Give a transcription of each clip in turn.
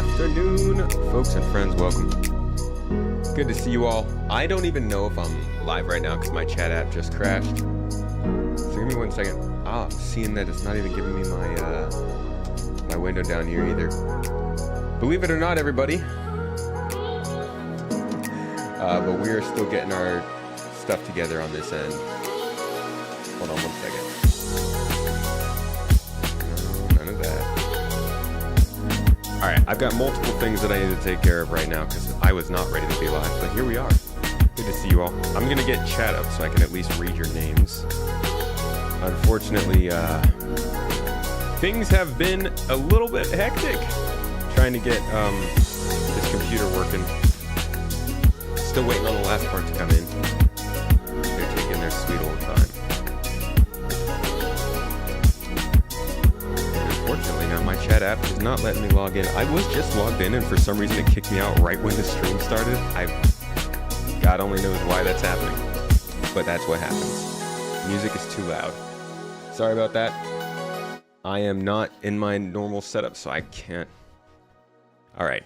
afternoon, folks and friends. Welcome. Good to see you all. I don't even know if I'm live right now because my chat app just crashed. So give me 1 second. I'm seeing that it's not even giving me my window down here either. Believe it or not, everybody. But we are still getting our stuff together on this end. Hold on 1 second. No, none of that. All right, I've got multiple things that I need to take care of right now because I was not ready to be live, but here we are. Good to see you all. I'm going to get chat up so I can at least read your names. Unfortunately, things have been a little bit hectic trying to get this computer working. Still waiting on the last part to come in. They're taking their sweet old time. Unfortunately, now my chat app is not letting me log in. I was just logged in, and for some reason it kicked me out right when the stream started. God only knows why that's happening, but that's what happens. Music is too loud. Sorry about that. I am not in my normal setup, so I can't. All right.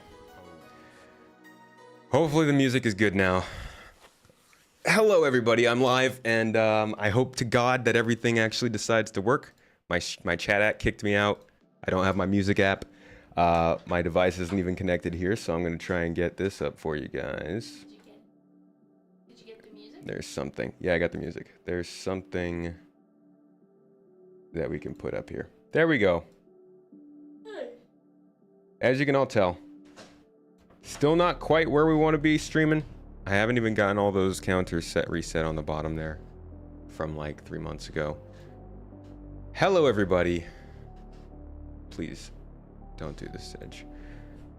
Hopefully the music is good now. Hello, everybody. I'm live, and I hope to God that everything actually decides to work. My chat app kicked me out. I don't have my music app. My device isn't even connected here, so I'm going to try and get this up for you guys. Did you get the music? There's something. Yeah, I got the music. There's something that we can put up here. There we go. As you can all tell, still not quite where we want to be streaming. I haven't even gotten all those counters reset on the bottom there from like 3 months ago. Hello, everybody. Please don't do this, Edge.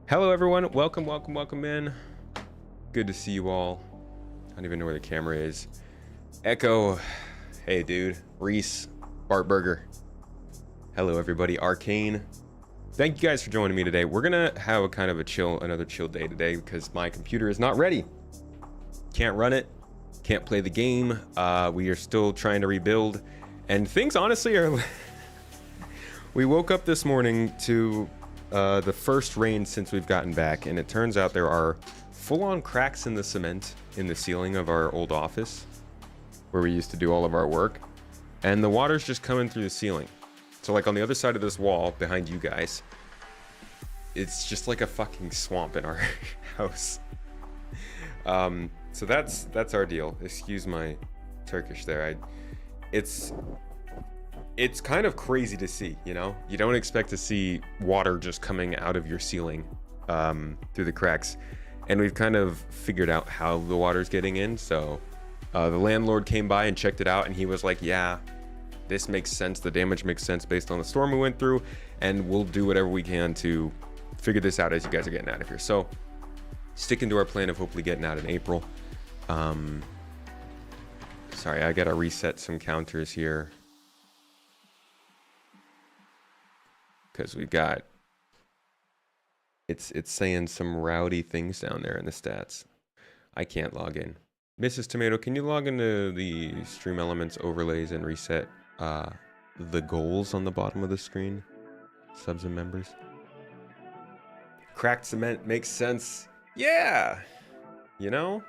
Hello, everyone. Welcome, welcome, welcome in. Good to see you all. I don't even know where the camera is. Echo. Hey, dude. Reese. Bart Burger. Hello, everybody. Arcane. Thank you guys for joining me today. We're gonna have a kind of another chill day today because my computer is not ready. Can't run it. Can't play the game. We are still trying to rebuild. And things honestly are... We woke up this morning to the first rain since we've gotten back, and it turns out there are full-on cracks in the cement in the ceiling of our old office where we used to do all of our work, and the water's just coming through the ceiling. So like on the other side of this wall behind you guys, it's just like a fucking swamp in our house. So that's our deal. Excuse my Turkish there. It's kind of crazy to see, you know? You don't expect to see water just coming out of your ceiling through the cracks. And we've kind of figured out how the water's getting in. So the landlord came by and checked it out, and he was like, yeah, this makes sense. The damage makes sense based on the storm we went through, and we'll do whatever we can to figure this out as you guys are getting out of here. So sticking to our plan of hopefully getting out in April. Sorry, I gotta reset some counters here because we've got it's saying some rowdy things down there in the stats. I can't log in. Mrs. Tomato, can you log into the Stream Elements overlays and reset the goals on the bottom of the screen? Subs and members. Cracked cement makes sense. Yeah, you know,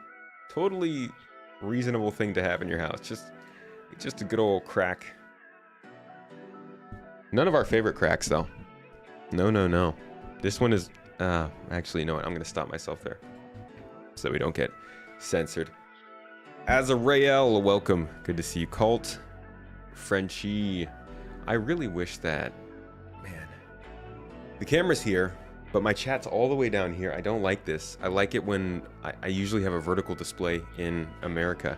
totally reasonable thing to have in your house. Just a good old crack. None of our favorite cracks though. No. This one is actually, you know what? I'm gonna stop myself there so we don't get censored. Azrael, welcome. Good to see you. Cult, Frenchie. I really wish that, man, the camera's here, but my chat's all the way down here. I don't like this. I like it when I usually have a vertical display in America.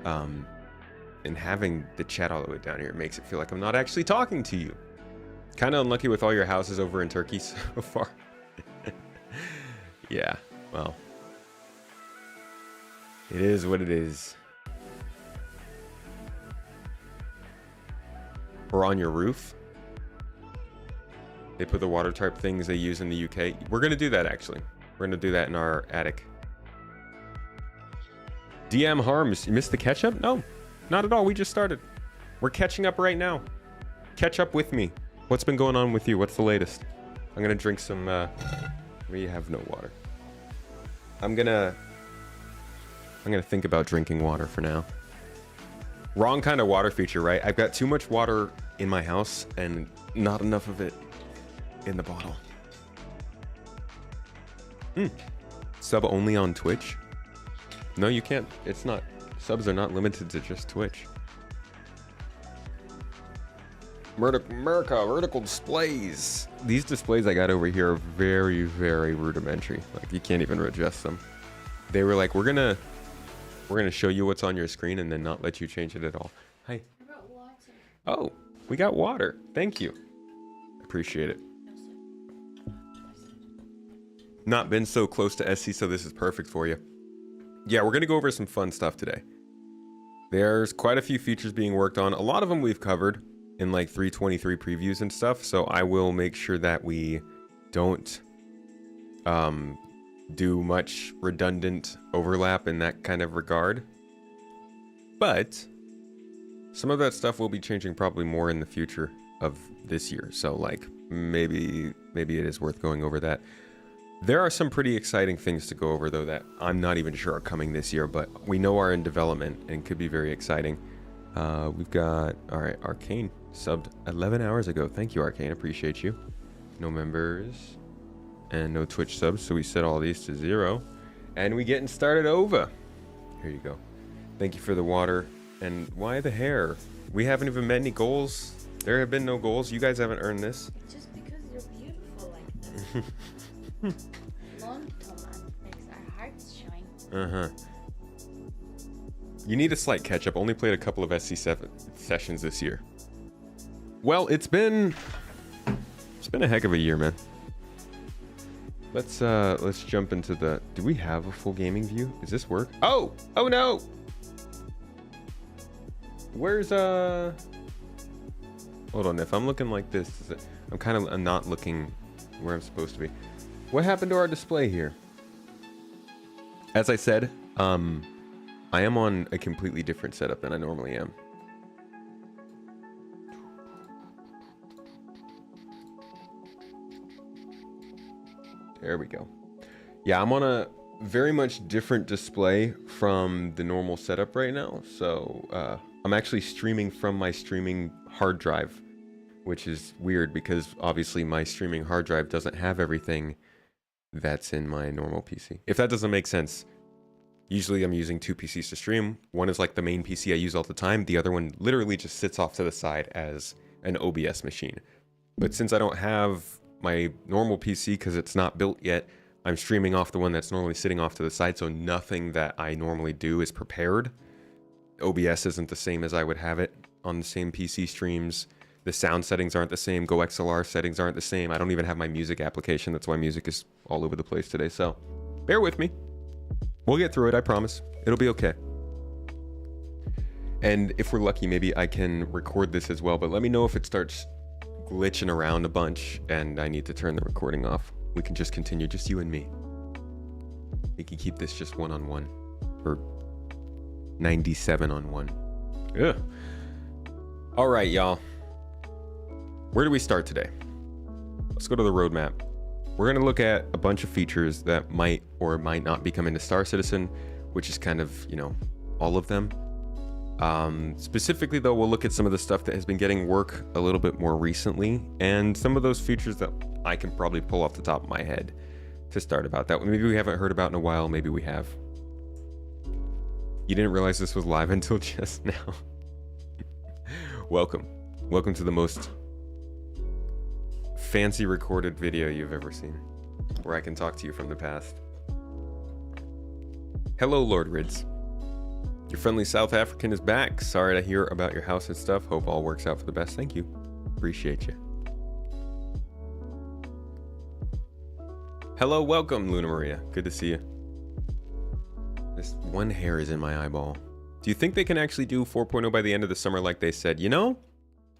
And having the chat all the way down here makes it feel like I'm not actually talking to you. Kind of unlucky with all your houses over in Turkey so far. Yeah, well, it is what it is. Or on your roof. They put the water tarp things they use in the UK. We're going to do that, actually. We're going to do that in our attic. DM Harms, you missed the catch-up? No, not at all. We just started. We're catching up right now. Catch up with me. What's been going on with you? What's the latest? I'm going to drink some We have no water. I'm gonna think about drinking water for now. Wrong kind of water feature, right? I've got too much water in my house and not enough of it in the bottle. Sub only on Twitch? No, you can't. It's not. Subs are not limited to just Twitch. America, vertical displays. These displays I got over here are very, very rudimentary. Like, you can't even adjust them. They were like, we're gonna show you what's on your screen and then not let you change it at all. Hi. I brought water. Oh, we got water. Thank you. Appreciate it. Not been so close to SC, so this is perfect for you. Yeah, we're gonna go over some fun stuff today. There's quite a few features being worked on. A lot of them we've covered in like 323 previews and stuff, so I will make sure that we don't do much redundant overlap in that kind of regard. But some of that stuff will be changing probably more in the future of this year, so like maybe it is worth going over that. There are some pretty exciting things to go over though that I'm not even sure are coming this year, but we know are in development and could be very exciting. We've got, all right, Arcane subbed 11 hours ago. Thank you, Arcane. Appreciate you. No members and no Twitch subs, so we set all these to 0. And we getting started over. Here you go. Thank you for the water. And why the hair? We haven't even met any goals. There have been no goals. You guys haven't earned this. Just because you're beautiful like that. Long Toman makes our hearts shine. Uh-huh. You need a slight catch-up. Only played a couple of SC7 sessions this year. Well, it's been a heck of a year, man. Let's jump into the... Do we have a full gaming view? Does this work? Oh no! Where's Hold on, if I'm looking like this, I'm kind of not looking where I'm supposed to be. What happened to our display here? As I said, I am on a completely different setup than I normally am. There we go. Yeah, I'm on a very much different display from the normal setup right now. So I'm actually streaming from my streaming hard drive, which is weird because obviously my streaming hard drive doesn't have everything that's in my normal PC. If that doesn't make sense, usually I'm using 2 PCs to stream. One is like the main PC I use all the time. The other one literally just sits off to the side as an OBS machine. But since I don't have my normal PC because it's not built yet, I'm streaming off the one that's normally sitting off to the side, so nothing that I normally do is prepared. OBS isn't the same as I would have it on the same PC streams. The sound settings aren't the same. GoXLR settings aren't the same. I don't even have my music application. That's why music is all over the place today, so bear with me. We'll get through it, I promise. It'll be okay. And if we're lucky, maybe I can record this as well, but let me know if it starts glitching around a bunch and I need to turn the recording off. We can just continue, just you and me. We can keep this just one-on-one, or 97-on-1. Yeah. All right, y'all. Where do we start today? Let's go to the roadmap. We're going to look at a bunch of features that might or might not be coming to Star Citizen, which is kind of, you know, all of them. Specifically though, we'll look at some of the stuff that has been getting work a little bit more recently, and some of those features that I can probably pull off the top of my head to start about that. Maybe we haven't heard about in a while, maybe we have. You didn't realize this was live until just now. Welcome to the most fancy recorded video you've ever seen, where I can talk to you from the past. Hello, Lord Rids. Your friendly South African is back. Sorry to hear about your house and stuff. Hope all works out for the best. Thank you. Appreciate you. Hello, welcome, Luna Maria. Good to see you. This one hair is in my eyeball. Do you think they can actually do 4.0 by the end of the summer like they said? You know,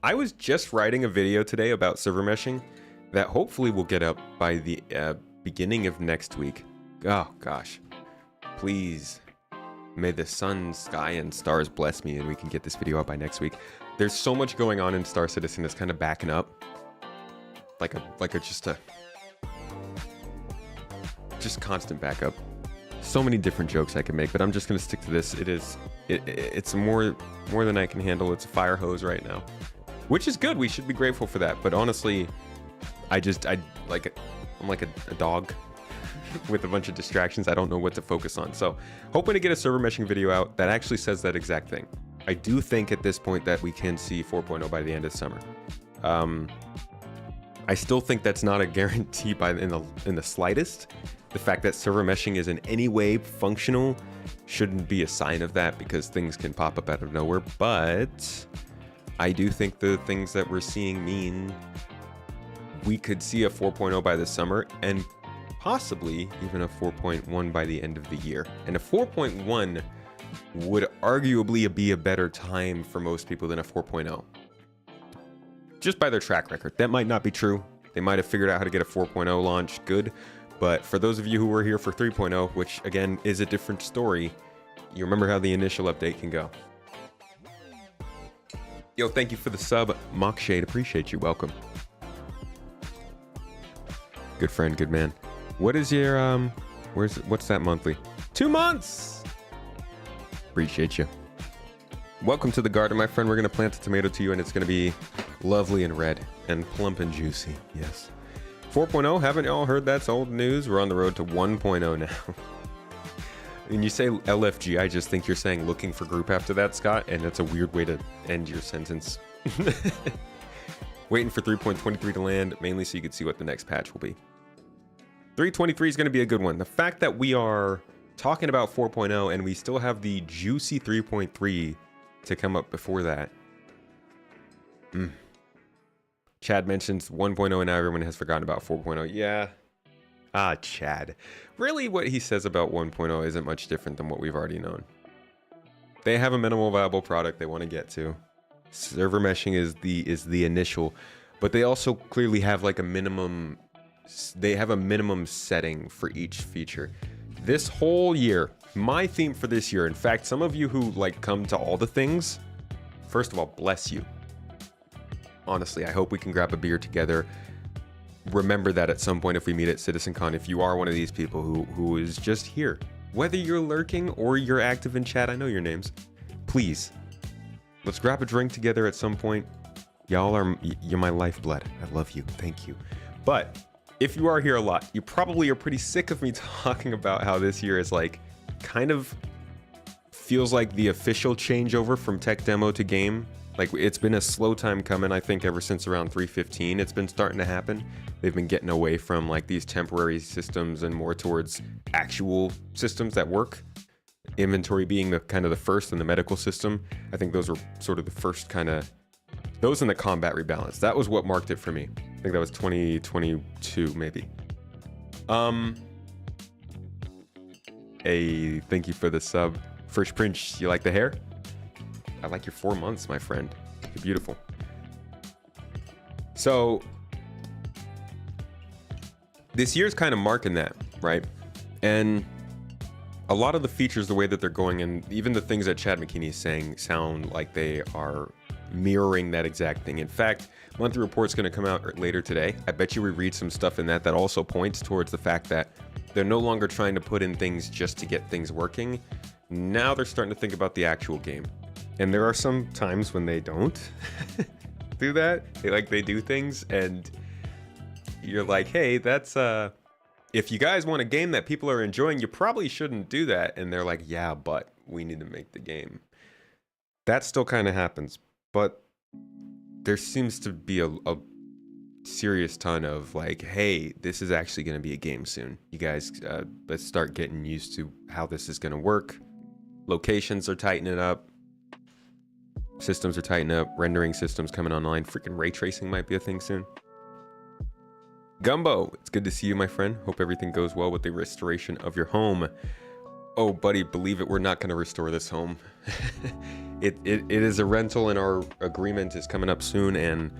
I was just writing a video today about server meshing that hopefully will get up by the beginning of next week. Oh, gosh. Please. May the sun, sky, and stars bless me and we can get this video out by next week. There's so much going on in Star Citizen that's kind of backing up. Like a just constant backup. So many different jokes I can make, but I'm just gonna stick to this. It's more than I can handle. It's a fire hose right now, which is good. We should be grateful for that. But honestly, I'm like a dog with a bunch of distractions. I don't know what to focus on. So hoping to get a server meshing video out that actually says that exact thing. I do think at this point that we can see 4.0 by the end of summer. I still think that's not a guarantee in the slightest. The fact that server meshing is in any way functional shouldn't be a sign of that, because things can pop up out of nowhere. But I do think the things that we're seeing mean we could see a 4.0 by the summer, and possibly even a 4.1 by the end of the year. And a 4.1 would arguably be a better time for most people than a 4.0. Just by their track record. That might not be true. They might have figured out how to get a 4.0 launched good. But for those of you who were here for 3.0, which again is a different story, you remember how the initial update can go. Yo, thank you for the sub, Mockshade. Appreciate you. Welcome. Good friend, good man. What is your what's that monthly? 2 months. Appreciate you. Welcome to the garden, my friend. We're gonna plant a tomato to you, and it's gonna be lovely and red and plump and juicy. Yes. 4.0, haven't y'all heard that's old news? We're on the road to 1.0 now. When you say LFG, I just think you're saying looking for group after that, Scott, and that's a weird way to end your sentence. Waiting for 3.23 to land, mainly so you can see what the next patch will be. 3.23 is going to be a good one. The fact that we are talking about 4.0 and we still have the juicy 3.3 to come up before that. Chad mentions 1.0 and now everyone has forgotten about 4.0. Yeah. Ah, Chad. Really, what he says about 1.0 isn't much different than what we've already known. They have a minimal viable product they want to get to. Server meshing is the initial, but they also clearly have like a minimum. They have a minimum setting for each feature. This whole year, my theme for this year, in fact, some of you who like come to all the things, first of all, bless you. Honestly, I hope we can grab a beer together. Remember that at some point if we meet at CitizenCon, if you are one of these people who is just here, whether you're lurking or you're active in chat, I know your names, please, let's grab a drink together at some point. You're my lifeblood. I love you. Thank you. But if you are here a lot, you probably are pretty sick of me talking about how this year is like kind of feels like the official changeover from tech demo to game. Like, it's been a slow time coming, I think, ever since around 3.15. It's been starting to happen. They've been getting away from like these temporary systems and more towards actual systems that work. Inventory being the kind of the first, and the medical system. I think those were sort of the first kind of, those in the combat rebalance. That was what marked it for me. I think that was 2022 maybe. Hey, thank you for the sub. First Prince, you like the hair? I like your 4 months, my friend. You're beautiful. So this year's kind of marking that, right? And a lot of the features, the way that they're going, and even the things that Chad McKinney is saying sound like they are mirroring that exact thing. In fact, monthly report's going to come out later today. I bet you we read some stuff in that also points towards the fact that they're no longer trying to put in things just to get things working. Now they're starting to think about the actual game. And there are some times when they don't do that. They do things and you're like, hey, that's if you guys want a game that people are enjoying, you probably shouldn't do that. And they're like, yeah, but we need to make the game. That still kind of happens, but there seems to be a serious ton of like, hey, this is actually going to be a game soon. You guys, let's start getting used to how this is going to work. Locations are tightening up. Systems are tightening up. Rendering systems coming online. Freaking ray tracing might be a thing soon. Gumbo, it's good to see you, my friend. Hope everything goes well with the restoration of your home. Oh, buddy, believe it, we're not going to restore this home. It is a rental, and our agreement is coming up soon, and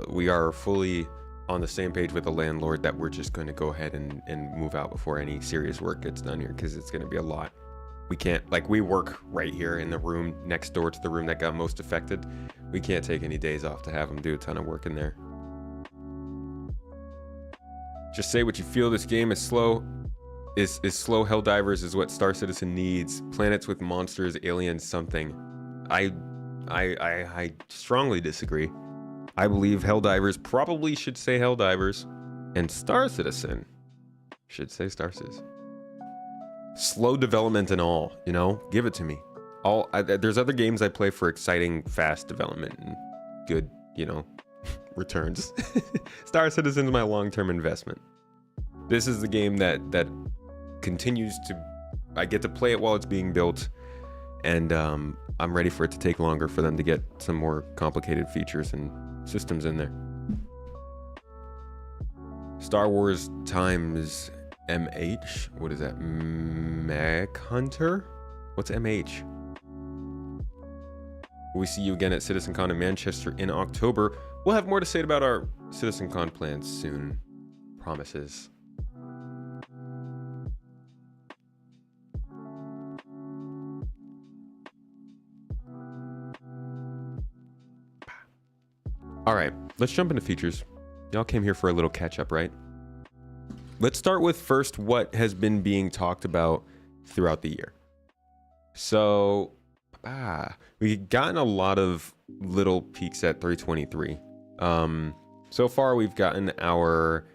we are fully on the same page with the landlord that we're just going to go ahead and move out before any serious work gets done here, because it's going to be a lot. We can't, like, we work right here in the room next door to the room that got most affected. We can't take any days off to have them do a ton of work in there. Just say what you feel. This game is slow. is slow Helldivers is what Star Citizen needs. Planets with monsters, aliens, something. I strongly disagree. I believe Helldivers probably should say Helldivers, and Star Citizen should say Star Citizen. Slow development and all, you know, give it to me. There's other games I play for exciting, fast development and good, you know, returns. Star Citizen is my long-term investment. This is the game that continues to, I get to play it while it's being built, and I'm ready for it to take longer for them to get some more complicated features and systems in there. Star Wars times MH. What is that? Mech Hunter? What's MH? We see you again at CitizenCon in Manchester in October. We'll have more to say about our CitizenCon plans soon. Promises. All right, let's jump into features. Y'all came here for a little catch up, right? Let's start with first what has been being talked about throughout the year. So, we've gotten a lot of little peeks at 323. So far we've gotten our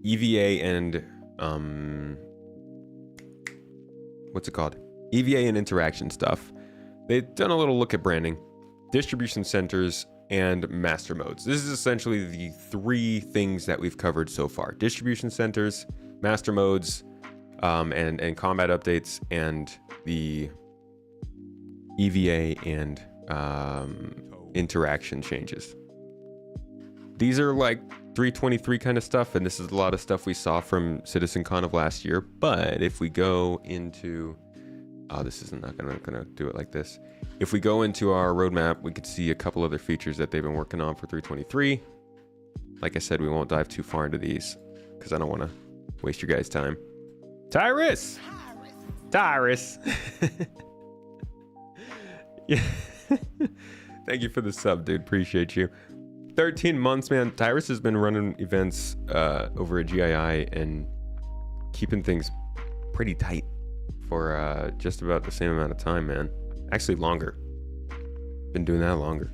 EVA and what's it called? EVA and interaction stuff. They've done a little look at branding, distribution centers, and master modes. This is essentially the three things that we've covered so far: distribution centers, master modes, and combat updates, and the EVA and interaction changes. These are like 323 kind of stuff, and this is a lot of stuff we saw from CitizenCon of last year. But if we go into, this is not gonna do it like this. If we go into our roadmap, we could see a couple other features that they've been working on for 323. Like I said, we won't dive too far into these because I don't want to waste your guys' time. Tyrus! Yeah. Thank you for the sub, dude. Appreciate you. 13 months, man. Tyrus has been running events over at GII and keeping things pretty tight for just about the same amount of time, man. Actually longer. Been doing that longer.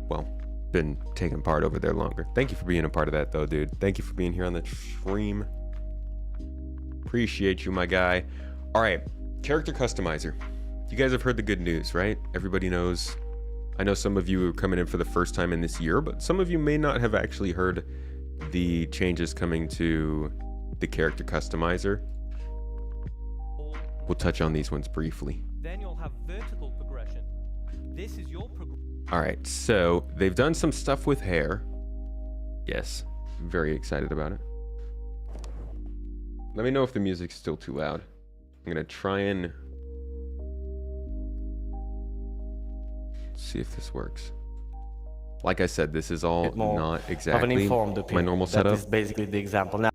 Well, been taking part over there longer. Thank you for being a part of that though, dude. Thank you for being here on the stream. Appreciate you, my guy. All right, character customizer. You guys have heard the good news, right? Everybody knows. I know some of you are coming in for the first time in this year, but some of you may not have actually heard the changes coming to the character customizer. We'll touch on these ones briefly. Then you'll have vertical progression. This is your All right, so they've done some stuff with hair. Yes, very excited about it. Let me know if the music's still too loud. I'm gonna try and see if this works. Like I said, this is all not exactly my normal setup. That is basically the example now.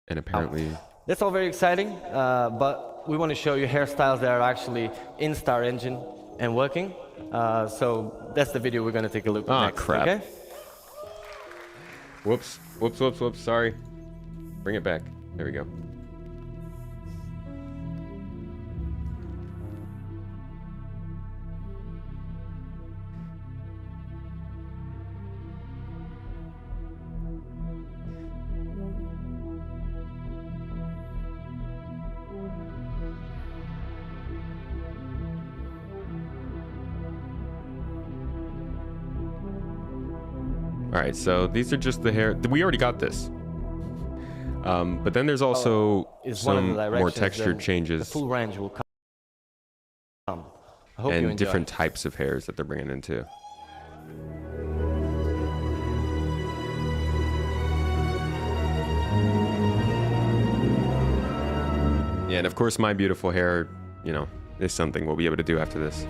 And apparently... That's all very exciting, but we want to show you hairstyles that are actually in Star Engine and working. So that's the video we're going to take a look at next. Crap. Okay? Whoops. Sorry. Bring it back. There we go. All right, so these are just the hair. We already got this. But then there's also some more texture changes. The full range will come. I hope you and enjoy. Different types of hairs that they're bringing in too. Yeah, and of course my beautiful hair, you know, is something we'll be able to do after this.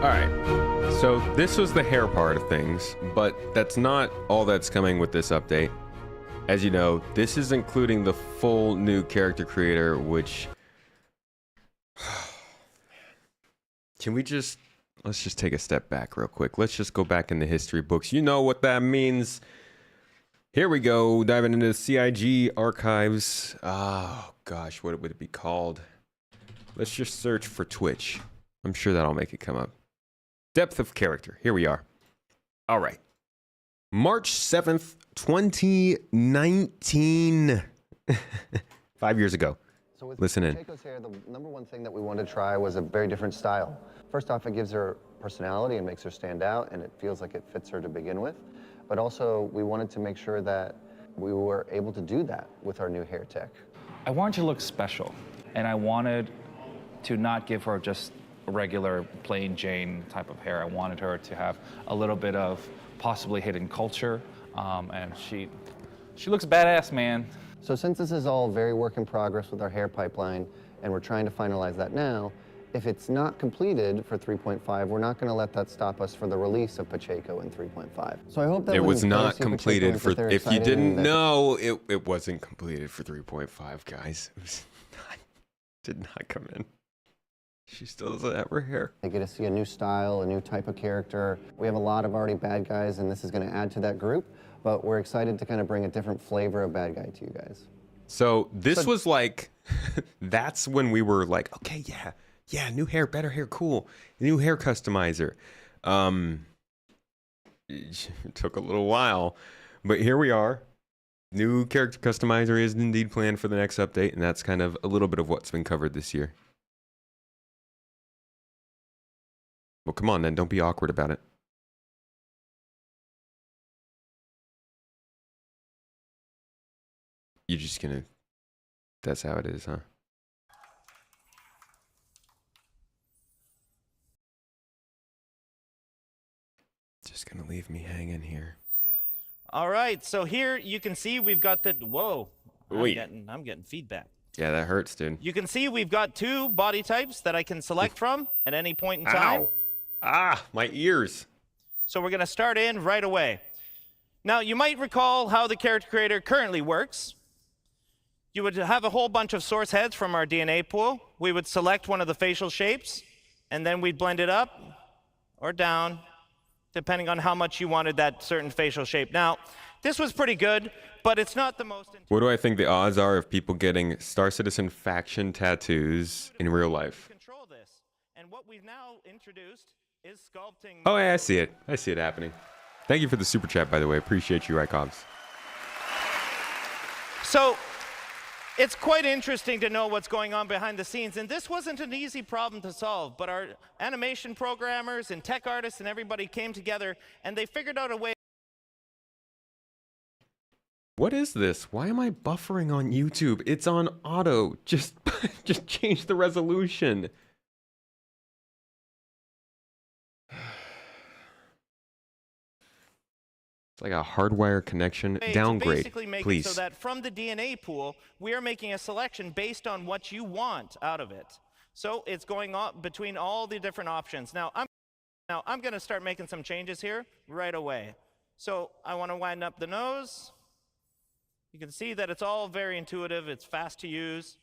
All right. So this was the hair part of things, but that's not all that's coming with this update. As you know, this is including the full new character creator, which... let's just take a step back real quick. Let's just go back in the history books. You know what that means. Here we go, diving into the CIG archives. Oh gosh, what would it be called? Let's just search for Twitch. I'm sure that'll make it come up. Depth of character. Here we are. All right. March 7th, 2019. 5 years ago. So with Listen in. Pacheco's hair, the number one thing that we wanted to try was a very different style. First off, it gives her personality and makes her stand out, and it feels like it fits her to begin with. But also, we wanted to make sure that we were able to do that with our new hair tech. I wanted to look special, and I wanted to not give her just a regular plain Jane type of hair. I wanted her to have a little bit of possibly hidden culture, and she looks badass, man. So since this is all very work in progress with our hair pipeline, and we're trying to finalize that now, if it's not completed for 3.5, we're not going to let that stop us for the release of Pacheco in 3.5 So I hope that It when was you not see completed Pacheco, for, they're if you excited didn't and that- know, it wasn't completed for 3.5, guys. It was not, did not come in. She still doesn't have her hair. They get to see a new style, a new type of character. We have a lot of already bad guys, and this is going to add to that group, but we're excited to kind of bring a different flavor of bad guy to you guys. So this was like, that's when we were like, okay, yeah, new hair, better hair, cool. New hair customizer. It took a little while, but here we are. New character customizer is indeed planned for the next update, and that's kind of a little bit of what's been covered this year. Well, come on then, don't be awkward about it. You're just gonna... That's how it is, huh? Just gonna leave me hanging here. All right, so here you can see we've got the, whoa, Wait. I'm getting feedback. Yeah, that hurts, dude. You can see we've got two body types that I can select from at any point in time. Ow! Ah, my ears. So we're gonna start in right away. Now, you might recall how the character creator currently works. You would have a whole bunch of source heads from our DNA pool. We would select one of the facial shapes, and then we'd blend it up or down, depending on how much you wanted that certain facial shape. Now, this was pretty good, but it's not the most... What do I think the odds are of people getting Star Citizen faction tattoos in real life? Control this. And what we've now introduced is sculpting... Oh, yeah, I see it. I see it happening. Thank you for the super chat, by the way. Appreciate you, Rykovs. So, it's quite interesting to know what's going on behind the scenes, and this wasn't an easy problem to solve, but our animation programmers and tech artists and everybody came together, and they figured out a way. What is this? Why am I buffering on YouTube? It's on auto. Just change the resolution. It's like a hardwire connection. Downgrade, basically make please. it so that from the DNA pool, we are making a selection based on what you want out of it. So it's going on between all the different options. Now I'm going to start making some changes here right away. So I want to wind up the nose. You can see that it's all very intuitive. It's fast to use.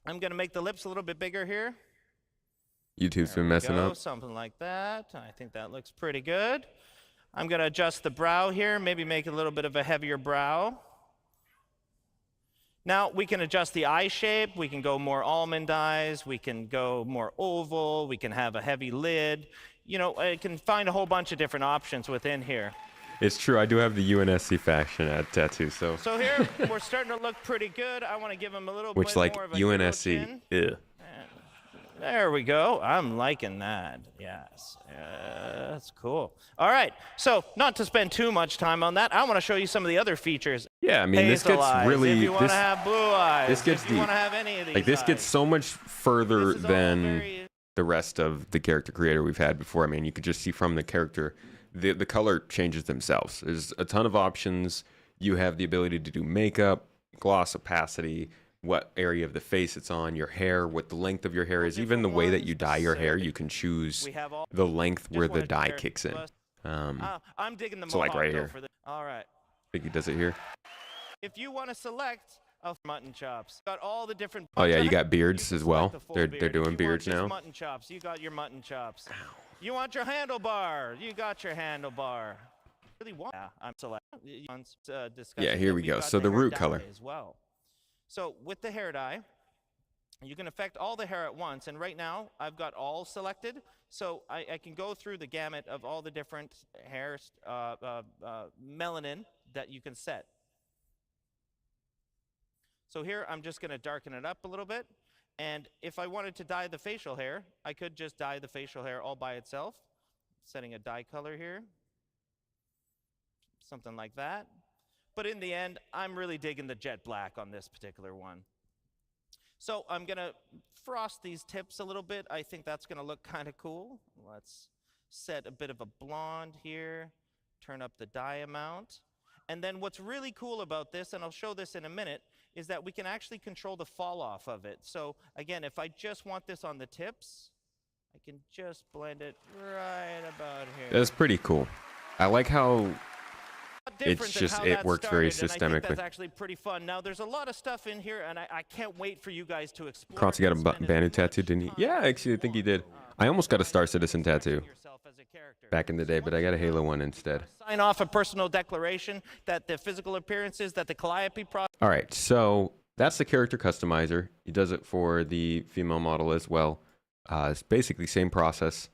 I'm going to make the lips a little bit bigger here. YouTube's been messing up. Something like that. I think that looks pretty good. I'm going to adjust the brow here, maybe make a little bit of a heavier brow. Now we can adjust the eye shape. We can go more almond eyes. We can go more oval. We can have a heavy lid. You know, I can find a whole bunch of different options within here. It's true. I do have the UNSC faction tattoo, so. So here we're starting to look pretty good. I want to give him a little Which, bit like, more of a hero UNSC. chin. Ew. There we go. I'm liking that. Yes. That's cool. All right. So, not to spend too much time on that, I want to show you some of the other features. Yeah, I mean, this Hazel gets eyes, really. If you want to have blue eyes. This gets if you deep. want to have any of these Like, this eyes. gets so much further This is all than very- the rest of the character creator we've had before. I mean, you could just see from the character, the color changes themselves. There's a ton of options. You have the ability to do makeup, gloss opacity, what area of the face it's on, your hair, what the length of your hair is, even the way that you dye your hair. You can choose the length where the dye kicks in. I'm digging the So like mohawk right though here. for the. All right. I think he does it here. If you want to select mutton chops, got all the different. Oh yeah, you got beards can as well. select the full They're beard. If doing you beards want just now. Mutton chops, you got your mutton chops. You want your handlebar, you got your handlebar. Really want? Yeah, I'm select. Yeah, here we go. So the root color as well. So with the hair dye, you can affect all the hair at once. And right now, I've got all selected, so I can go through the gamut of all the different hair melanin that you can set. So here, I'm just going to darken it up a little bit. And if I wanted to dye the facial hair, I could just dye the facial hair all by itself. Setting a dye color here. Something like that. But in the end, I'm really digging the jet black on this particular one. So I'm going to frost these tips a little bit. I think that's going to look kind of cool. Let's set a bit of a blonde here. Turn up the dye amount. And then what's really cool about this, and I'll show this in a minute, is that we can actually control the fall off of it. So again, if I just want this on the tips, I can just blend it right about here. That's pretty cool. I like how Different it's than just how it that works very started, and I think systemically. that's actually pretty fun. Now there's a lot of stuff in here, and I can't wait for you guys to explore. Kronz, you got and a spend as Banu much tattoo, didn't he? time Yeah, as actually, I you think he want. did. I almost got a Star Citizen tattoo Yourself as a character. back in the day, but I got a Halo one instead. Sign off a personal declaration that the physical appearances, that the calliope process. All right, so that's the character customizer. He does it for the female model as well. It's basically same process,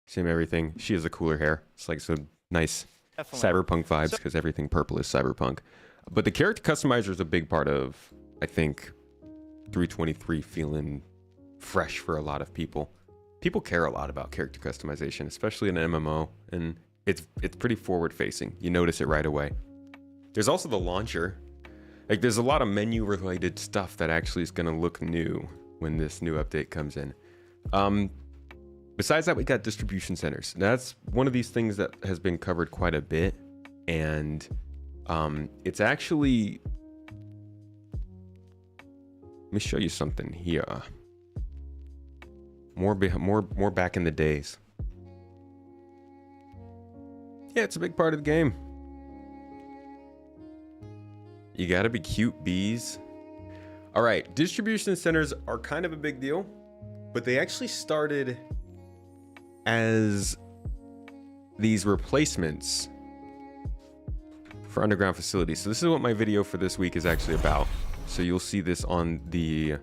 same everything. She has the cooler hair. It's like some nice cyberpunk vibes because everything purple is cyberpunk. But the character customizer is a big part of, I think, 323 feeling fresh for a lot of people. People care a lot about character customization, especially in an MMO, and it's pretty forward facing. You notice it right away. There's also the launcher. Like there's a lot of menu related stuff that actually is going to look new when this new update comes in. Besides that, we got distribution centers. That's one of these things that has been covered quite a bit, and it's actually, let me show you something here. More back in the days. Yeah, it's a big part of the game. You gotta be cute, bees. All right, distribution centers are kind of a big deal, but they actually started as these replacements for underground facilities. So this is what my video for this week is actually about. So you'll see this on the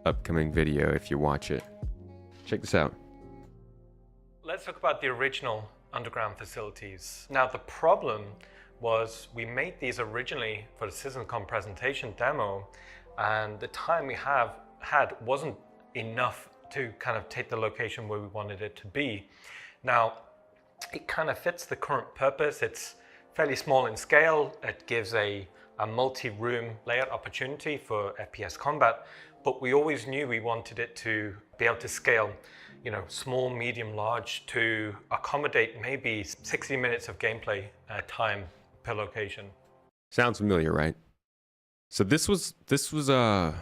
upcoming video if you watch it. Check this out. Let's talk about the original underground facilities. Now the problem was we made these originally for the CitizenCon presentation demo, and the time we had wasn't enough to kind of take the location where we wanted it to be. Now, it kind of fits the current purpose. It's fairly small in scale. It gives a multi-room layout opportunity for FPS combat, but we always knew we wanted it to be able to scale, you know, small, medium, large, to accommodate maybe 60 minutes of gameplay time per location. Sounds familiar, right? So this was a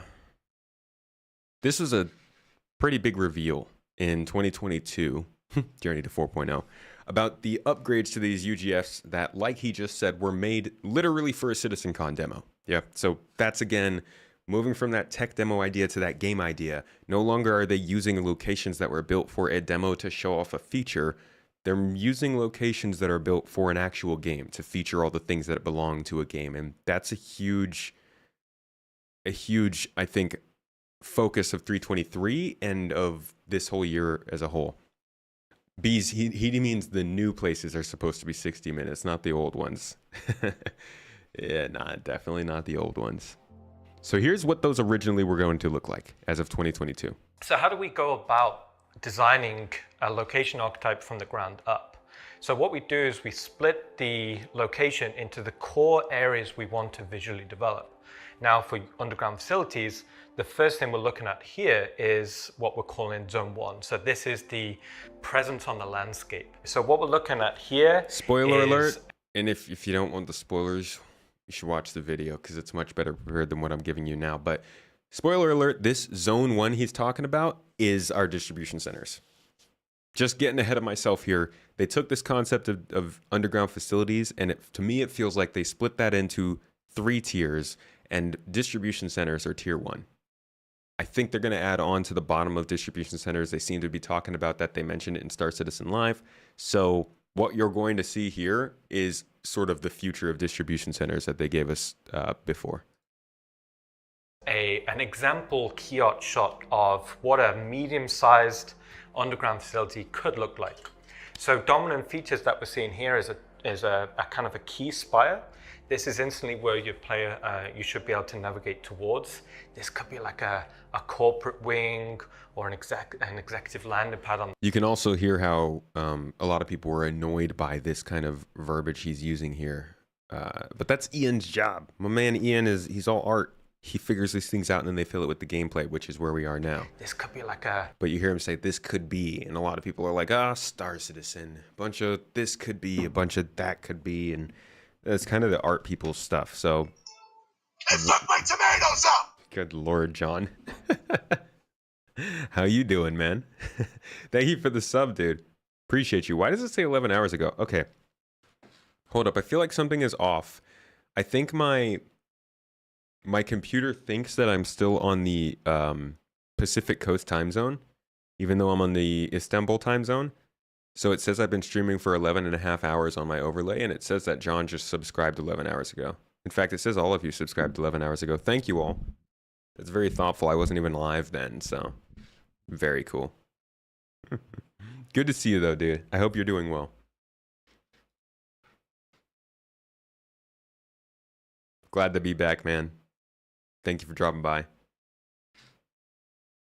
pretty big reveal in 2022, Journey to 4.0, about the upgrades to these UGFs that, like he just said, were made literally for a CitizenCon demo. Yeah, so that's again moving from that tech demo idea to that game idea. No longer are they using locations that were built for a demo to show off a feature. They're using locations that are built for an actual game to feature all the things that belong to a game. And that's a huge, I think, focus of 323 and of this whole year as a whole. Bees, he means the new places are supposed to be 60 minutes, not the old ones. Yeah, definitely not the old ones. So here's what those originally were going to look like as of 2022. So how do we go about designing a location archetype from the ground up? So what we do is we split the location into the core areas we want to visually develop. Now for underground facilities, the first thing we're looking at here is what we're calling Zone 1. So this is the presence on the landscape. So what we're looking at here, spoiler alert, and if you don't want the spoilers, you should watch the video because it's much better prepared than what I'm giving you now. But Spoiler alert, this zone 1 he's talking about is our distribution centers. Just getting ahead of myself here. They took this concept of underground facilities, and to me, it feels like they split that into 3 tiers, and distribution centers are tier 1. I think they're going to add on to the bottom of distribution centers. They seem to be talking about that. They mentioned it in Star Citizen Live. So what you're going to see here is sort of the future of distribution centers that they gave us before. An example kiosk shot of what a medium-sized underground facility could look like. So dominant features that we're seeing here is a kind of a key spire. This is instantly where your player, you should be able to navigate towards. This could be like a corporate wing or an executive landing pad. You can also hear how a lot of people were annoyed by this kind of verbiage he's using here. But that's Ian's job. My man Ian, he's all art. He figures these things out and then they fill it with the gameplay, which is where we are now. This could be like a... But you hear him say, this could be. And a lot of people are like, Star Citizen. A bunch of this could be, a bunch of that could be. And it's kind of the art people's stuff. So... And suck my tomatoes up! Good Lord, John. How you doing, man? Thank you for the sub, dude. Appreciate you. Why does it say 11 hours ago? Okay. Hold up. I feel like something is off. I think my computer thinks that I'm still on the Pacific Coast time zone, even though I'm on the Istanbul time zone. So it says I've been streaming for 11 and a half hours on my overlay, and it says that John just subscribed 11 hours ago. In fact, it says all of you subscribed 11 hours ago. Thank you all. That's very thoughtful. I wasn't even live then, so very cool. Good to see you, though, dude. I hope you're doing well. Glad to be back, man. Thank you for dropping by.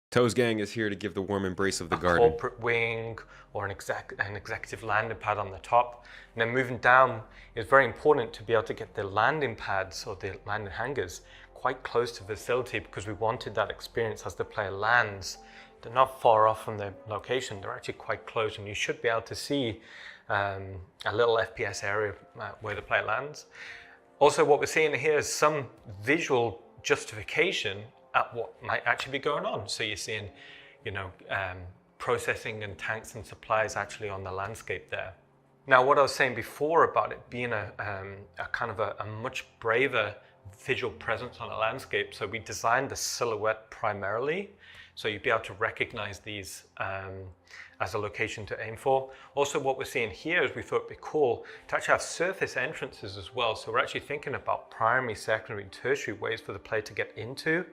Toes Gang is here to give the warm embrace of the garden. Corporate wing or an executive landing pad on the top. And then moving down, it's very important to be able to get the landing pads or the landing hangars quite close to the facility because we wanted that experience as the player lands. They're not far off from the location. They're actually quite close, and you should be able to see a little FPS area where the player lands. Also, what we're seeing here is some visual justification at what might actually be going on. So you're seeing, processing and tanks and supplies actually on the landscape there. Now, what I was saying before about it being a kind of a much braver visual presence on a landscape. So we designed the silhouette primarily, so you'd be able to recognize these as a location to aim for. Also, what we're seeing here is we thought it'd be cool to actually have surface entrances as well. So we're actually thinking about primary, secondary, and tertiary ways for the player to get into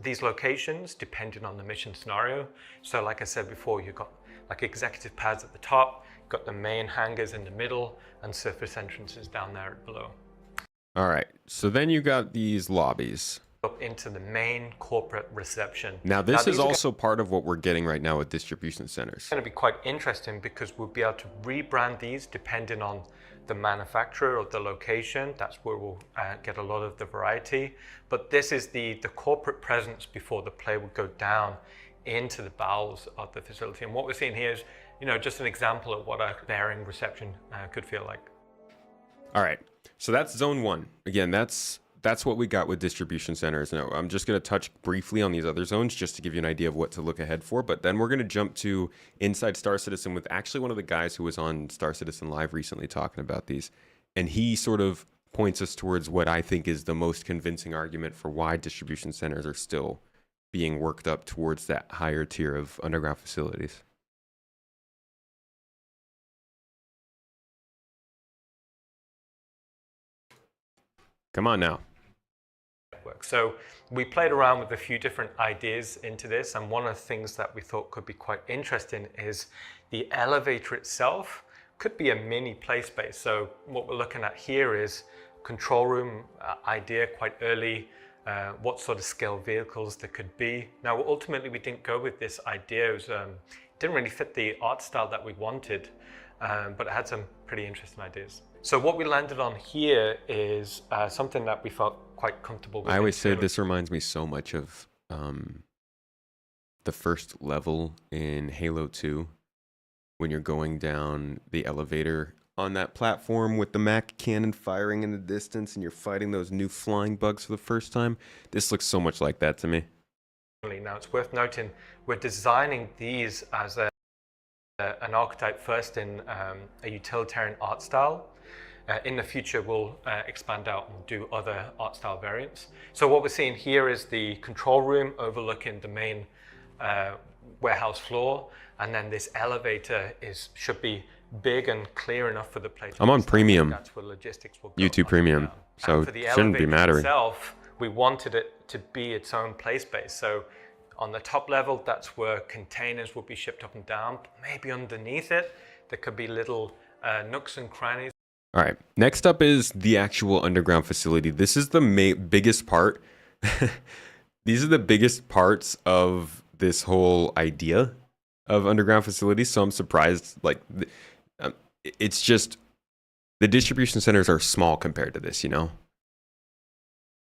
these locations, depending on the mission scenario. So like I said before, you've got like executive pads at the top, you've got the main hangars in the middle, and surface entrances down there below. All right, so then you got these lobbies. Up into the main corporate reception. Now this is also part of what we're getting right now with distribution centers. It's going to be quite interesting because we'll be able to rebrand these depending on the manufacturer or the location. That's where we'll get a lot of the variety. But this is the corporate presence before the player would go down into the bowels of the facility. And what we're seeing here is, just an example of what a bearing reception could feel like. All right, so that's zone 1. Again, that's what we got with distribution centers. Now, I'm just going to touch briefly on these other zones just to give you an idea of what to look ahead for. But then we're going to jump to inside Star Citizen with actually one of the guys who was on Star Citizen Live recently talking about these. And he sort of points us towards what I think is the most convincing argument for why distribution centers are still being worked up towards that higher tier of underground facilities. Come on now. So we played around with a few different ideas into this, and one of the things that we thought could be quite interesting is the elevator itself could be a mini play space. So what we're looking at here is control room idea quite early, what sort of scale vehicles there could be. Now ultimately we didn't go with this idea. It was, didn't really fit the art style that we wanted, but it had some pretty interesting ideas. So what we landed on here is something that we felt quite comfortable with. I always say this reminds me so much of the first level in Halo 2 when you're going down the elevator on that platform with the Mac cannon firing in the distance and you're fighting those new flying bugs for the first time. This looks so much like that to me. Now, it's worth noting we're designing these as an archetype first in a utilitarian art style. In the future, we'll expand out and do other art style variants. So what we're seeing here is the control room overlooking the main warehouse floor, and then this elevator should be big and clear enough for the player to I'm on premium, that's where logistics will go YouTube Premium, so for the shouldn't be elevator mattering. itself, we wanted it to be its own play space. So on the top level, that's where containers will be shipped up and down. But maybe underneath it, there could be little nooks and crannies. All right, next up is the actual underground facility. This is the biggest part. These are the biggest parts of this whole idea of underground facilities. So I'm surprised, like, it's just, the distribution centers are small compared to this, you know?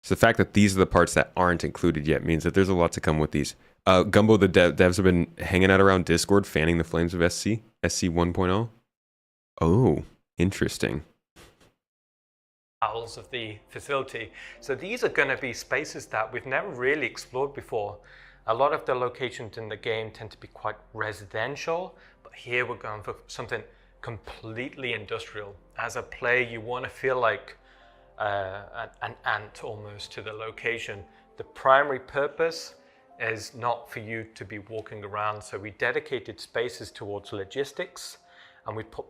So the fact that these are the parts that aren't included yet means that there's a lot to come with these. Gumbo, the devs have been hanging out around Discord, fanning the flames of SC 1.0. Oh, interesting. Bowels of the facility. So these are going to be spaces that we've never really explored before. A lot of the locations in the game tend to be quite residential, but here we're going for something completely industrial. As a player, you want to feel like an ant almost to the location. The primary purpose is not for you to be walking around, so we dedicated spaces towards logistics, and we put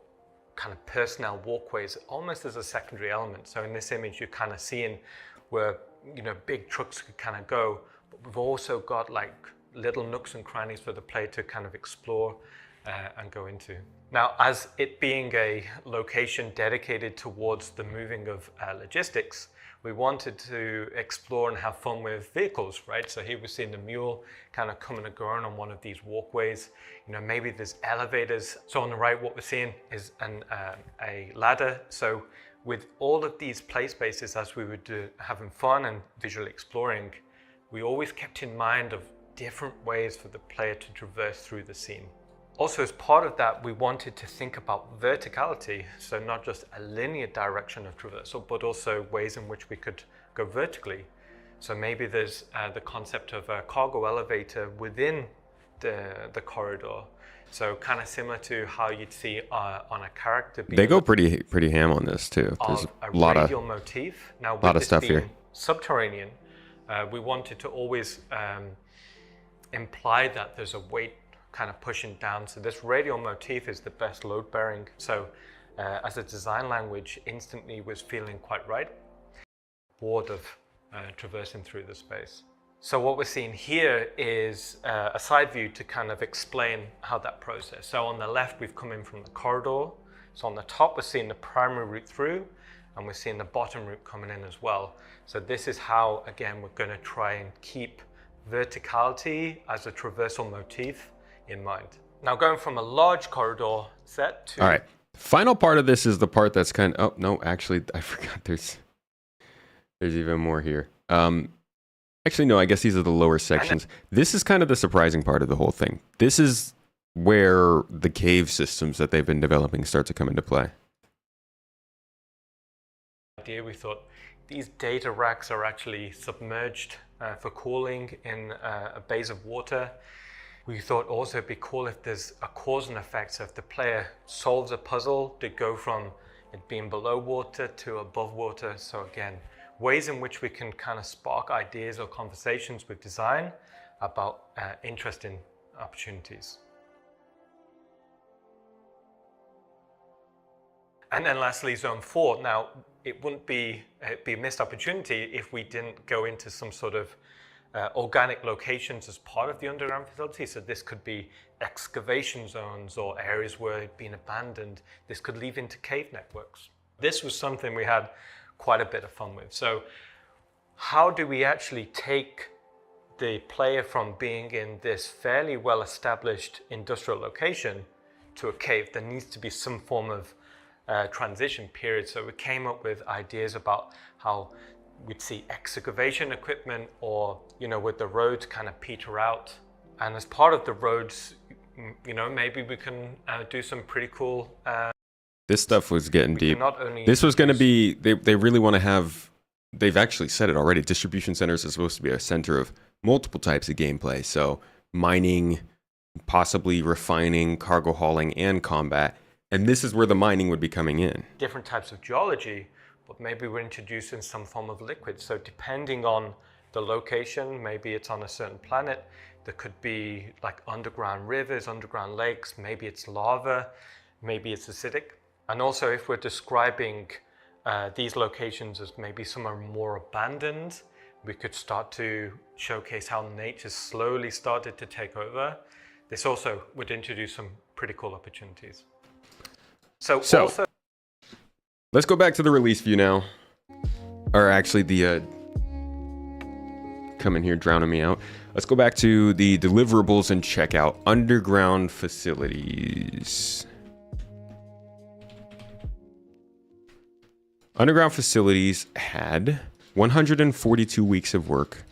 kind of personnel walkways almost as a secondary element. So in this image, you're kind of seeing where, you know, big trucks could kind of go, but we've also got like little nooks and crannies for the player to kind of explore and go into. Now, as it being a location dedicated towards the moving of logistics, we wanted to explore and have fun with vehicles, right? So here we're seeing the mule kind of coming and going on one of these walkways. You know, maybe there's elevators. So on the right, what we're seeing is a ladder. So with all of these play spaces, as we were having fun and visually exploring, we always kept in mind of different ways for the player to traverse through the scene. Also, as part of that, we wanted to think about verticality, so not just a linear direction of traversal, but also ways in which we could go vertically. So maybe there's the concept of a cargo elevator within the corridor. So kind of similar to how you'd see on a character. They go pretty ham on this too. There's a lot radial motif. Now, with lot of this stuff being here. Subterranean, we wanted to always imply that there's a weight kind of pushing down. So this radial motif is the best load bearing. So as a design language, instantly was feeling quite right. Bored of traversing through the space. So what we're seeing here is a side view to kind of explain how that process. So on the left, we've come in from the corridor. So on the top, we're seeing the primary route through, and we're seeing the bottom route coming in as well. So this is how, again, we're going to try and keep verticality as a traversal motif in mind. Now, going from a large corridor set to... All right. Final part of this is the part that's kind of... Oh, no, actually, I forgot there's even more here. Actually, no, I guess these are the lower sections. This is kind of the surprising part of the whole thing. This is where the cave systems that they've been developing start to come into play. We thought these data racks are actually submerged for cooling in a base of water. We thought also it'd be cool if there's a cause and effect. So if the player solves a puzzle, to go from it being below water to above water. So again, ways in which we can kind of spark ideas or conversations with design about interesting opportunities. And then lastly, Zone 4. Now, it wouldn't be a missed opportunity if we didn't go into some sort of organic locations as part of the underground facility. So this could be excavation zones or areas where it'd been abandoned. This could lead into cave networks. This was something we had quite a bit of fun with. So how do we actually take the player from being in this fairly well-established industrial location to a cave? There needs to be some form of transition period. So we came up with ideas about how we'd see excavation equipment, or, you know, with the roads kind of peter out. And as part of the roads, you know, maybe we can do some pretty cool This stuff was getting We deep. can not only This was going to introduce- be, they really want to have, they've actually said it already, distribution centers is supposed to be a center of multiple types of gameplay. So mining, possibly refining, cargo hauling, and combat. And this is where the mining would be coming in. different types of geology, but maybe we're introducing some form of liquid. So depending on the location, maybe it's on a certain planet, there could be like underground rivers, underground lakes, maybe it's lava, maybe it's acidic. And also if we're describing these locations as maybe some are more abandoned, we could start to showcase how nature slowly started to take over. This also would introduce some pretty cool opportunities. So also, let's go back to the release view now. Or actually the, come in here drowning me out. Let's go back to the deliverables and check out underground facilities. Underground facilities had 142 weeks of work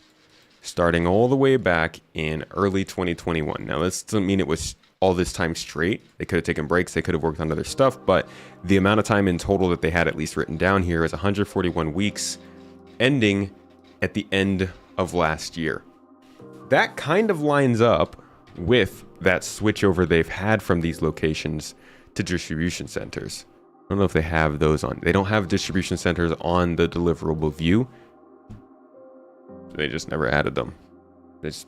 starting all the way back in early 2021. Now, this doesn't mean it was all this time straight. They could have taken breaks. They could have worked on other stuff, but the amount of time in total that they had at least written down here is 141 weeks, ending at the end of last year. That kind of lines up with that switchover they've had from these locations to distribution centers. I don't know if they have those on. They don't have distribution centers on the deliverable view. They just never added them.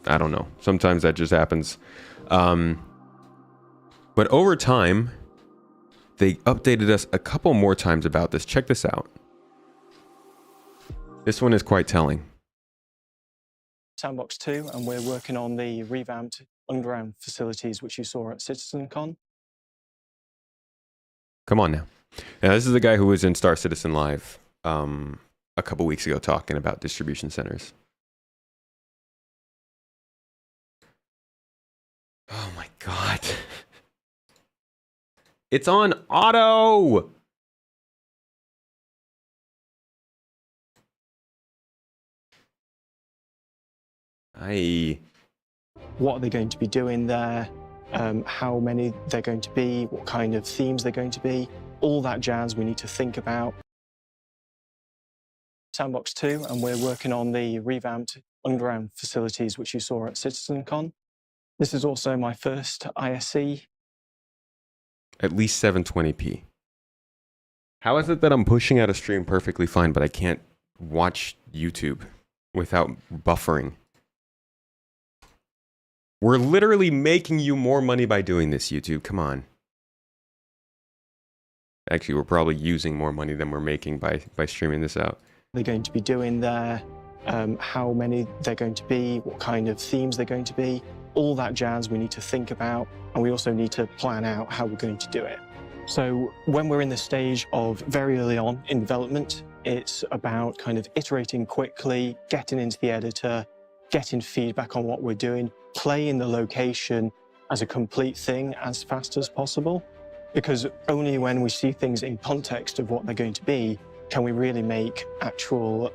I don't know. Sometimes that just happens. But over time, they updated us a couple more times about this. Check this out. This one is quite telling. Sandbox 2, and we're working on the revamped underground facilities which you saw at CitizenCon. Come on now. Now, this is the guy who was in Star Citizen Live a couple weeks ago talking about distribution centers. Oh my God. It's on auto. What are they going to be doing there? How many they're going to be? What kind of themes they're going to be? All that jazz we need to think about. Sandbox 2, and we're working on the revamped underground facilities which you saw at CitizenCon. This is also my first ISC. At least 720p. How is it that I'm pushing out a stream perfectly fine, but I can't watch YouTube without buffering? We're literally making you more money by doing this, YouTube. Come on. Actually, we're probably using more money than we're making by streaming this out. They're going to be doing there, how many they're going to be, what kind of themes they're going to be, all that jazz we need to think about, and we also need to plan out how we're going to do it. So when we're in the stage of very early on in development, it's about kind of iterating quickly, getting into the editor, getting feedback on what we're doing, playing the location as a complete thing as fast as possible, because only when we see things in context of what they're going to be can we really make actual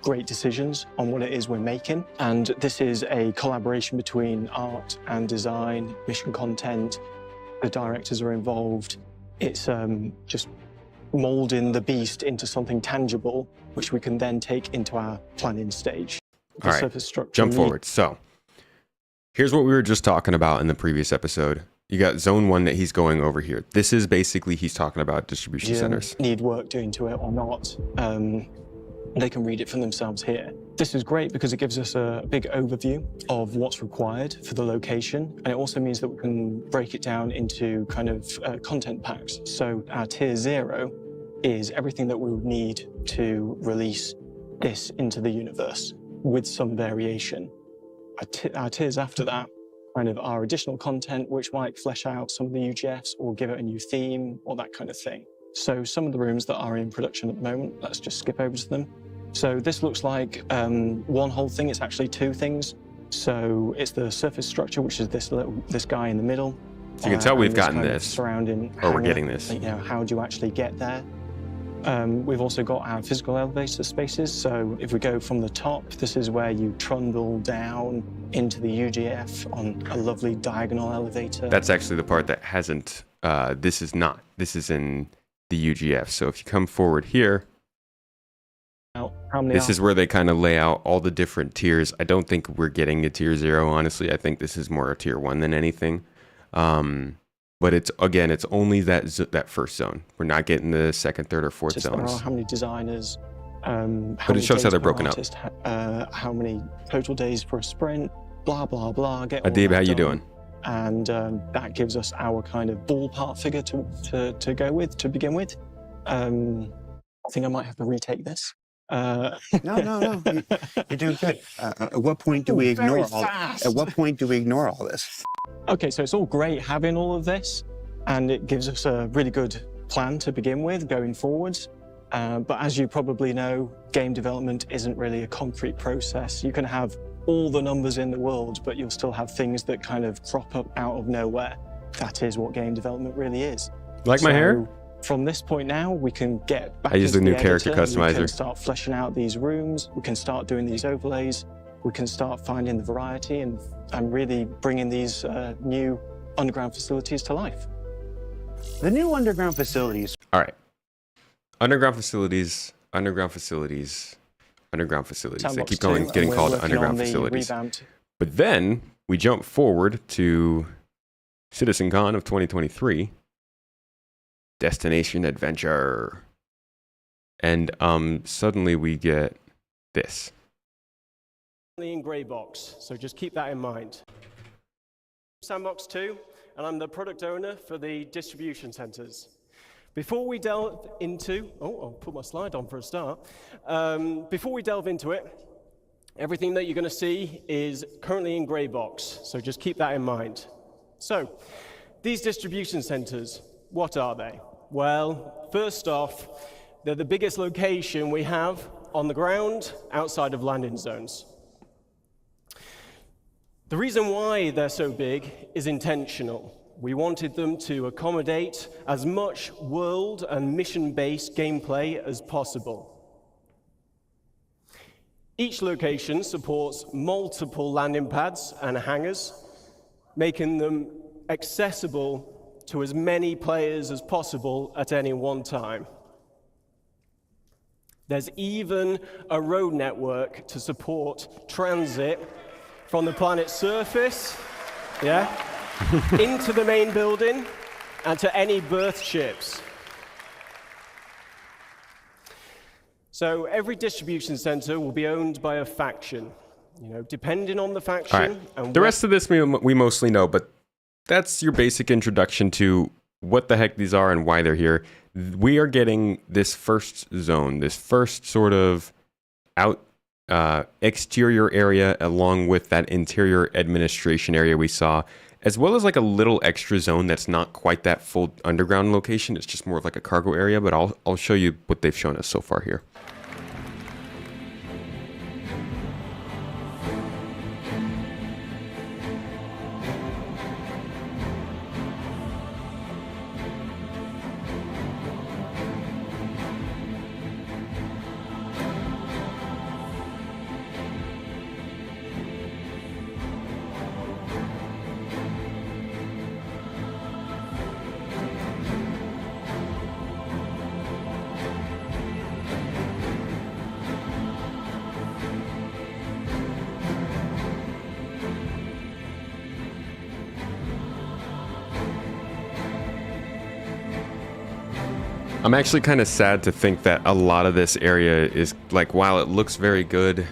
great decisions on what it is we're making. And this is a collaboration between art and design, mission content, the directors are involved. It's just molding the beast into something tangible, which we can then take into our planning stage. The All right, surface structure jump forward. So here's what we were just talking about in the previous episode. You got zone 1 that he's going over here. This is basically, he's talking about distribution centers. Need work doing to it or not, they can read it for themselves here. This is great because it gives us a big overview of what's required for the location. And it also means that we can break it down into kind of content packs. So our tier 0 is everything that we would need to release this into the universe with some variation. Our tiers after that kind of our additional content, which might flesh out some of the UGFs or give it a new theme or that kind of thing. So some of the rooms that are in production at the moment, let's just skip over to them. So this looks like one whole thing. It's actually 2 things. So it's the surface structure, which is this guy in the middle. So you can tell we've gotten this, surrounding or we're getting this. You know, how do you actually get there? We've also got our physical elevator spaces. So if we go from the top, this is where you trundle down into the UGF on a lovely diagonal elevator. That's actually the part that hasn't, this is in the UGF. So if you come forward here, How many this are? is where they kind of lay out all the different tiers. I don't think we're getting a tier 0, honestly. I think this is more a tier 1 than anything. But it's only that first zone. We're not getting the second, third, or fourth Just there are zones. how many designers, But it shows how they're broken up. how many total days for a sprint, blah, blah, blah. Get all Adib, that how you done. doing? And that gives us our kind of ballpark figure to go with, to begin with. I think I might have to retake this. No. You're doing good. At what point do we ignore all? At what point do we ignore all this? Okay, so it's all great having all of this, and it gives us a really good plan to begin with going forwards. But as you probably know, game development isn't really a concrete process. You can have all the numbers in the world, but you'll still have things that kind of crop up out of nowhere. That is what game development really is. Like my hair? From this point now, we can get back I use into the new character editor, We can customizer. start fleshing out these rooms. We can start doing these overlays. We can start finding the variety and really bringing these new underground facilities to life. The new underground facilities. All right. Underground facilities. They Sandbox keep 2, going, and getting we're called working underground on the facilities. revamped. But then we jump forward to CitizenCon of 2023. Destination Adventure. And suddenly we get this. In grey box, so just keep that in mind. Sandbox 2, and I'm the product owner for the distribution centers. Before we delve into, I'll put my slide on for a start. Before we delve into it, everything that you're going to see is currently in grey box, so just keep that in mind. So, these distribution centers, what are they? Well, first off, they're the biggest location we have on the ground outside of landing zones. The reason why they're so big is intentional. We wanted them to accommodate as much world and mission-based gameplay as possible. Each location supports multiple landing pads and hangars, making them accessible to as many players as possible at any one time. There's even a road network to support transit from the planet's surface, into the main building and to any berth ships. So every distribution center will be owned by a faction, depending on the faction. All right. And The rest of this we mostly know, but that's your basic introduction to what the heck these are and why they're here. We are getting this first zone, this first sort of exterior area along with that interior administration area we saw, as well as like a little extra zone that's not quite that full underground location. It's just more of like a cargo area, but I'll show you what they've shown us so far here. I'm actually kind of sad to think that a lot of this area is like, while it looks very good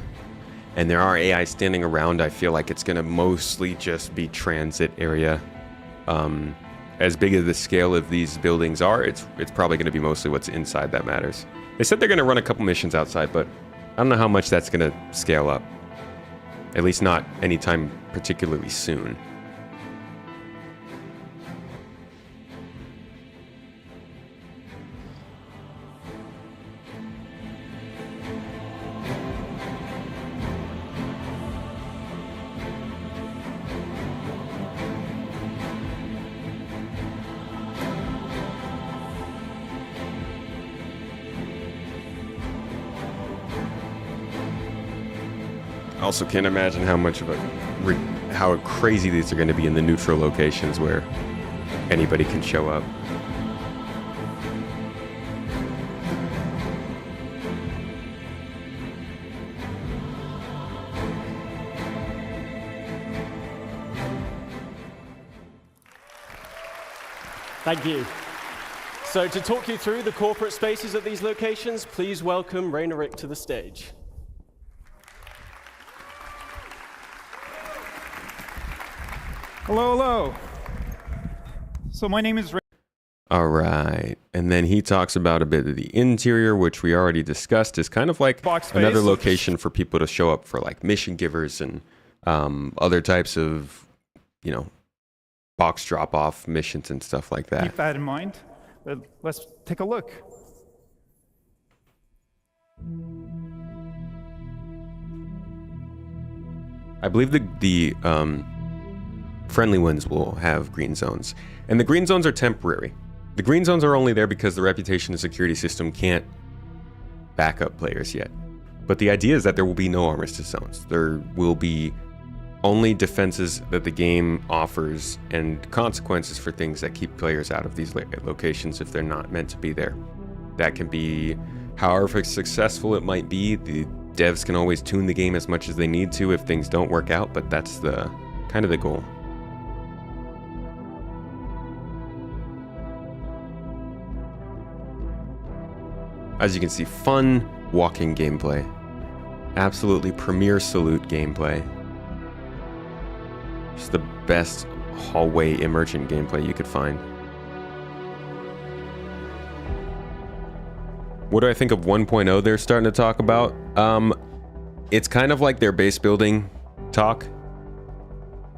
and there are AI standing around, I feel like it's going to mostly just be transit area. As big as the scale of these buildings are, it's probably going to be mostly what's inside that matters. They said they're going to run a couple missions outside, but I don't know how much that's going to scale up. At least not anytime particularly soon. I also can't imagine how much of how crazy these are going to be in the neutral locations where anybody can show up. Thank you. So to talk you through the corporate spaces at these locations, please welcome Rainer Rick to the stage. Hello, hello. So my name is Ray. All right. And then he talks about a bit of the interior, which we already discussed is kind of like Box space. another location for people to show up for like mission givers and other types of, you know, box drop-off missions and stuff like that. Keep that in mind. But let's take a look. I believe the friendly ones will have green zones. And the green zones are temporary. The green zones are only there because the reputation and security system can't back up players yet. But the idea is that there will be no armistice zones. There will be only defenses that the game offers and consequences for things that keep players out of these locations if they're not meant to be there. That can be however successful it might be. The devs can always tune the game as much as they need to if things don't work out, but that's the kind of the goal. As you can see, fun walking gameplay. Absolutely premier salute gameplay. Just the best hallway emergent gameplay you could find. What do I think of 1.0 they're starting to talk about? It's kind of like their base building talk.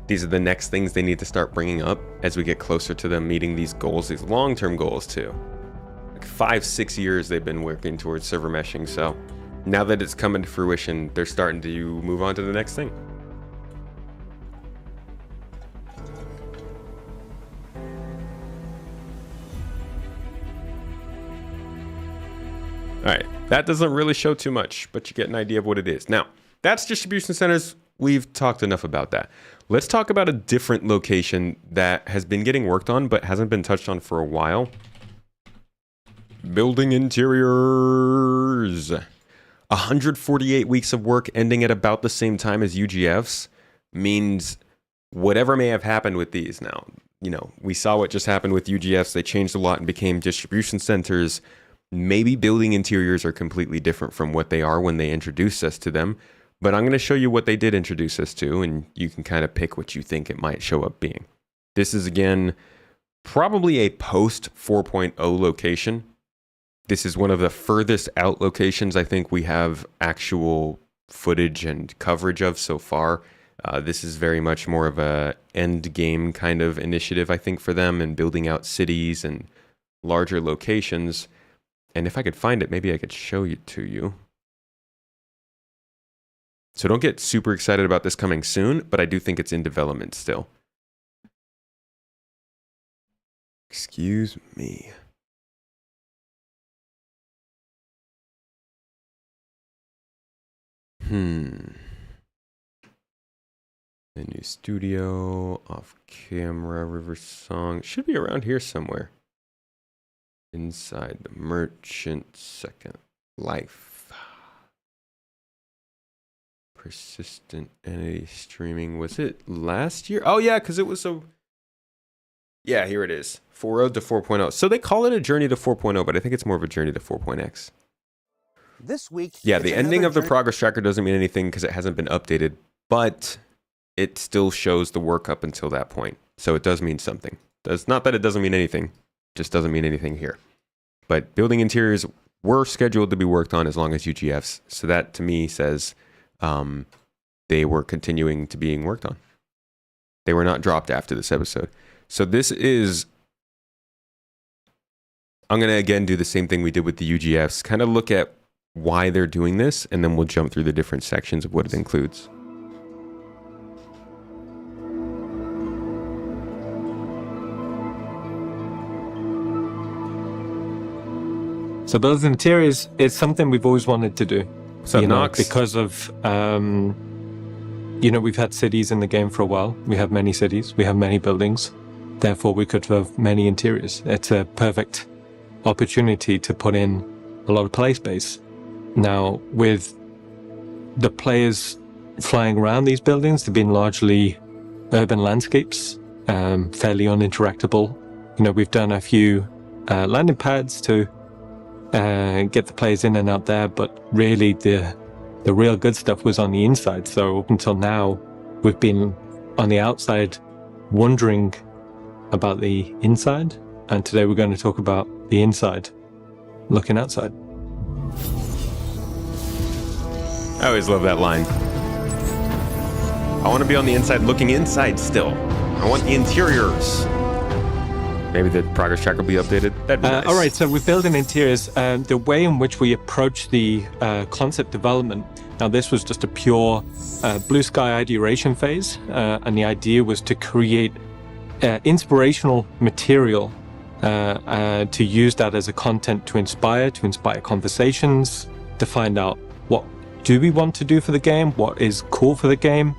These are the next things they need to start bringing up as we get closer to them meeting these goals, these long-term goals too. Like 5-6 years they've been working towards server meshing, so now that it's coming to fruition, they're starting to move on to the next thing. All right, that doesn't really show too much, but you get an idea of what it is. Now, that's distribution centers. We've talked enough about that. Let's talk about a different location that has been getting worked on, but hasn't been touched on for a while. Building interiors. 148 weeks of work ending at about the same time as UGFs means whatever may have happened with these now. You know, we saw what just happened with UGFs. They changed a lot and became distribution centers. Maybe building interiors are completely different from what they are when they introduced us to them. But I'm going to show you what they did introduce us to, and you can kind of pick what you think it might show up being. This is, again, probably a post 4.0 location. This is one of the furthest out locations I think we have actual footage and coverage of so far. This is very much more of a end game kind of initiative, I think, for them, and building out cities and larger locations. And if I could find it, maybe I could show it to you. So don't get super excited about this coming soon, but I do think it's in development still. Excuse me. The new studio, off camera, river song. Should be around here somewhere. Inside the merchant, second life. Persistent entity streaming. Was it last year? Oh yeah, because it was so... Yeah, here it is. 4.0 to 4.0. So they call it a journey to 4.0, but I think it's more of a journey to 4.x. This week, yeah, the ending of the progress tracker doesn't mean anything because it hasn't been updated, but it still shows the work up until that point. So it does mean something. It's not that it doesn't mean anything, just doesn't mean anything here. But building interiors were scheduled to be worked on as long as UGFs. So that to me says they were continuing to being worked on. They were not dropped after this episode. So this is... I'm going to again do the same thing we did with the UGFs. Kind of look at why they're doing this, and then we'll jump through the different sections of what it includes. So those interiors is something we've always wanted to do. So because of, we've had cities in the game for a while. We have many cities, we have many buildings. Therefore, we could have many interiors. It's a perfect opportunity to put in a lot of play space. Now, with the players flying around these buildings, they've been largely urban landscapes, fairly uninteractable we've done a few landing pads to get the players in and out there, but really the real good stuff was on the inside. So up until now, we've been on the outside wondering about the inside, and today we're going to talk about the inside, looking outside. I always love that line. I want to be on the inside looking inside still. I want the interiors. Maybe the progress track will be updated. That'd be nice. All right, so we're building interiors. The way in which we approach the concept development, now this was just a pure blue sky ideation phase, and the idea was to create inspirational material to use that as a content to inspire conversations, to find out what do we want to do for the game, what is cool for the game,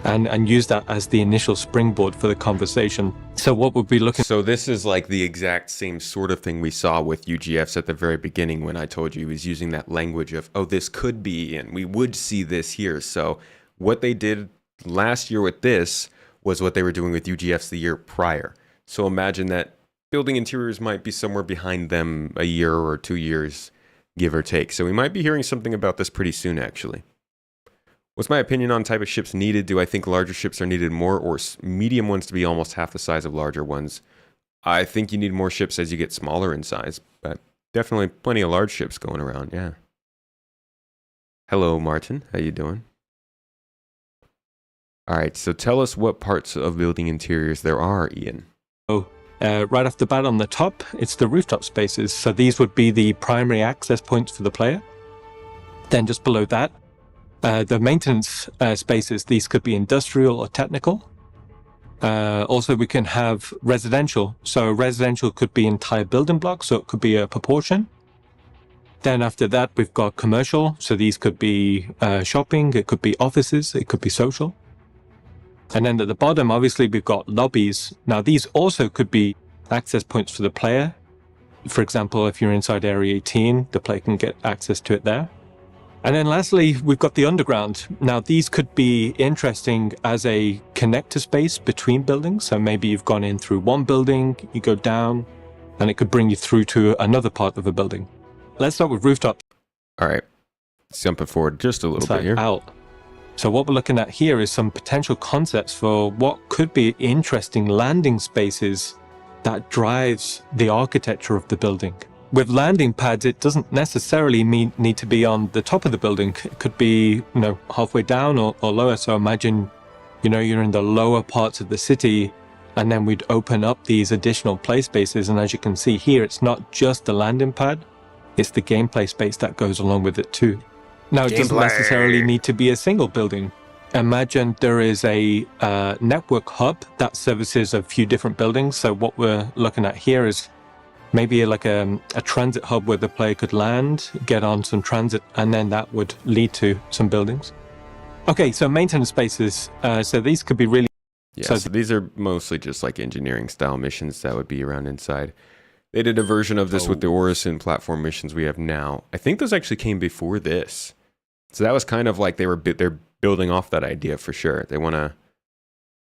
and use that as the initial springboard for the conversation. So what would be looking... So this is like the exact same sort of thing we saw with UGFs at the very beginning when I told you he was using that language of, oh, this could be, and we would see this here. So what they did last year with this was what they were doing with UGFs the year prior. So imagine that building interiors might be somewhere behind them a year or 2 years, give or take. So we might be hearing something about this pretty soon, actually. What's my opinion on type of ships needed? Do I think larger ships are needed more, or medium ones to be almost half the size of larger ones? I think you need more ships as you get smaller in size, but definitely plenty of large ships going around, yeah. Hello, Martin. How you doing? All right, so tell us what parts of building interiors there are, Ian. Right off the bat on the top, it's the rooftop spaces. So these would be the primary access points for the player. Then just below that, the maintenance spaces, these could be industrial or technical. Also, we can have residential. So residential could be entire building blocks, so it could be a proportion. Then after that, we've got commercial. So these could be shopping, it could be offices, it could be social. And then at the bottom, obviously, we've got lobbies. Now, these also could be access points for the player. For example, if you're inside Area 18, the player can get access to it there. And then lastly, we've got the underground. Now, these could be interesting as a connector space between buildings. So maybe you've gone in through one building, you go down, and it could bring you through to another part of a building. Let's start with rooftop. All right, jumping forward just a little bit here. Out. So what we're looking at here is some potential concepts for what could be interesting landing spaces that drives the architecture of the building. With landing pads, it doesn't necessarily need to be on the top of the building. It could be, halfway down or lower. So imagine, you're in the lower parts of the city, and then we'd open up these additional play spaces. And as you can see here, it's not just the landing pad, it's the gameplay space that goes along with it too. Now, it doesn't necessarily need to be a single building. Imagine there is a network hub that services a few different buildings. So what we're looking at here is maybe like a transit hub where the player could land, get on some transit, and then that would lead to some buildings. Okay, so maintenance spaces. So these could be really... Yeah, so these are mostly just like engineering style missions that would be around inside. They did a version of this with the Orison platform missions we have now. I think those actually came before this. So that was kind of like they're building off that idea for sure. They want to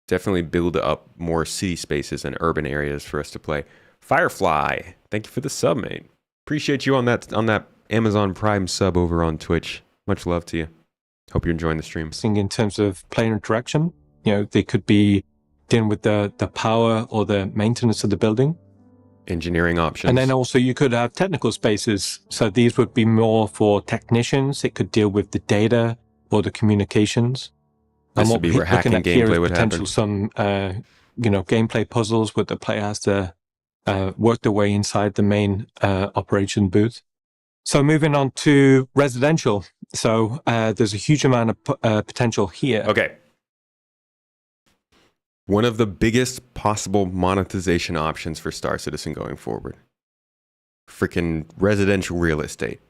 definitely build up more city spaces and urban areas for us to play. Firefly, thank you for the sub, mate. Appreciate you on that Amazon Prime sub over on Twitch. Much love to you. Hope you're enjoying the stream. In terms of player interaction, they could be dealing with the power or the maintenance of the building. Engineering options. And then also you could have technical spaces. So these would be more for technicians. It could deal with the data or the communications. This would be where hacking gameplay would happen. Some, gameplay puzzles where the player has to work their way inside the main operation booth. So moving on to residential. So there's a huge amount of potential here. Okay. One of the biggest possible monetization options for Star Citizen going forward. Freaking residential real estate.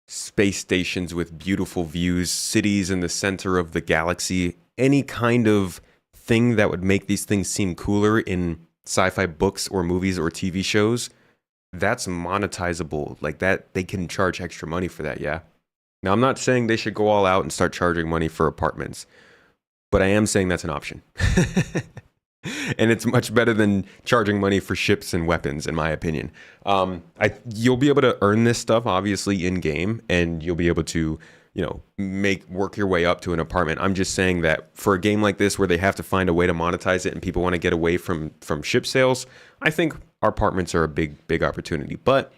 Space stations with beautiful views, cities in the center of the galaxy, any kind of thing that would make these things seem cooler in sci-fi books or movies or TV shows, that's monetizable. Like that, they can charge extra money for that, yeah? Now, I'm not saying they should go all out and start charging money for apartments, but I am saying that's an option. and it's much better than charging money for ships and weapons, in my opinion. You'll be able to earn this stuff obviously in game, and you'll be able to, you know, work your way up to an apartment. I'm just saying that for a game like this where they have to find a way to monetize it and people want to get away from ship sales, I think our apartments are a big opportunity. But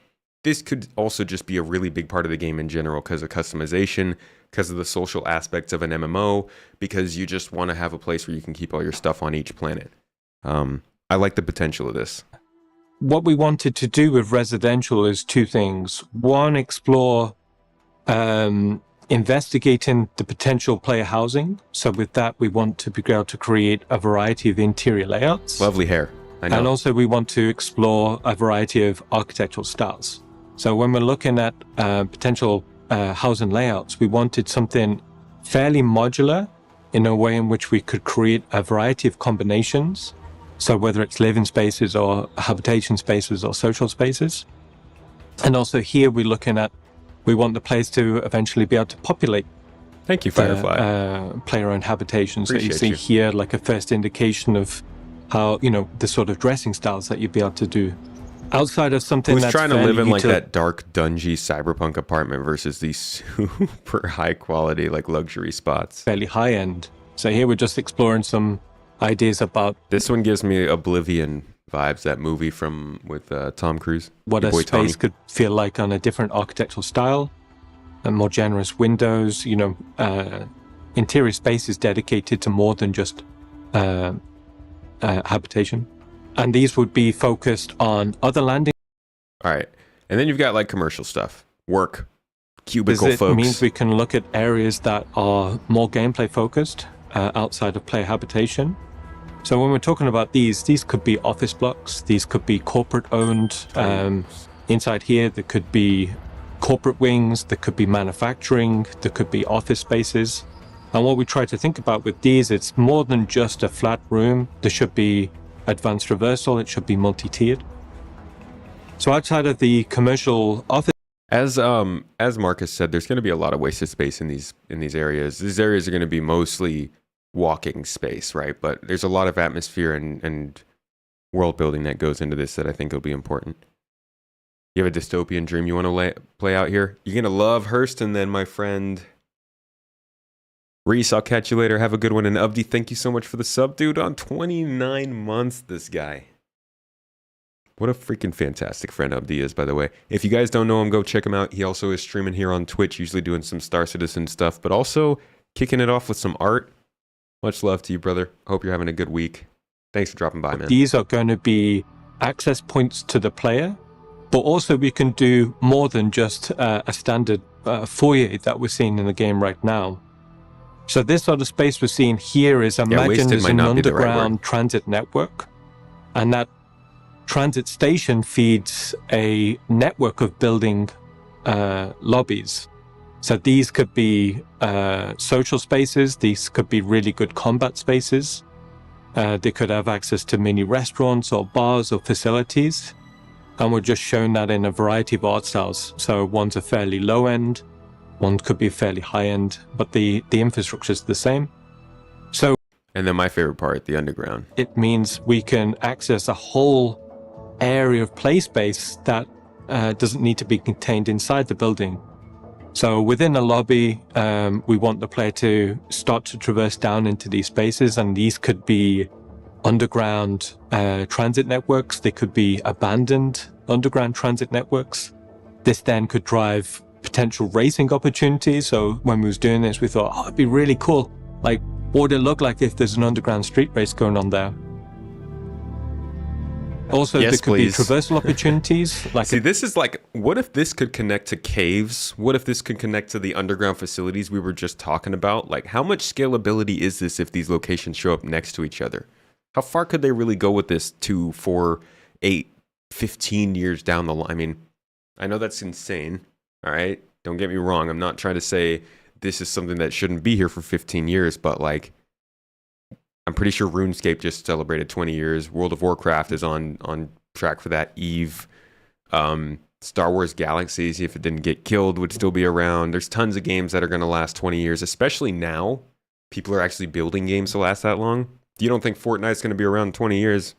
this could also just be a really big part of the game in general because of customization, because of the social aspects of an MMO, because you just want to have a place where you can keep all your stuff on each planet. I like the potential of this. What we wanted to do with residential is two things. One, explore investigating the potential player housing. So with that, we want to be able to create a variety of interior layouts. Lovely hair. I know. And also we want to explore a variety of architectural styles. So when we're looking at potential housing layouts, we wanted something fairly modular in a way in which we could create a variety of combinations. So whether it's living spaces or habitation spaces or social spaces. And also here we're looking at, we want the players to eventually be able to populate. Thank you, Firefly. Player-owned habitations. So you Appreciate see you. here like a first indication of how, you know, the sort of dressing styles that you'd be able to do. Outside of something Who's that's trying to fairly live in like that dark, dungy cyberpunk apartment versus these super high quality, like luxury spots? Fairly high end. So here we're just exploring some ideas about. This one gives me Oblivion vibes, that movie with Tom Cruise. What Your a boy space Tommy. could feel like on a different architectural style, and more generous windows, you know, interior spaces dedicated to more than just habitation. And these would be focused on other landing. All right. And then you've got like commercial stuff, work, cubicle It folks. means we can look at areas that are more gameplay focused outside of player habitation. So when we're talking about these could be office blocks, these could be corporate owned. Inside here, there could be corporate wings, there could be manufacturing, there could be office spaces. And what we try to think about with these, it's more than just a flat room. There should be advanced traversal, it should be multi-tiered. So outside of the commercial office, as Marcus said, there's going to be a lot of wasted space in these areas. These areas are going to be mostly walking space, right? But there's a lot of atmosphere and world building that goes into this that I think will be important. You have a dystopian dream you want to play out here? You're going to love Hurston then, my friend. Reese, I'll catch you later. Have a good one. And Abdi, thank you so much for the sub, dude. On 29 months, this guy. What a freaking fantastic friend Abdi is, by the way. If you guys don't know him, go check him out. He also is streaming here on Twitch, usually doing some Star Citizen stuff, but also kicking it off with some art. Much love to you, brother. Hope you're having a good week. Thanks for dropping by, man. these are going to be access points to the player, but also we can do more than just a standard foyer that we're seeing in the game right now. So this sort of space we're seeing here is, imagine there's an underground transit network, and that transit station feeds a network of building lobbies. So these could be social spaces, these could be really good combat spaces. They could have access to mini restaurants or bars or facilities. And we're just showing that in a variety of art styles. So one's a fairly low end, one could be fairly high end, but the infrastructure is the same. So, and then my favorite part, the underground. It means we can access a whole area of play space that doesn't need to be contained inside the building. So within a lobby, we want the player to start to traverse down into these spaces, and these could be underground transit networks. They could be abandoned underground transit networks. This then could drive potential racing opportunities. So when we was doing this, we thought, oh, it'd be really cool. Like, what would it look like if there's an underground street race going on there? Also, yes, there could please. be traversal opportunities. Like See, this is like, what if this could connect to caves? What if this could connect to the underground facilities we were just talking about? Like, how much scalability is this if these locations show up next to each other? How far could they really go with this 2, 4, 8, 15 years down the line? I mean, I know that's insane, all right? Don't get me wrong. I'm not trying to say this is something that shouldn't be here for 15 years, but like, I'm pretty sure RuneScape just celebrated 20 years. World of Warcraft is on track for that. EVE, Star Wars Galaxies, if it didn't get killed, would still be around. There's tons of games that are going to last 20 years, especially now. People are actually building games to last that long. you don't think Fortnite's going to be around in 20 years,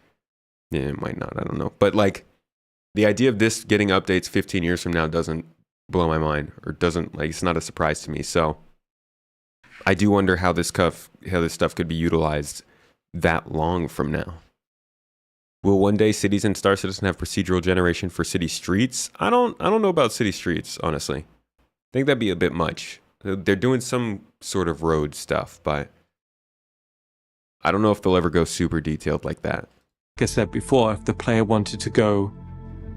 yeah, it might not. I don't know. But like the idea of this getting updates 15 years from now doesn't blow my mind, or doesn't, like, it's not a surprise to me. So I do wonder how this stuff could be utilized that long from now. Will one day cities in Star Citizen have procedural generation for city streets? I don't know about city streets, honestly. I think that'd be a bit much. They're doing some sort of road stuff, but I don't know if they'll ever go super detailed like that. Like I said before, if the player wanted to go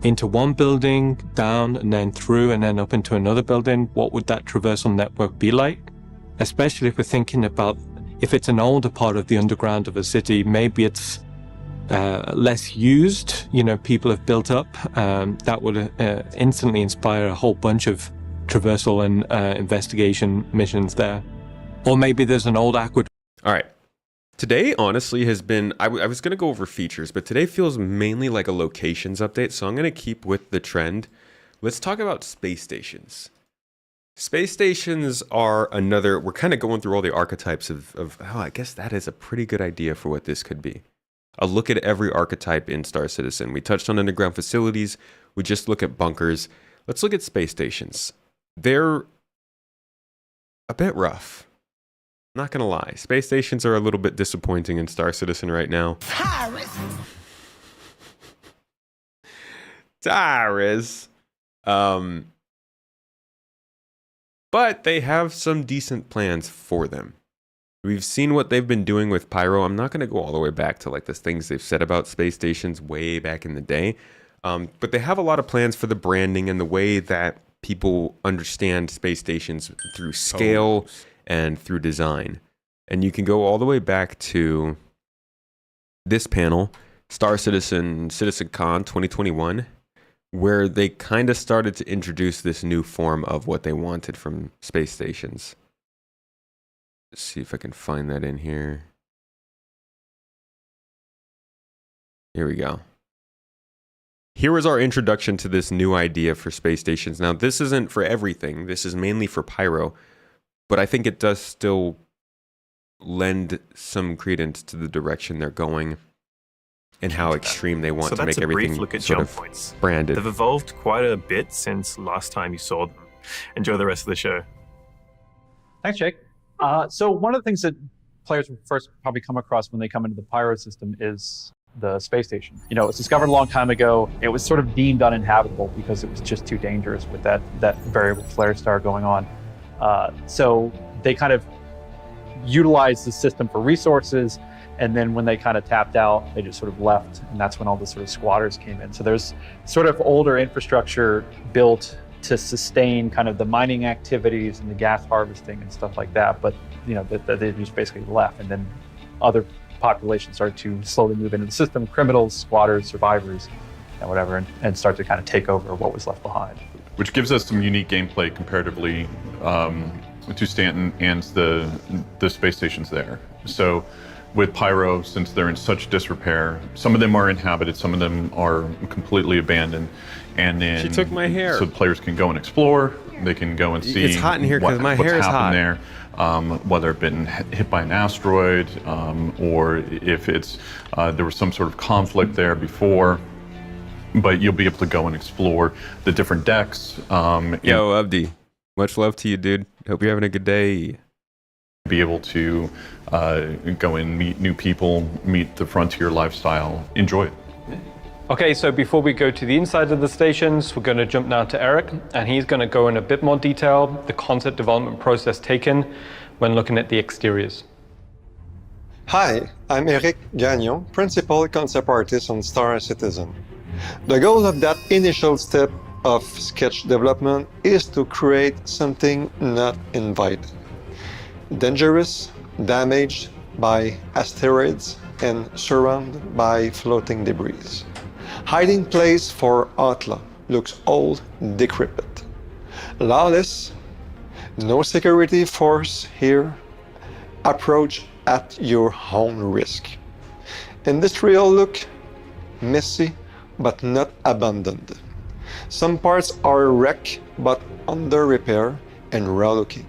into one building, down, and then through, and then up into another building, what would that traversal network be like? Especially if we're thinking about, if it's an older part of the underground of a city, maybe it's less used, you know, people have built up, that would instantly inspire a whole bunch of traversal and investigation missions there. Or maybe there's an old aqueduct. All right. Today, honestly, has been, I was going to go over features, but today feels mainly like a locations update, so I'm going to keep with the trend. Let's talk about space stations. Space stations are another, we're kind of going through all the archetypes of I guess that is a pretty good idea for what this could be. A look at every archetype in Star Citizen. We touched on underground facilities. We just look at bunkers. Let's look at space stations. They're a bit rough. Not gonna lie. Space stations are a little bit disappointing in Star Citizen right now. Tyrus. But they have some decent plans for them. We've seen what they've been doing with Pyro. I'm not going to go all the way back to like the things they've said about space stations way back in the day. But they have a lot of plans for the branding and the way that people understand space stations through scale and through design. And you can go all the way back to this panel, Star Citizen, CitizenCon 2021, where they kind of started to introduce this new form of what they wanted from space stations. Let's see if I can find that in here. Here we go. Here was our introduction to this new idea for space stations. Now, this isn't for everything. This is mainly for Pyro. But I think it does still lend some credence to the direction they're going and how extreme they want to make everything look at sort jump of points. branded. They've evolved quite a bit since last time you saw them. Enjoy the rest of the show. Thanks, Jake. So one of the things that players will first probably come across when they come into the Pyro system is the space station. You know, it was discovered a long time ago. It was sort of deemed uninhabitable because it was just too dangerous with that variable flare star going on. So they kind of utilized the system for resources, and then when they kind of tapped out, they just sort of left, and that's when all the sort of squatters came in. So there's sort of older infrastructure built to sustain kind of the mining activities and the gas harvesting and stuff like that, but you know, they just basically left, and then other populations started to slowly move into the system, criminals, squatters, survivors, and whatever, and start to kind of take over what was left behind. Which gives us some unique gameplay comparatively to Stanton and the space stations there. So with Pyro, since they're in such disrepair, some of them are inhabited, some of them are completely abandoned, and then She took my hair. so players can go and explore. They can go and see It's hot in here 'cause my hair is what's happened hot. there, whether it been hit by an asteroid, or if it's there was some sort of conflict there before. But you'll be able to go and explore the different decks. Yo, Abdi, much love to you, dude. Hope you're having a good day. Be able to go and meet new people, meet the frontier lifestyle, enjoy it. Okay, so before we go to the inside of the stations, we're going to jump now to Eric, and he's going to go in a bit more detail, the concept development process taken when looking at the exteriors. Hi, I'm Eric Gagnon, Principal Concept Artist on Star Citizen. The goal of that initial step of sketch development is to create something not invited. Dangerous, damaged by asteroids, and surrounded by floating debris. Hiding place for outlaw looks old, decrepit. Lawless, no security force here. Approach at your own risk. Industrial look, messy, but not abandoned. Some parts are wrecked, but under repair and raw looking.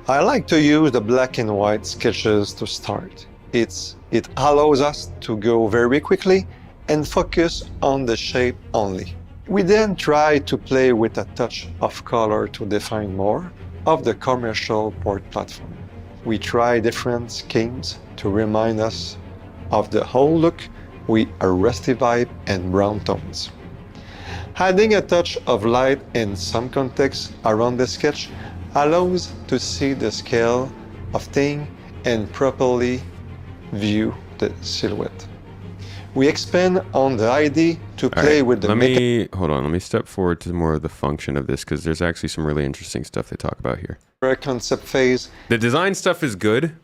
I like to use the black and white sketches to start. It allows us to go very quickly and focus on the shape only. We then try to play with a touch of color to define more of the commercial port platform. We try different schemes to remind us of the whole look with a rusty vibe and brown tones. Adding a touch of light and some context around the sketch allows to see the scale of things and properly view the silhouette. We expand on the idea to play with the hold on, let me step forward to more of the function of this, because there's actually some really interesting stuff they talk about here. Concept phase. The design stuff is good,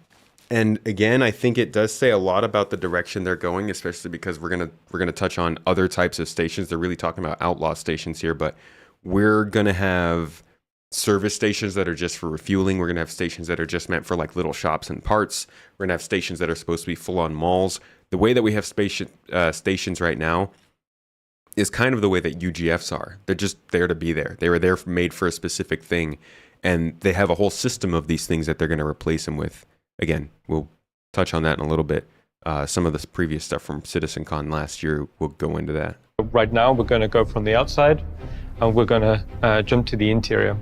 and again, I think it does say a lot about the direction they're going, especially because we're gonna touch on other types of stations. They're really talking about outlaw stations here, but we're gonna have service stations that are just for refueling. We're gonna have stations that are just meant for like little shops and parts. We're gonna have stations that are supposed to be full-on malls. The way that we have stations right now is kind of the way that UGFs are. They're just there to be there. They were there made for a specific thing, and they have a whole system of these things that they're going to replace them with. Again, we'll touch on that in a little bit. Some of this previous stuff from CitizenCon last year, we'll go into that. Right now, we're going to go from the outside, and we're going to jump to the interior.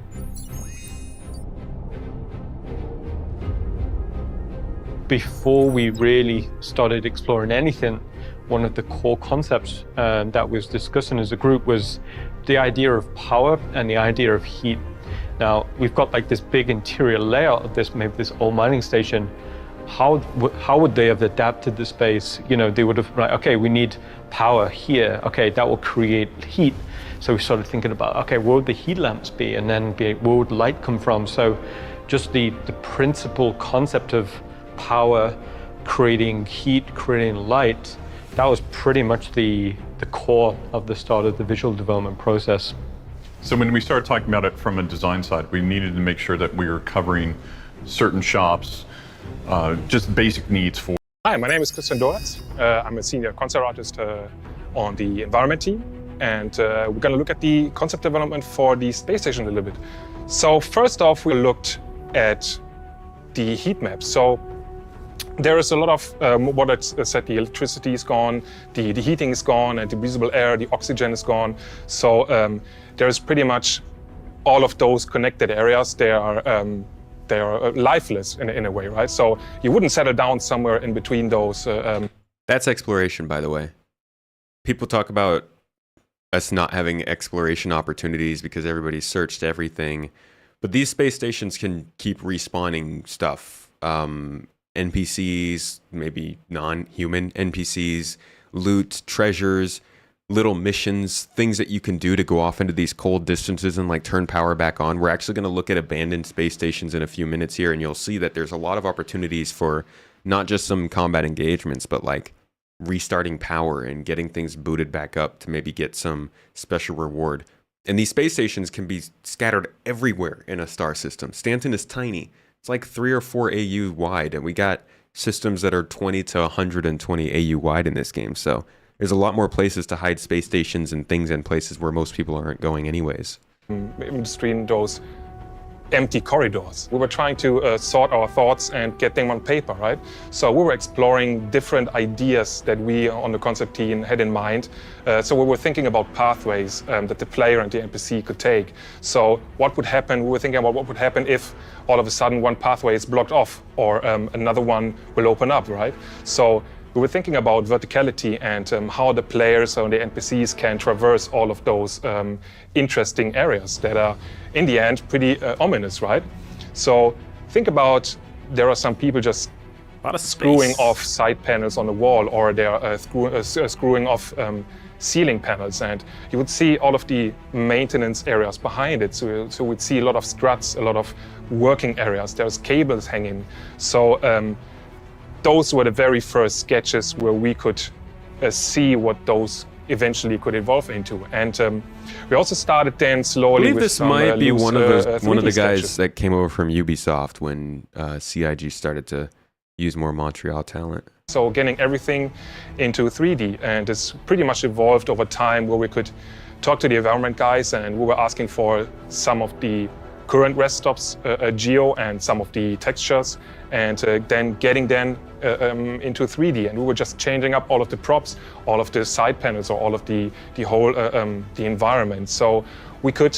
Before we really started exploring anything, one of the core concepts that was discussing as a group was the idea of power and the idea of heat. Now, we've got like this big interior layout of this, maybe this old mining station. How would they have adapted the space? You know, they would have, like, okay, we need power here. Okay, that will create heat. So we started thinking about, okay, where would the heat lamps be? And then where would light come from? So just the principal concept of power, creating heat, creating light, that was pretty much the core of the start of the visual development process. So when we started talking about it from a design side, we needed to make sure that we were covering certain shops, just basic needs for. Hi, my name is Christian Doratz. I'm a senior concept artist on the environment team, and we're going to look at the concept development for the space station a little bit. So first off, we looked at the heat map. So there is a lot of what I said, the electricity is gone, the heating is gone, and the breathable air, the oxygen is gone. So there is pretty much all of those connected areas. They are lifeless in a way, right? So you wouldn't settle down somewhere in between those. That's exploration, by the way. People talk about us not having exploration opportunities because everybody's searched everything. But these space stations can keep respawning stuff. NPCs, maybe non-human NPCs, loot, treasures, little missions, things that you can do to go off into these cold distances and like turn power back on. We're actually going to look at abandoned space stations in a few minutes here, and you'll see that there's a lot of opportunities for not just some combat engagements, but like restarting power and getting things booted back up to maybe get some special reward. And these space stations can be scattered everywhere in a star system. Stanton is tiny. It's like 3 or 4 AU wide, and we got systems that are 20 to 120 AU wide in this game. So there's a lot more places to hide space stations and things in places where most people aren't going anyways. In between those empty corridors, we were trying to sort our thoughts and get them on paper, right? So we were exploring different ideas that we on the concept team had in mind. So we were thinking about pathways that the player and the NPC could take. So what would happen? We were thinking about what would happen if all of a sudden one pathway is blocked off or another one will open up, right? So we were thinking about verticality and how the players or the NPCs can traverse all of those interesting areas that are, in the end, pretty ominous, right? So think about, there are some people just screwing off side panels on the wall, or they are screwing off ceiling panels, and you would see all of the maintenance areas behind it. So we'd see a lot of struts, a lot of working areas. There's cables hanging. So those were the very first sketches where we could see what those eventually could evolve into. And we also started then slowly. I believe with this some, might be loose, one of the guys sketches. that came over from Ubisoft when CIG started to use more Montreal talent. So getting everything into 3D, and it's pretty much evolved over time where we could talk to the environment guys, and we were asking for some of the current rest stops geo and some of the textures, and then getting them into 3D. And we were just changing up all of the props, all of the side panels, or all of the whole the environment. So we could,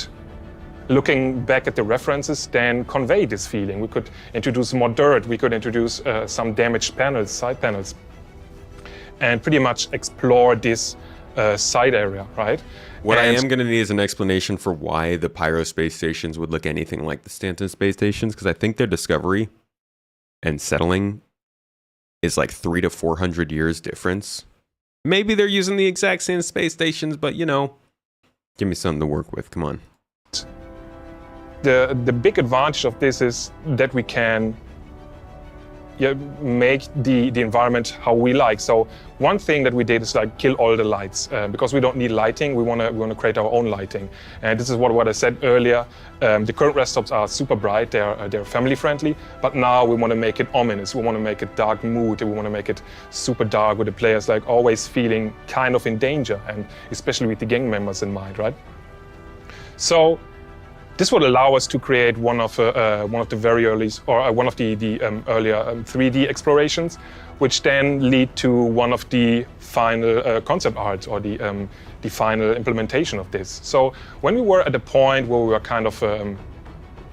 looking back at the references, then convey this feeling. We could introduce more dirt. We could introduce some damaged panels, side panels, and pretty much explore this side area, right? What I am going to need is an explanation for why the Pyro space stations would look anything like the Stanton space stations, because I think their discovery and settling is like 300 to 400 years difference. Maybe they're using the exact same space stations, but you know, give me something to work with. Come on. The big advantage of this is that we can make the environment how we like. So one thing that we did is like kill all the lights because we don't need lighting. We want to create our own lighting, and this is what I said earlier. The current rest stops are super bright. They're family friendly, but now we want to make it ominous. We want to make it dark mood. We want to make it super dark with the players like always feeling kind of in danger, and especially with the gang members in mind, right? So this would allow us to create one of the very early, or one of the earlier 3D explorations, which then lead to one of the final concept arts, or the final implementation of this. So when we were at the point where we were kind of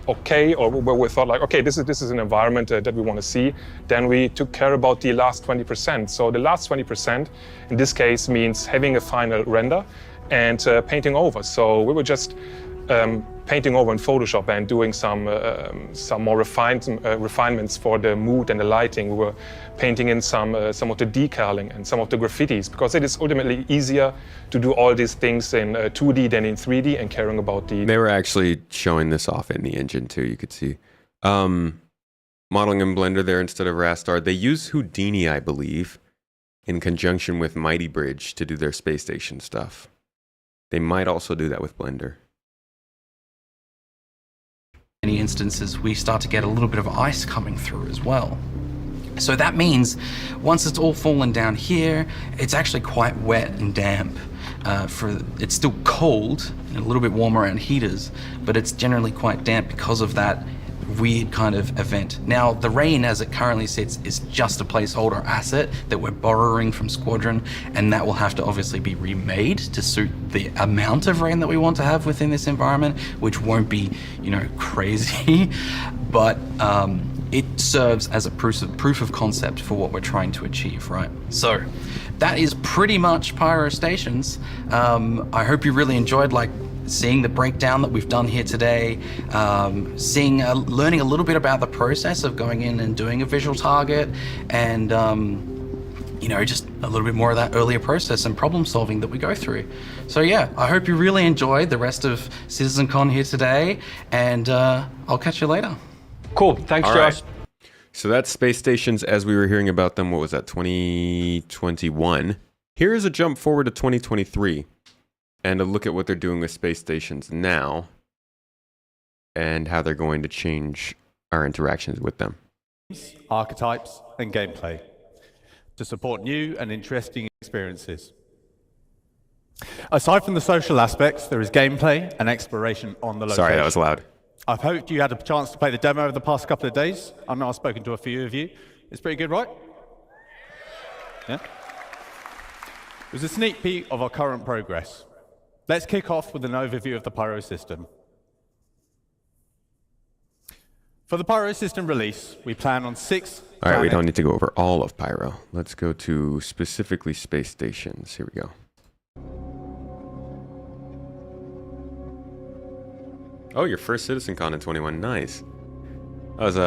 okay, or where we thought like, okay, this is an environment that we want to see, then we took care about the last 20%. So the last 20% in this case means having a final render and painting over. So we were just painting over in Photoshop and doing some more refinements for the mood and the lighting. We were painting in some of the decaling and some of the graffitis, because it is ultimately easier to do all these things in 2D than in 3D and caring about the... They were actually showing this off in the engine too, you could see. Modeling in Blender there instead of Rastar. They use Houdini, I believe, in conjunction with Mighty Bridge to do their space station stuff. They might also do that with Blender. Many instances we start to get a little bit of ice coming through as well. So that means once it's all fallen down here, it's actually quite wet and damp. It's still cold and a little bit warm around heaters, but it's generally quite damp because of that weird kind of event. Now, the rain as it currently sits is just a placeholder asset that we're borrowing from Squadron, and that will have to obviously be remade to suit the amount of rain that we want to have within this environment, which won't be, you know, crazy, but it serves as a proof of concept for what we're trying to achieve, right? So that is pretty much Pyro Stations. I hope you really enjoyed seeing the breakdown that we've done here today, learning a little bit about the process of going in and doing a visual target, and you know, just a little bit more of that earlier process and problem solving that we go through. So yeah, I hope you really enjoyed the rest of CitizenCon here today, and I'll catch you later. Cool, thanks, All Josh. Right. So that's space stations as we were hearing about them. What was that, 2021? Here is a jump forward to 2023. And a look at what they're doing with space stations now and how they're going to change our interactions with them. Archetypes and gameplay to support new and interesting experiences. Aside from the social aspects, there is gameplay and exploration on the location. Sorry, that was loud. I've hoped you had a chance to play the demo over the past couple of days. I know I've spoken to a few of you. It's pretty good, right? Yeah? It was a sneak peek of our current progress. Let's kick off with an overview of the Pyro system. For the Pyro system release, we plan on 6... All right, we don't need to go over all of Pyro. Let's go to specifically space stations. Here we go. Oh, your first CitizenCon in 21. Nice. That's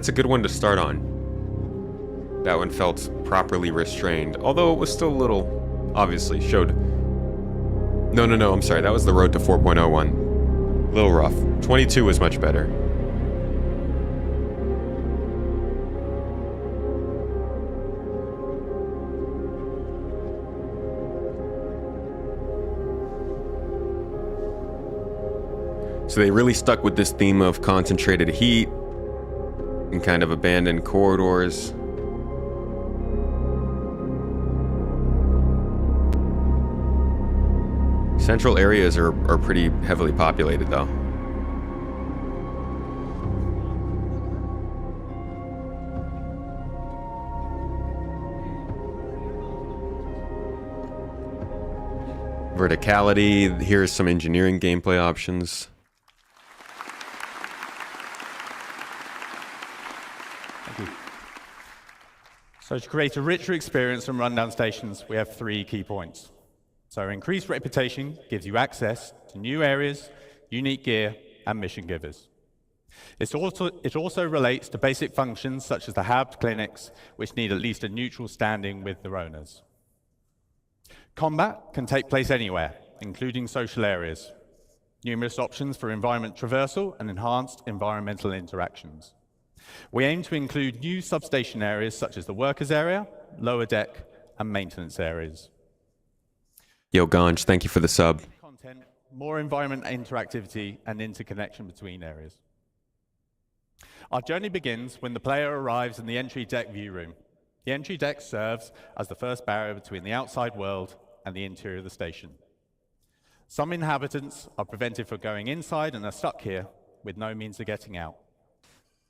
a good one to start on. That one felt properly restrained, although it was still a little, obviously, showed... No, I'm sorry. That was the road to 4.0 one. A little rough. 22 was much better. So they really stuck with this theme of concentrated heat and kind of abandoned corridors. Central areas are pretty heavily populated, though. verticality. Here's some engineering gameplay options. Thank you. So to create a richer experience from rundown stations, we have 3 key points. So increased reputation gives you access to new areas, unique gear, and mission givers. It also relates to basic functions such as the hubs, clinics, which need at least a neutral standing with their owners. Combat can take place anywhere, including social areas. Numerous options for environment traversal and enhanced environmental interactions. We aim to include new substation areas such as the workers area, lower deck, and maintenance areas. Yo, Ganj, thank you for the sub. Content, more environment interactivity, and interconnection between areas. Our journey begins when the player arrives in the entry deck view room. The entry deck serves as the first barrier between the outside world and the interior of the station. Some inhabitants are prevented from going inside and are stuck here with no means of getting out.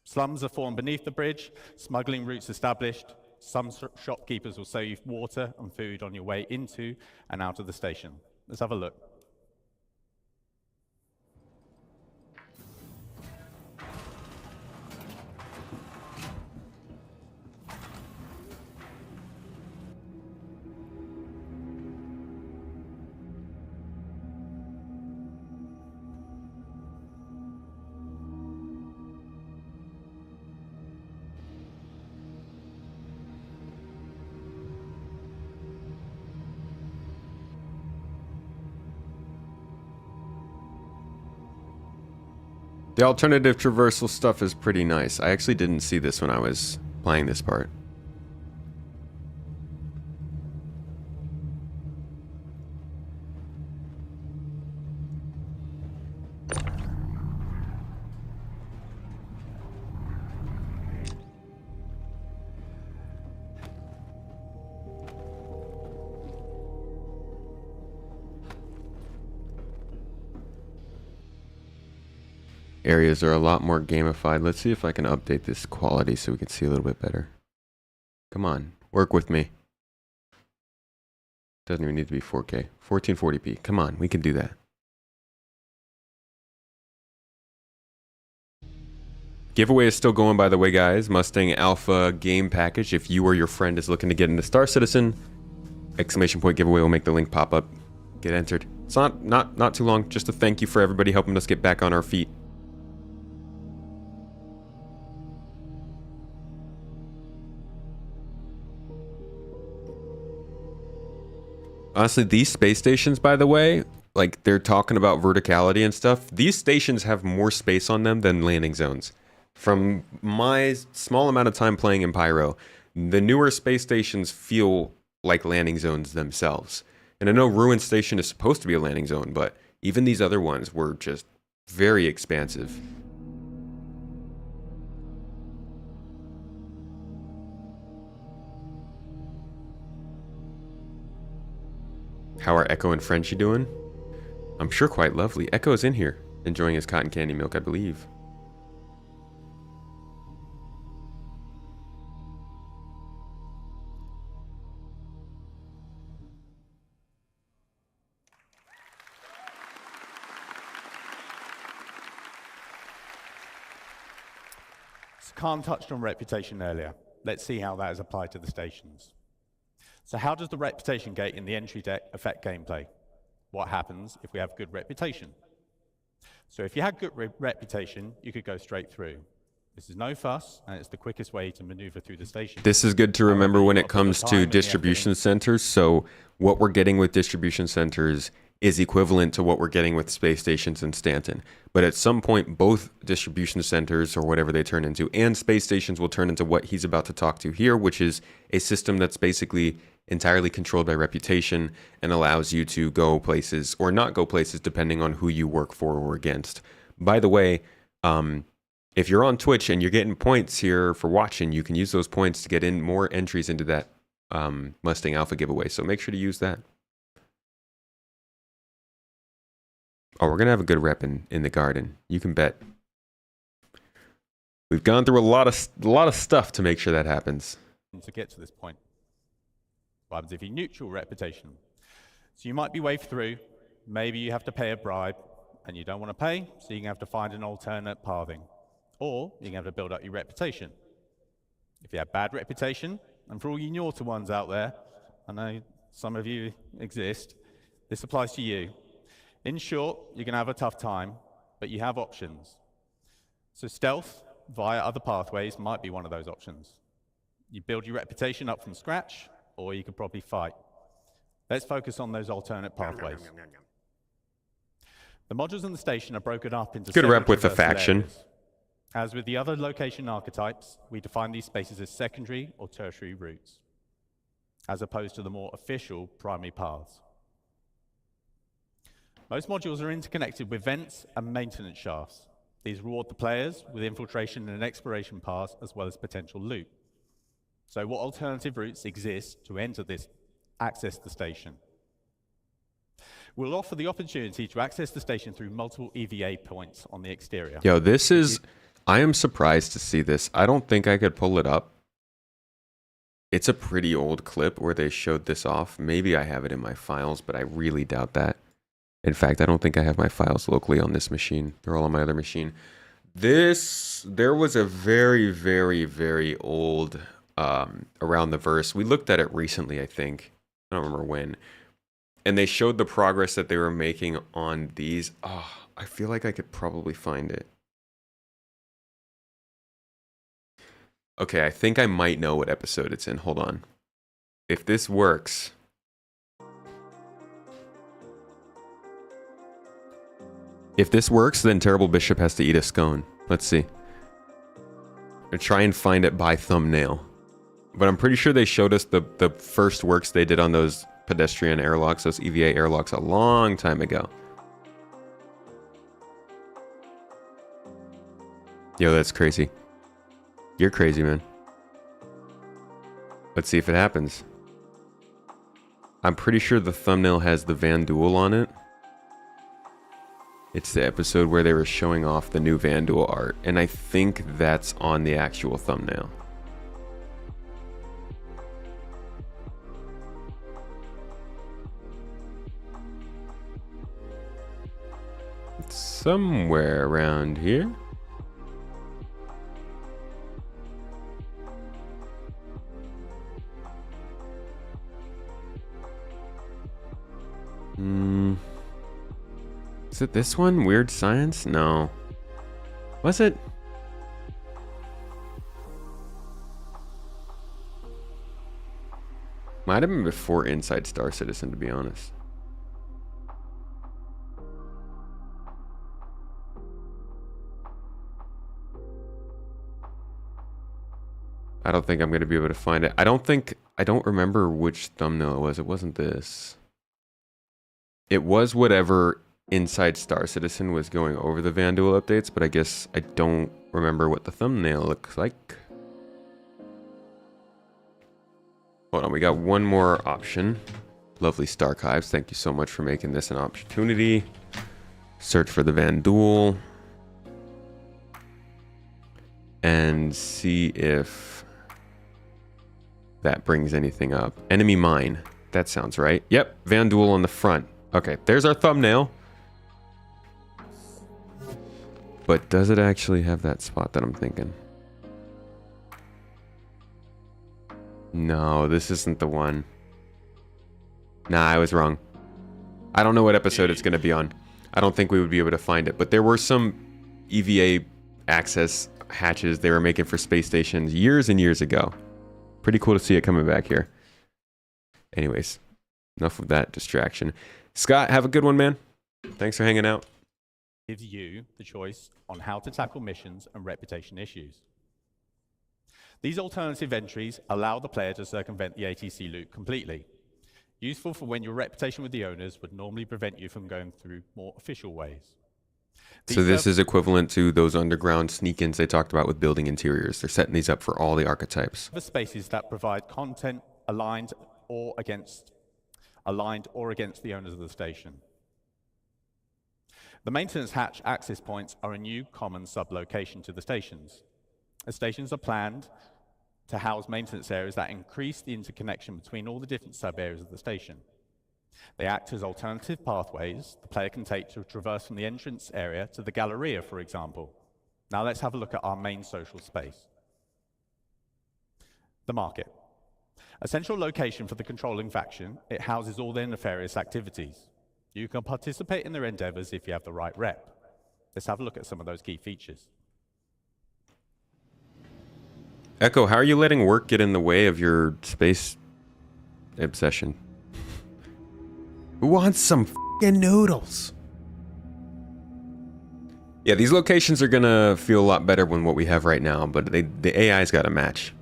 Slums are formed beneath the bridge, smuggling routes established. Some shopkeepers will sell you water and food on your way into and out of the station. Let's have a look. The alternative traversal stuff is pretty nice. I actually didn't see this when I was playing this part. Areas are a lot more gamified. Let's see if I can update this quality so we can see a little bit better. Come on, work with me. Doesn't even need to be 4K. 1440p. Come on, we can do that. Giveaway is still going, by the way, guys. Mustang Alpha game package. If you or your friend is looking to get into Star Citizen, exclamation point giveaway will make the link pop up. Get entered. It's not too long. Just a thank you for everybody helping us get back on our feet. Honestly, these space stations, by the way, like they're talking about verticality and stuff. These stations have more space on them than landing zones. From my small amount of time playing in Pyro, the newer space stations feel like landing zones themselves. And I know Ruin Station is supposed to be a landing zone, but even these other ones were just very expansive. How are Echo and Frenchie doing? I'm sure quite lovely. Echo is in here, enjoying his cotton candy milk, I believe. So Khan touched on reputation earlier. Let's see how that is applied to the stations. So how does the reputation gate in the entry deck affect gameplay? What happens if we have good reputation? So if you had good reputation, you could go straight through. This is no fuss, and it's the quickest way to maneuver through the station. This is good to remember when it comes to distribution centers. So what we're getting with distribution centers is equivalent to what we're getting with space stations in Stanton. But at some point, both distribution centers, or whatever they turn into, and space stations will turn into what he's about to talk to here, which is a system that's basically entirely controlled by reputation and allows you to go places or not go places depending on who you work for or against. By the way, if you're on Twitch and you're getting points here for watching, you can use those points to get in more entries into that Mustang Alpha giveaway. So make sure to use that. Oh, we're gonna have a good rep in the garden. You can bet. We've gone through a lot of stuff to make sure that happens. To get to this point. What happens if you neutral reputation? So you might be waved through, maybe you have to pay a bribe, and you don't want to pay, so you're going to have to find an alternate pathing. Or you're going to have to build up your reputation. If you have bad reputation, and for all you naughty ones out there, I know some of you exist, this applies to you. In short, you're going to have a tough time, but you have options. So stealth via other pathways might be one of those options. You build your reputation up from scratch, or you could probably fight. Let's focus on those alternate pathways. The modules in the station are broken up into Good several rep with the traversal faction. areas. As with the other location archetypes, we define these spaces as secondary or tertiary routes, as opposed to the more official primary paths. Most modules are interconnected with vents and maintenance shafts. These reward the players with infiltration and exploration paths, as well as potential loot. So what alternative routes exist to access the station? We'll offer the opportunity to access the station through multiple EVA points on the exterior. Yo, this is... I am surprised to see this. I don't think I could pull it up. It's a pretty old clip where they showed this off. Maybe I have it in my files, but I really doubt that. In fact, I don't think I have my files locally on this machine. They're all on my other machine. There was a very, very, very old Around the Verse. We looked at it recently, I think. I don't remember when. And they showed the progress that they were making on these. Oh, I feel like I could probably find it. Okay, I think I might know what episode it's in. Hold on. If this works... If this works, then Terrible Bishop has to eat a scone. Let's see. I'll try and find it by thumbnail. But I'm pretty sure they showed us the first works they did on those pedestrian airlocks, those EVA airlocks, a long time ago. Yo, that's crazy. You're crazy, man. Let's see if it happens. I'm pretty sure the thumbnail has the Van Duel on it. It's the episode where they were showing off the new Van Duel art, and I think that's on the actual thumbnail. It's somewhere around here. Is it this one? Weird Science? No. Was it? Might have been before Inside Star Citizen, to be honest. I don't think I'm going to be able to find it. I don't remember which thumbnail it was. It wasn't this. It was whatever Inside Star Citizen was going over the Van Duel updates, but I guess I don't remember what the thumbnail looks like. Hold on, we got one more option. Lovely Starchives, thank you so much for making this an opportunity. Search for the Van Duel. And see if that brings anything up. Enemy Mine, that sounds right. Yep, Van Duel on the front. Okay, there's our thumbnail. But does it actually have that spot that I'm thinking? No, this isn't the one. Nah, I was wrong. I don't know what episode it's going to be on. I don't think we would be able to find it. But there were some EVA access hatches they were making for space stations years and years ago. Pretty cool to see it coming back here. Anyways, enough of that distraction. Scott, have a good one, man. Thanks for hanging out. Gives you the choice on how to tackle missions and reputation issues. These alternative entries allow the player to circumvent the ATC loop completely. Useful for when your reputation with the owners would normally prevent you from going through more official ways. So this is equivalent to those underground sneak-ins they talked about with building interiors. They're setting these up for all the archetypes. The spaces that provide content aligned or against the owners of the station. The maintenance hatch access points are a new common sub-location to the stations. The stations are planned to house maintenance areas that increase the interconnection between all the different sub-areas of the station. They act as alternative pathways the player can take to traverse from the entrance area to the Galleria, for example. Now let's have a look at our main social space. The market. A central location for the controlling faction, it houses all their nefarious activities. You can participate in their endeavors if you have the right rep. Let's have a look at some of those key features. Echo, how are you letting work get in the way of your space obsession? Who wants some f***ing noodles? Yeah, these locations are gonna feel a lot better than what we have right now, but the AI's got to match.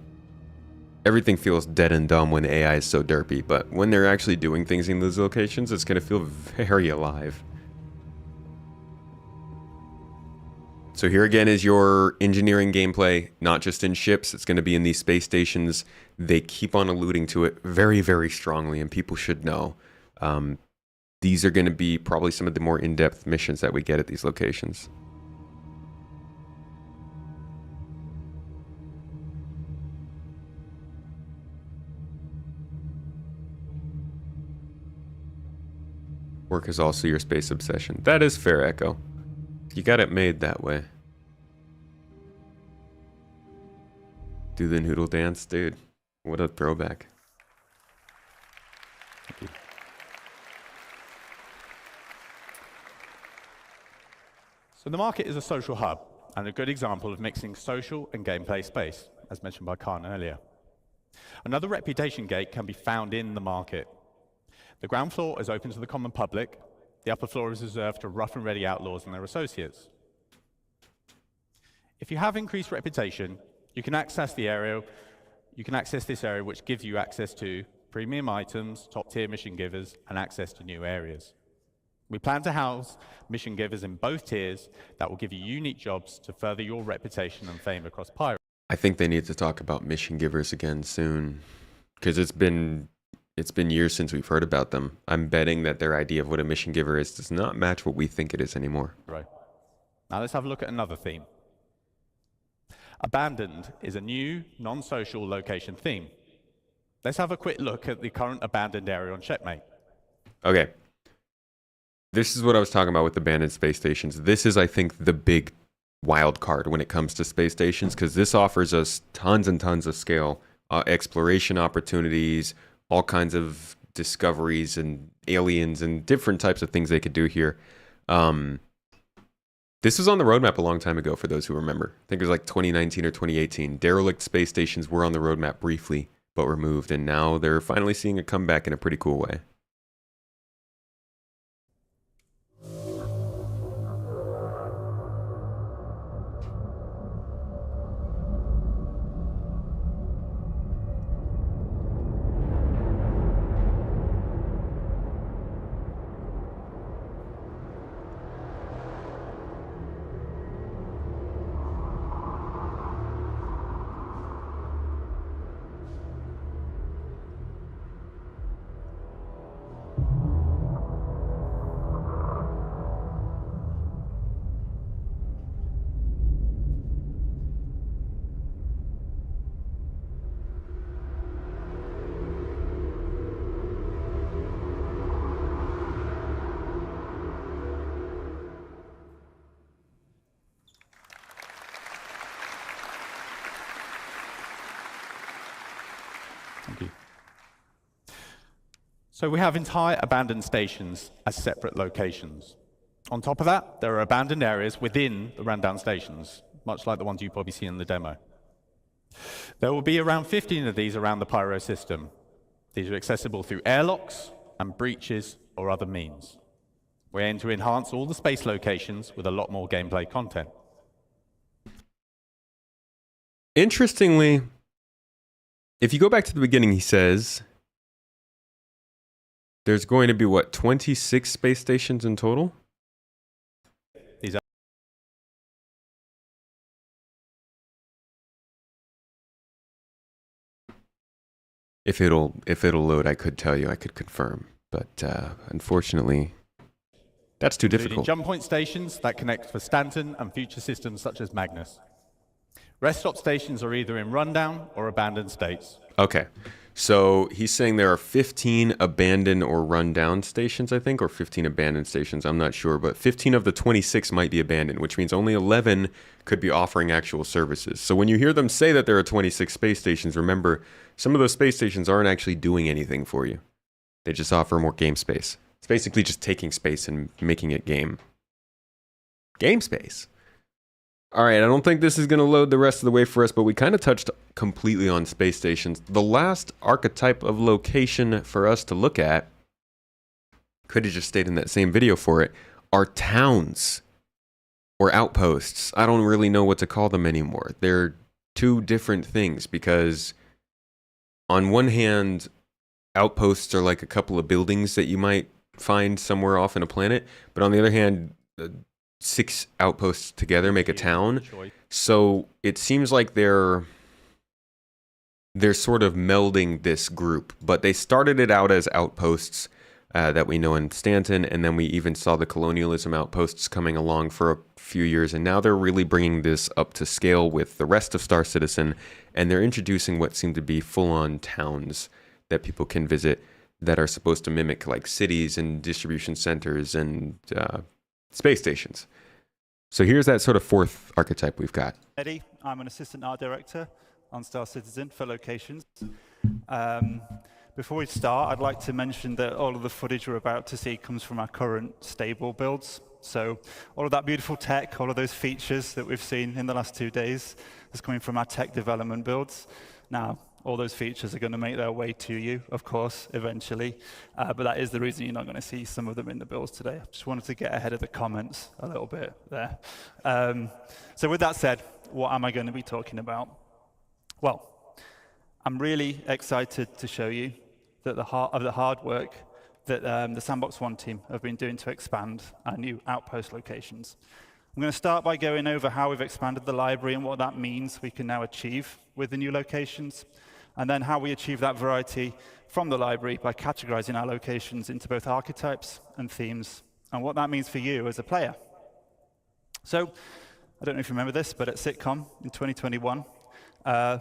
Everything feels dead and dumb when the AI is so derpy, but when they're actually doing things in those locations, it's gonna feel very alive. So here again is your engineering gameplay, not just in ships, it's going to be in these space stations. They keep on alluding to it very, very strongly, and people should know. These are going to be probably some of the more in-depth missions that we get at these locations. Work is also your space obsession. That is fair, Echo. You got it made that way. Do the noodle dance, dude. What a throwback. Thank you. So the market is a social hub and a good example of mixing social and gameplay space, as mentioned by Khan earlier. Another reputation gate can be found in the market. The ground floor is open to the common public. The upper floor is reserved to rough and ready outlaws and their associates. If you have increased reputation, you can access the area. You can access this area, which gives you access to premium items, top-tier mission givers, and access to new areas. We plan to house mission givers in both tiers that will give you unique jobs to further your reputation and fame across Pyro. I think they need to talk about mission givers again soon, because it's been years since we've heard about them. I'm betting that their idea of what a mission giver is does not match what we think it is anymore. Right. Now let's have a look at another theme. Abandoned is a new, non-social location theme. Let's have a quick look at the current abandoned area on Checkmate. Okay. This is what I was talking about with abandoned space stations. This is, I think, the big wild card when it comes to space stations, because this offers us tons and tons of scale, exploration opportunities, all kinds of discoveries and aliens and different types of things they could do here. This was on the roadmap a long time ago, for those who remember. I think it was like 2019 or 2018. Derelict space stations were on the roadmap briefly, but removed, and now they're finally seeing a comeback in a pretty cool way. Thank you. So we have entire abandoned stations as separate locations. On top of that, there are abandoned areas within the rundown stations, much like the ones you probably see in the demo. There will be around 15 of these around the Pyro system. These are accessible through airlocks and breaches or other means. We aim to enhance all the space locations with a lot more gameplay content. Interestingly, if you go back to the beginning, he says there's going to be, what, 26 space stations in total? These are If it'll load, I could tell you, I could confirm, but unfortunately, that's too difficult. Jump point stations that connect for Stanton and future systems such as Magnus. Rest stop stations are either in rundown or abandoned states. Okay, So he's saying there are 15 abandoned or run-down stations, I think, or 15 abandoned stations. I'm not sure, but 15 of the 26 might be abandoned, which means only 11 could be offering actual services. So when you hear them say that there are 26 space stations, remember, some of those space stations aren't actually doing anything for you. They just offer more game space. It's basically just taking space and making it game. Game space. All right, I don't think this is going to load the rest of the way for us, but we kind of touched completely on space stations. The last archetype of location for us to look at, could have just stayed in that same video for it, are towns or outposts. I don't really know what to call them anymore. They're two different things because on one hand, outposts are like a couple of buildings that you might find somewhere off in a planet, but on the other hand, 6 outposts together make a town. So it seems like they're sort of melding this group, but they started it out as outposts that we know in Stanton, and then we even saw the colonialism outposts coming along for a few years, and now they're really bringing this up to scale with the rest of Star Citizen, and they're introducing what seem to be full-on towns that people can visit that are supposed to mimic like cities and distribution centers and space stations. So here's that sort of fourth archetype we've got. Eddie, I'm an assistant art director on Star Citizen for locations. Before we start, I'd like to mention that all of the footage we're about to see comes from our current stable builds. So all of that beautiful tech, all of those features that we've seen in the last 2 days is coming from our tech development builds. Now, all those features are going to make their way to you, of course, eventually. But that is the reason you're not going to see some of them in the builds today. I just wanted to get ahead of the comments a little bit there. So with that said, what am I going to be talking about? Well, I'm really excited to show you that the hard work that the Sandbox One team have been doing to expand our new outpost locations. I'm going to start by going over how we've expanded the library and what that means we can now achieve with the new locations, and then how we achieve that variety from the library by categorizing our locations into both archetypes and themes, and what that means for you as a player. So, I don't know if you remember this, but at SitCon in 2021,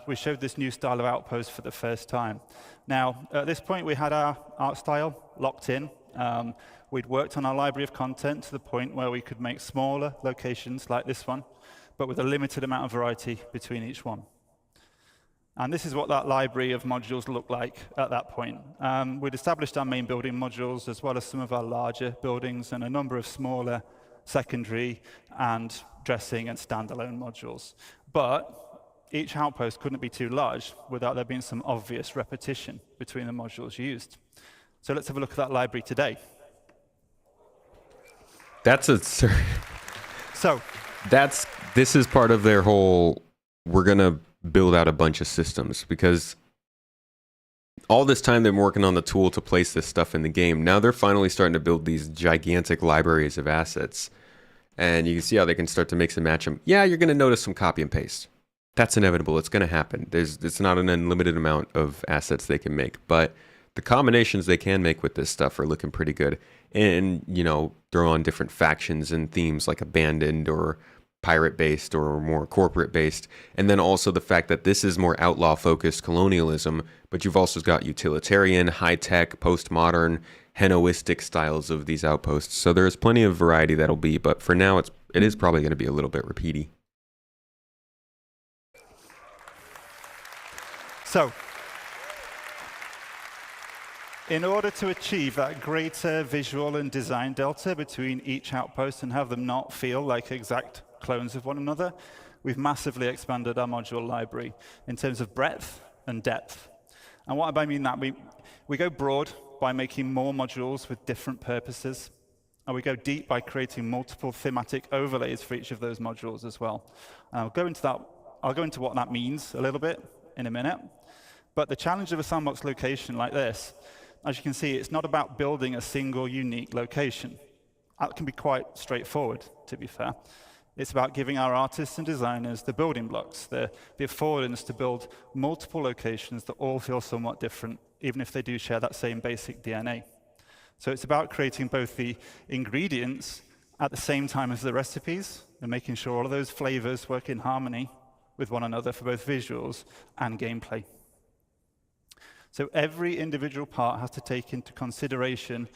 we showed this new style of outpost for the first time. Now, at this point, we had our art style locked in. We'd worked on our library of content to the point where we could make smaller locations like this one, but with a limited amount of variety between each one. And this is what that library of modules looked like at that point. We'd established our main building modules, as well as some of our larger buildings, and a number of smaller secondary and dressing and standalone modules. But each outpost couldn't be too large without there being some obvious repetition between the modules used. So let's have a look at that library today. This is part of their whole, we're going to build out a bunch of systems, because all this time they've been working on the tool to place this stuff in the game. Now they're finally starting to build these gigantic libraries of assets, and you can see how they can start to mix and match them. Yeah, you're going to notice some copy and paste. That's inevitable. It's going to happen. It's not an unlimited amount of assets they can make, but the combinations they can make with this stuff are looking pretty good. And, you know, throw on different factions and themes like abandoned or pirate-based or more corporate-based. And then also the fact that this is more outlaw-focused colonialism, but you've also got utilitarian, high-tech, postmodern, Henoistic styles of these outposts. So there's plenty of variety that'll be, but for now it is probably going to be a little bit repeaty. So, in order to achieve that greater visual and design delta between each outpost and have them not feel like exact clones of one another, we've massively expanded our module library in terms of breadth and depth. And what I mean that, we go broad by making more modules with different purposes, and we go deep by creating multiple thematic overlays for each of those modules as well. And I'll go into what that means a little bit in a minute. But the challenge of a sandbox location like this, as you can see, it's not about building a single unique location. That can be quite straightforward, to be fair. It's about giving our artists and designers the building blocks, the affordance to build multiple locations that all feel somewhat different, even if they do share that same basic DNA. So it's about creating both the ingredients at the same time as the recipes, and making sure all of those flavors work in harmony with one another for both visuals and gameplay. So every individual part has to take into consideration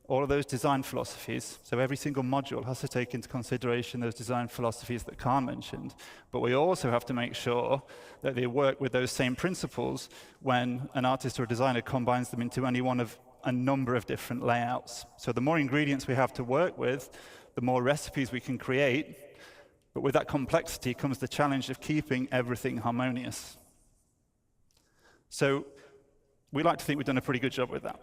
all of those design philosophies. So every single module has to take into consideration those design philosophies that Khan mentioned. But we also have to make sure that they work with those same principles when an artist or a designer combines them into any one of a number of different layouts. So the more ingredients we have to work with, the more recipes we can create. But with that complexity comes the challenge of keeping everything harmonious. So we like to think we've done a pretty good job with that.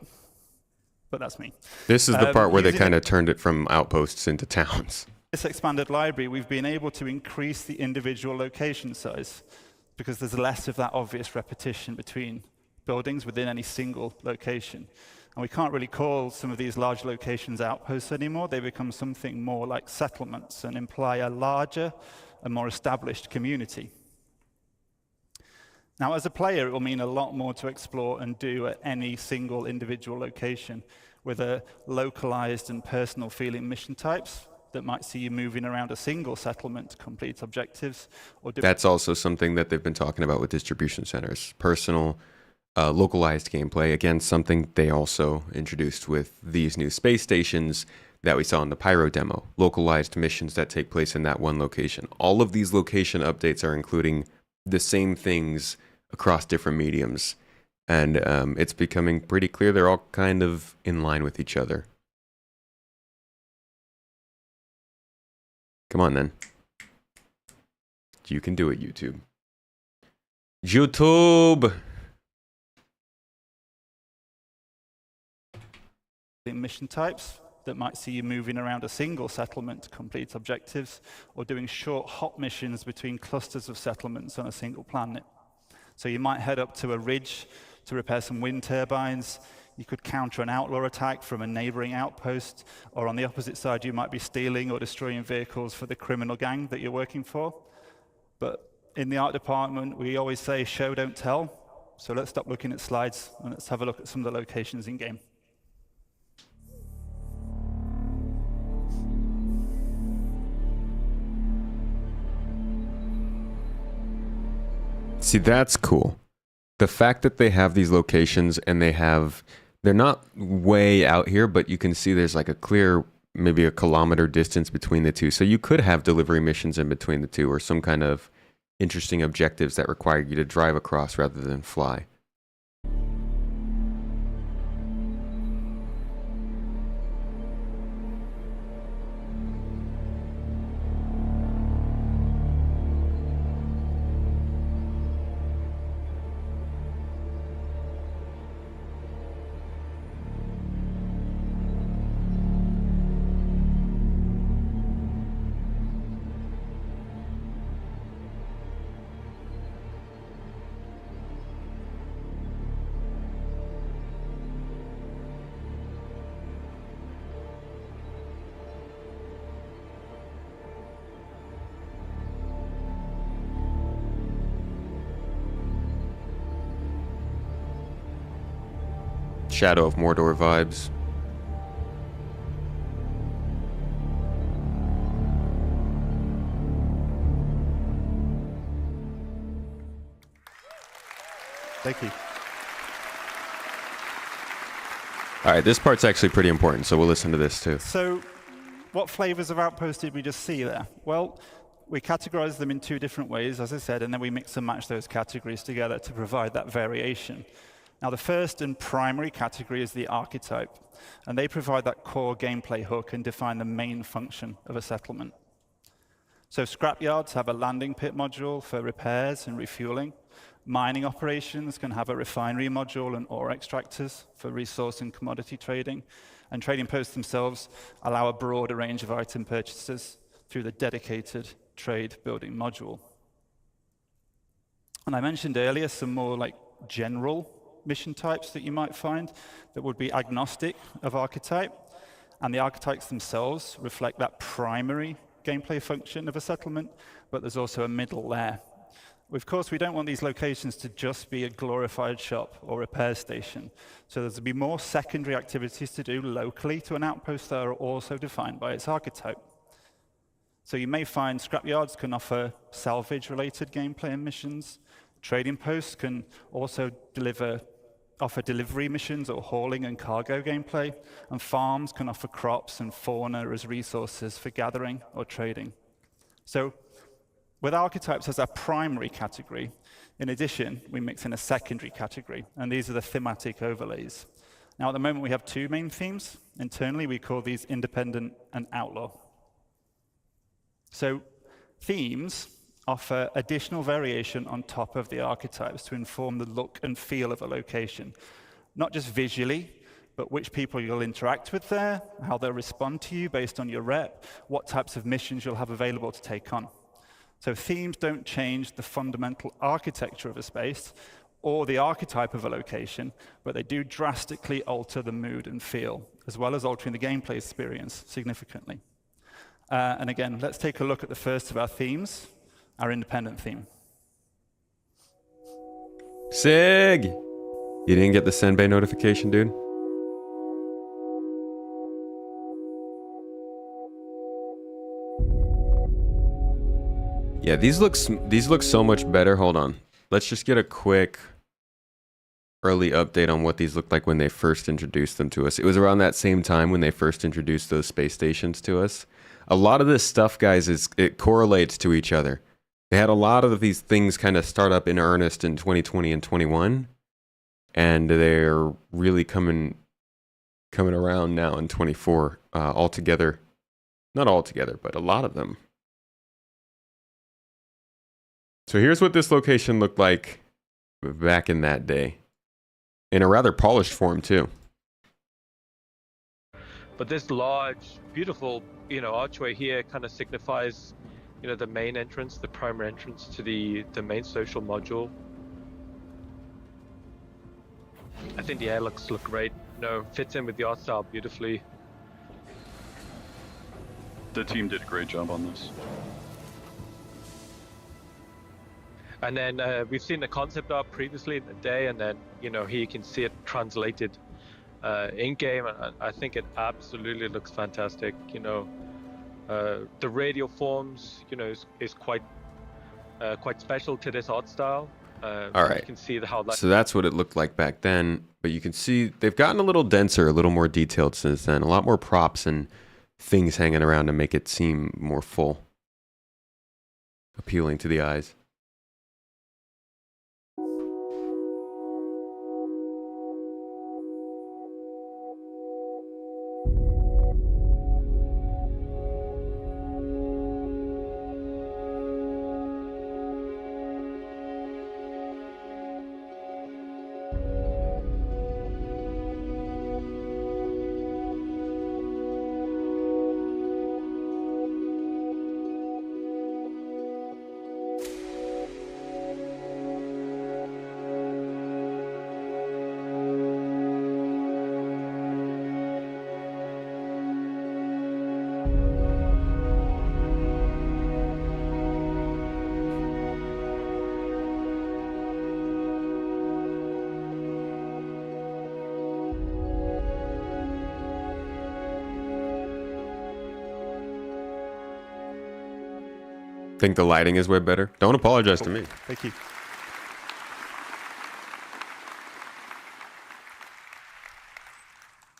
But that's me. This is the part where they Using kind of turned it from outposts into towns. this expanded library, we've been able to increase the individual location size because there's less of that obvious repetition between buildings within any single location. And we can't really call some of these large locations outposts anymore. They become something more like settlements and imply a larger and more established community. Now, as a player, it will mean a lot more to explore and do at any single individual location with a localized and personal feeling mission types that might see you moving around a single settlement to complete objectives. Or That's also something that they've been talking about with distribution centers. Personal, localized gameplay. Again, something they also introduced with these new space stations that we saw in the Pyro demo. Localized missions that take place in that one location. All of these location updates are including the same things across different mediums. And it's becoming pretty clear they're all kind of in line with each other. Come on, then. You can do it, YouTube. YouTube! mission types that might see you moving around a single settlement to complete objectives, or doing short hop missions between clusters of settlements on a single planet. So you might head up to a ridge to repair some wind turbines. You could counter an outlaw attack from a neighboring outpost, or on the opposite side, you might be stealing or destroying vehicles for the criminal gang that you're working for. But in the art department, we always say, show, don't tell. So let's stop looking at slides and let's have a look at some of the locations in game. See, that's cool. The fact that they have these locations and they're not way out here, but you can see there's like a clear, maybe a kilometer distance between the two. So you could have delivery missions in between the two, or some kind of interesting objectives that require you to drive across rather than fly. Shadow of Mordor vibes. Thank you. All right, this part's actually pretty important, so we'll listen to this too. So what flavors of Outpost did we just see there? Well, we categorize them in two different ways, as I said, and then we mix and match those categories together to provide that variation. Now, the first and primary category is the archetype, and they provide that core gameplay hook and define the main function of a settlement. So scrapyards have a landing pit module for repairs and refueling. Mining operations can have a refinery module and ore extractors for resource and commodity trading. And trading posts themselves allow a broader range of item purchases through the dedicated trade building module. And I mentioned earlier some more like general mission types that you might find that would be agnostic of archetype, and the archetypes themselves reflect that primary gameplay function of a settlement, but there's also a middle layer. Of course, we don't want these locations to just be a glorified shop or repair station, so there's to be more secondary activities to do locally to an outpost that are also defined by its archetype. So you may find scrapyards can offer salvage-related gameplay and missions. Trading posts can also deliver offer delivery missions or hauling and cargo gameplay, and farms can offer crops and fauna as resources for gathering or trading. So with archetypes as our primary category, in addition, we mix in a secondary category, and these are the thematic overlays. Now, at the moment, we have two main themes. Internally, we call these independent and outlaw. So themes offer additional variation on top of the archetypes to inform the look and feel of a location, not just visually, but which people you'll interact with there, how they'll respond to you based on your rep, what types of missions you'll have available to take on. So themes don't change the fundamental architecture of a space or the archetype of a location, but they do drastically alter the mood and feel, as well as altering the gameplay experience significantly. And again, let's take a look at the first of our themes, our independent theme. Sig! You didn't get the Senbei notification, dude? Yeah, these look so much better. Hold on. Let's just get a quick early update on what these looked like when they first introduced them to us. It was around that same time when they first introduced those space stations to us. A lot of this stuff, guys, it correlates to each other. They had a lot of these things kind of start up in earnest in 2020 and 21, and they're really coming around now in 24 altogether. Not all together, but a lot of them. So here's what this location looked like back in that day. In a rather polished form, too. But this large, beautiful, archway here kind of signifies, the main entrance, the primary entrance to the main social module. I think the airlocks look great. Fits in with the art style beautifully. The team did a great job on this. And then we've seen the concept art previously in the day, and then here you can see it translated in game. And I think it absolutely looks fantastic. The radial forms, is quite special to this art style. All right. You can see how that. So that's what it looked like back then. But you can see they've gotten a little denser, a little more detailed since then. A lot more props and things hanging around to make it seem more full, appealing to the eyes. Think the lighting is way better? Don't apologize to me. Thank you.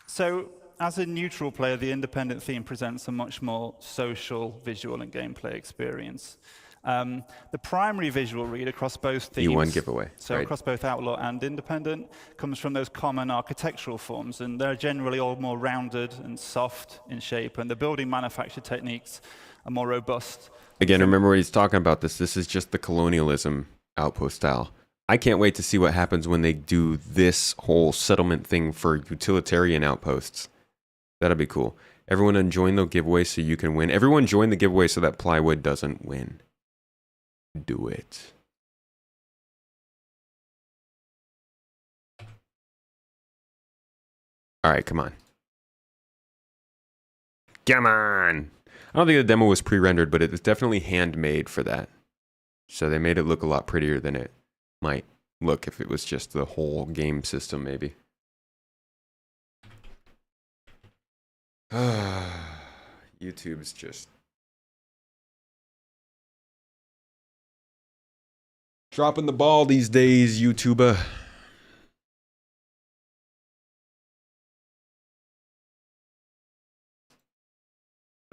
So, as a neutral player, the independent theme presents a much more social, visual, and gameplay experience. The primary visual read across both themes, You won giveaway. so right? across both Outlaw and Independent, comes from those common architectural forms, and they're generally all more rounded and soft in shape, and the building manufacture techniques are more robust. Again, remember what he's talking about this. This is just the colonialism outpost style. I can't wait to see what happens when they do this whole settlement thing for utilitarian outposts. That'll be cool. Everyone join the giveaway so you can win. Everyone join the giveaway so that plywood doesn't win. Do it. All right, come on. Come on. I don't think the demo was pre-rendered, but it was definitely handmade for that. So they made it look a lot prettier than it might look if it was just the whole game system, maybe. YouTube's just dropping the ball these days, YouTuber.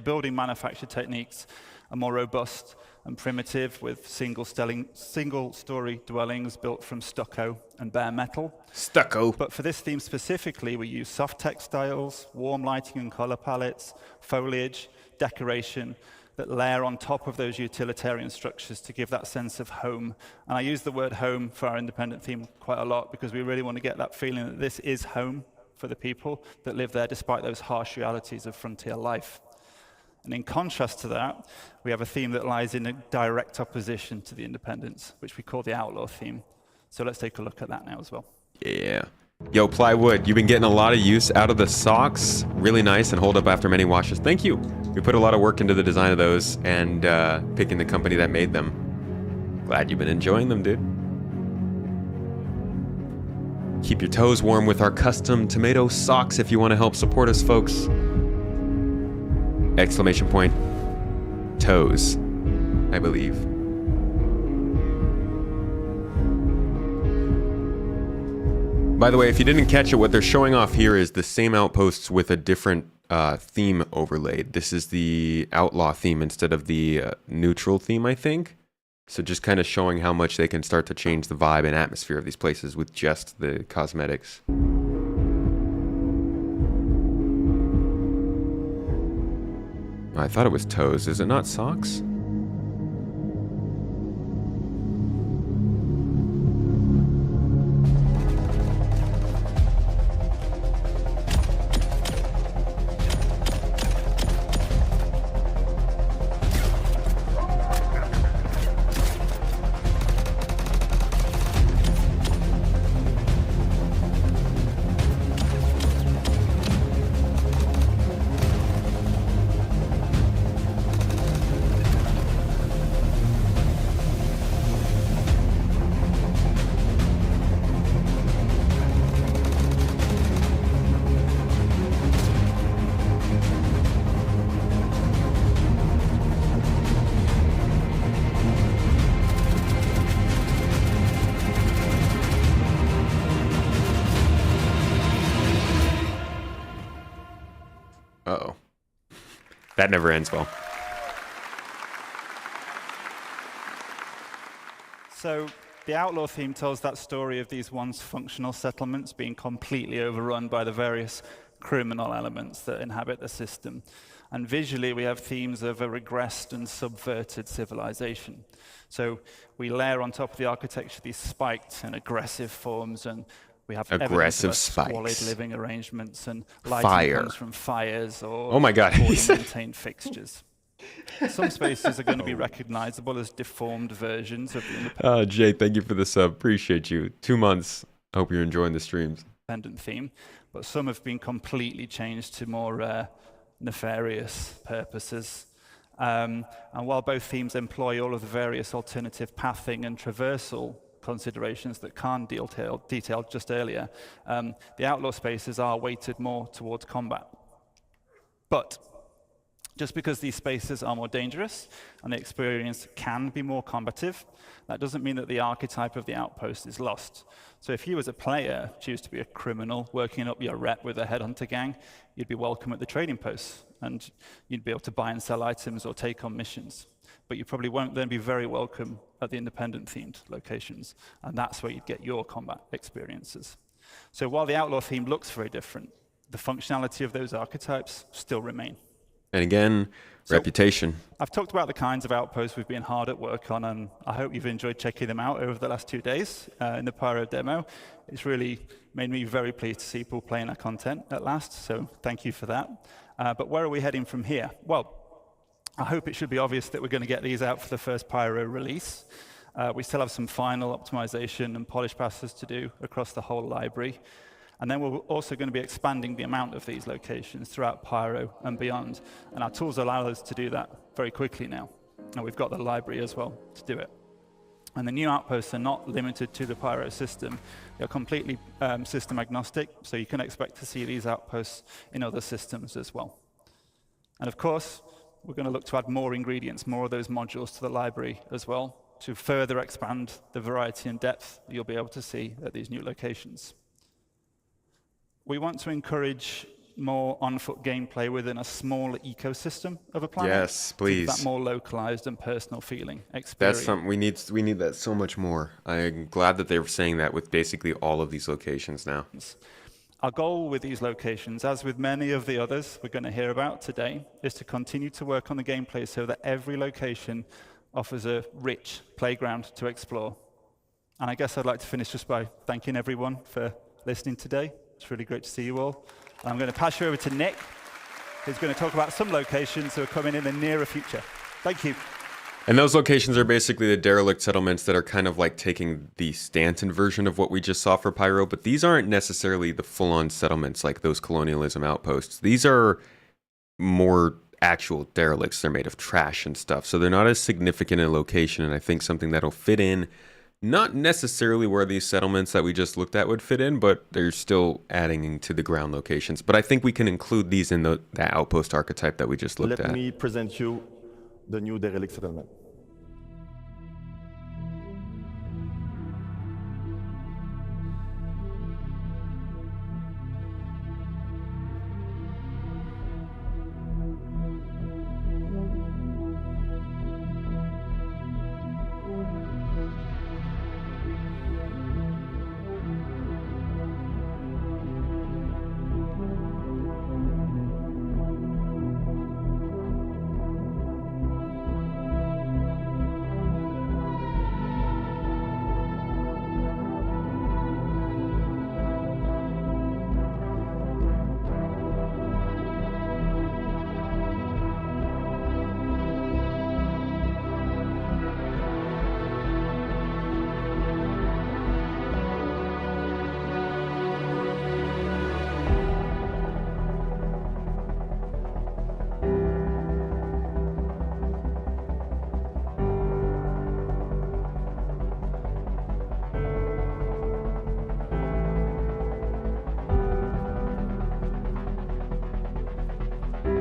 building manufacture techniques are more robust and primitive, with single-story dwellings built from stucco and bare metal. Stucco. But for this theme specifically, we use soft textiles, warm lighting and color palettes, foliage, decoration that layer on top of those utilitarian structures to give that sense of home. And I use the word home for our independent theme quite a lot because we really want to get that feeling that this is home for the people that live there despite those harsh realities of frontier life. And in contrast to that, we have a theme that lies in a direct opposition to the independence, which we call the outlaw theme. So let's take a look at that now as well. Yeah. Yo, Plywood, you've been getting a lot of use out of the socks. Really nice and hold up after many washes. Thank you. We put a lot of work into the design of those and picking the company that made them. Glad you've been enjoying them, dude. Keep your toes warm with our custom tomato socks if you want to help support us, folks. Exclamation point. Toes, I believe. By the way, if you didn't catch it, what they're showing off here is the same outposts with a different theme overlaid. This is the outlaw theme instead of the neutral theme, I think. So just kind of showing how much they can start to change the vibe and atmosphere of these places with just the cosmetics. I thought it was toes. Is it not socks? Uh-oh. That never ends well. So the outlaw theme tells that story of these once functional settlements being completely overrun by the various criminal elements that inhabit the system. And visually, we have themes of a regressed and subverted civilization. So we layer on top of the architecture these spiked and aggressive forms, and we have aggressive squalid spikes, living arrangements, and lighting fire comes from fires or oh my god, maintained fixtures. Some spaces are going to be recognizable as deformed versions of the Jay, thank you for the sub. Appreciate you. 2 months. Hope you're enjoying the streams. Independent theme, but some have been completely changed to more nefarious purposes. And while both themes employ all of the various alternative pathing and traversal considerations that Khan detailed just earlier, the outlaw spaces are weighted more towards combat. But just because these spaces are more dangerous and the experience can be more combative, that doesn't mean that the archetype of the outpost is lost. So if you as a player choose to be a criminal working up your rep with a headhunter gang, you'd be welcome at the trading posts and you'd be able to buy and sell items or take on missions. But you probably won't then be very welcome at the independent themed locations, and that's where you'd get your combat experiences. So while the outlaw theme looks very different, the functionality of those archetypes still remain. And again, reputation. I've talked about the kinds of outposts we've been hard at work on, and I hope you've enjoyed checking them out over the last 2 days in the Pyro demo. It's really made me very pleased to see people playing our content at last, so thank you for that. But where are we heading from here? Well, I hope it should be obvious that we're going to get these out for the first Pyro release. We still have some final optimization and polish passes to do across the whole library. And then we're also going to be expanding the amount of these locations throughout Pyro and beyond. And our tools allow us to do that very quickly now. And we've got the library as well to do it. And the new outposts are not limited to the Pyro system. They're completely system agnostic, so you can expect to see these outposts in other systems as well. And of course, we're going to look to add more ingredients, more of those modules to the library as well, to further expand the variety and depth you'll be able to see at these new locations. We want to encourage more on-foot gameplay within a smaller ecosystem of a planet. Yes, To give please. that more localized and personal feeling experience. That's something we need that so much more. I'm glad that they were saying that with basically all of these locations now. Our goal with these locations, as with many of the others we're going to hear about today, is to continue to work on the gameplay so that every location offers a rich playground to explore. And I guess I'd like to finish just by thanking everyone for listening today. It's really great to see you all. And I'm going to pass you over to Nick, who's going to talk about some locations that are coming in the nearer future. Thank you. And those locations are basically the derelict settlements that are kind of like taking the Stanton version of what we just saw for Pyro, but these aren't necessarily the full-on settlements like those colonialism outposts. These are more actual derelicts. They're made of trash and stuff, so they're not as significant a location, and I think something that'll fit in, not necessarily where these settlements that we just looked at would fit in, but they're still adding into the ground locations. But I think we can include these in that outpost archetype that we just looked at. Let me present you the new derelict settlement.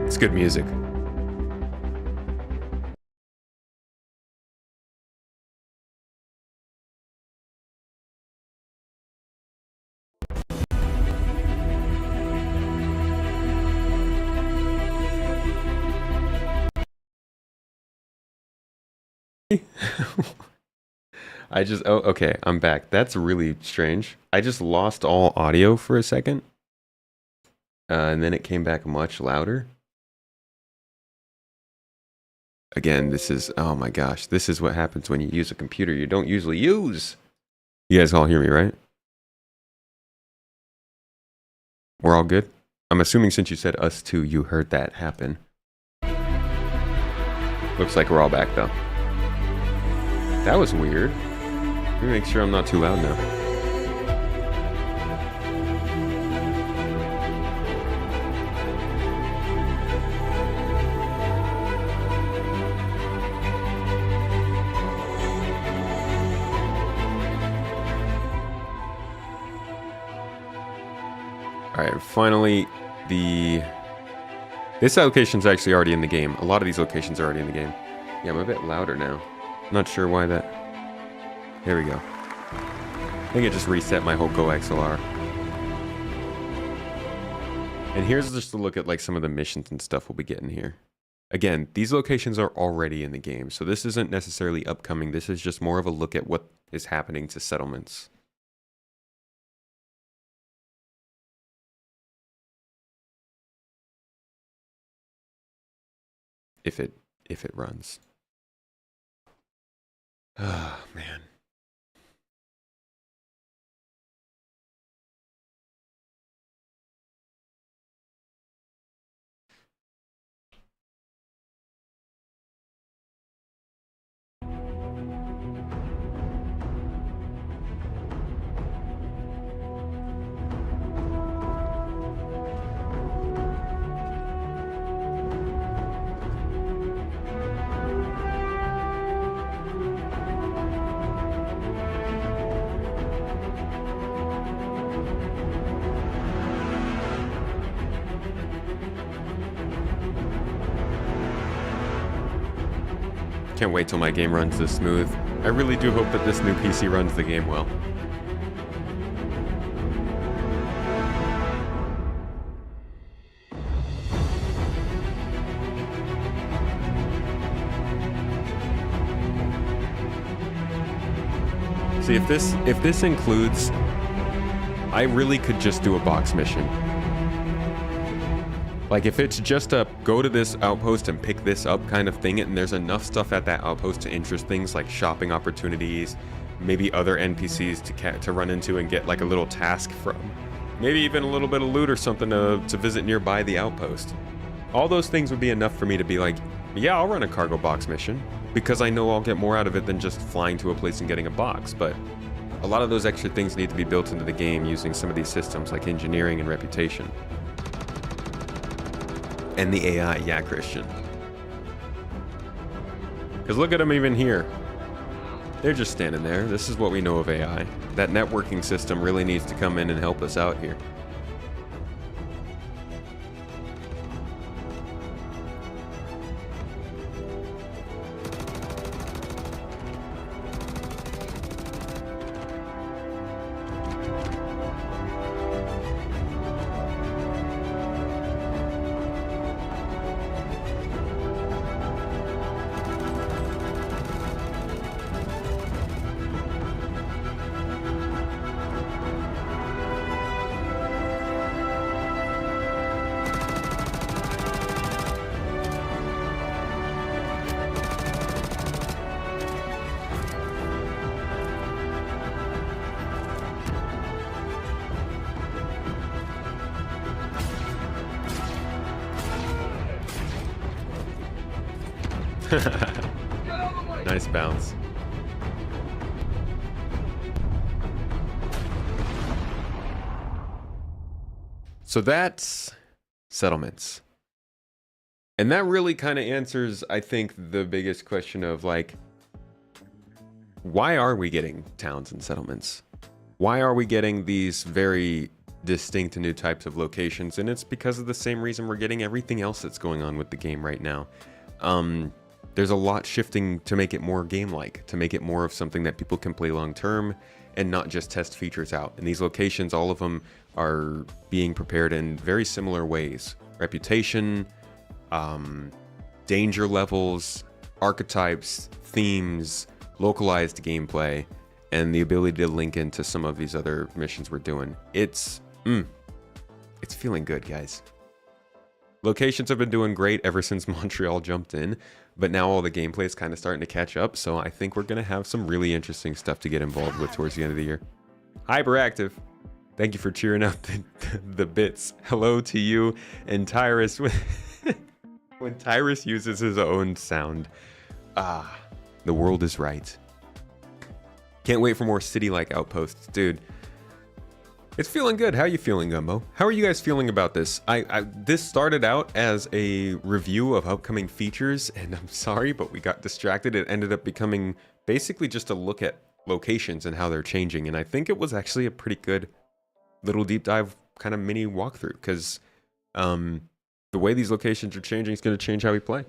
It's good music. Okay, I'm back. That's really strange. I just lost all audio for a second. And then it came back much louder. Again, this is, oh my gosh, this is what happens when you use a computer you don't usually use. You guys all hear me, right? We're all good? I'm assuming since you said us too, you heard that happen. Looks like we're all back though. That was weird. Let me make sure I'm not too loud now. Alright, finally, this location's actually already in the game. A lot of these locations are already in the game. Yeah, I'm a bit louder now. Not sure why that... There we go. I think it just reset my whole Go XLR. And here's just a look at like some of the missions and stuff we'll be getting here. Again, these locations are already in the game, so this isn't necessarily upcoming. This is just more of a look at what is happening to settlements. If it runs. Ah, man. Can't wait till my game runs this smooth. I really do hope that this new PC runs the game well. See, if this includes, I really could just do a box mission. Like if it's just a go to this outpost and pick this up kind of thing, and there's enough stuff at that outpost to interest things like shopping opportunities, maybe other NPCs to run into and get like a little task from, maybe even a little bit of loot or something to visit nearby the outpost. All those things would be enough for me to be like, yeah, I'll run a cargo box mission, because I know I'll get more out of it than just flying to a place and getting a box. But a lot of those extra things need to be built into the game using some of these systems like engineering and reputation. And the AI, yeah, Christian. Because look at them even here. They're just standing there. This is what we know of AI. That networking system really needs to come in and help us out here. Nice bounce. So that's settlements. And that really kind of answers, I think, the biggest question of like, why are we getting towns and settlements? Why are we getting these very distinct new types of locations? And it's because of the same reason we're getting everything else that's going on with the game right now. There's a lot shifting to make it more game-like, to make it more of something that people can play long-term and not just test features out. And these locations, all of them are being prepared in very similar ways. Reputation, danger levels, archetypes, themes, localized gameplay, and the ability to link into some of these other missions we're doing. It's feeling good, guys. Locations have been doing great ever since Montreal jumped in, but now all the gameplay is kind of starting to catch up, so I think we're going to have some really interesting stuff to get involved with towards the end of the year. Hyperactive, thank you for cheering out the bits. Hello to you and Tyrus. When Tyrus uses his own sound, the world is right. Can't wait for more city-like outposts, dude. It's feeling good. How are you feeling, Gumbo? How are you guys feeling about this? This started out as a review of upcoming features, and I'm sorry, but we got distracted. It ended up becoming basically just a look at locations and how they're changing, and I think it was actually a pretty good little deep dive kind of mini walkthrough, because the way these locations are changing is going to change how we play.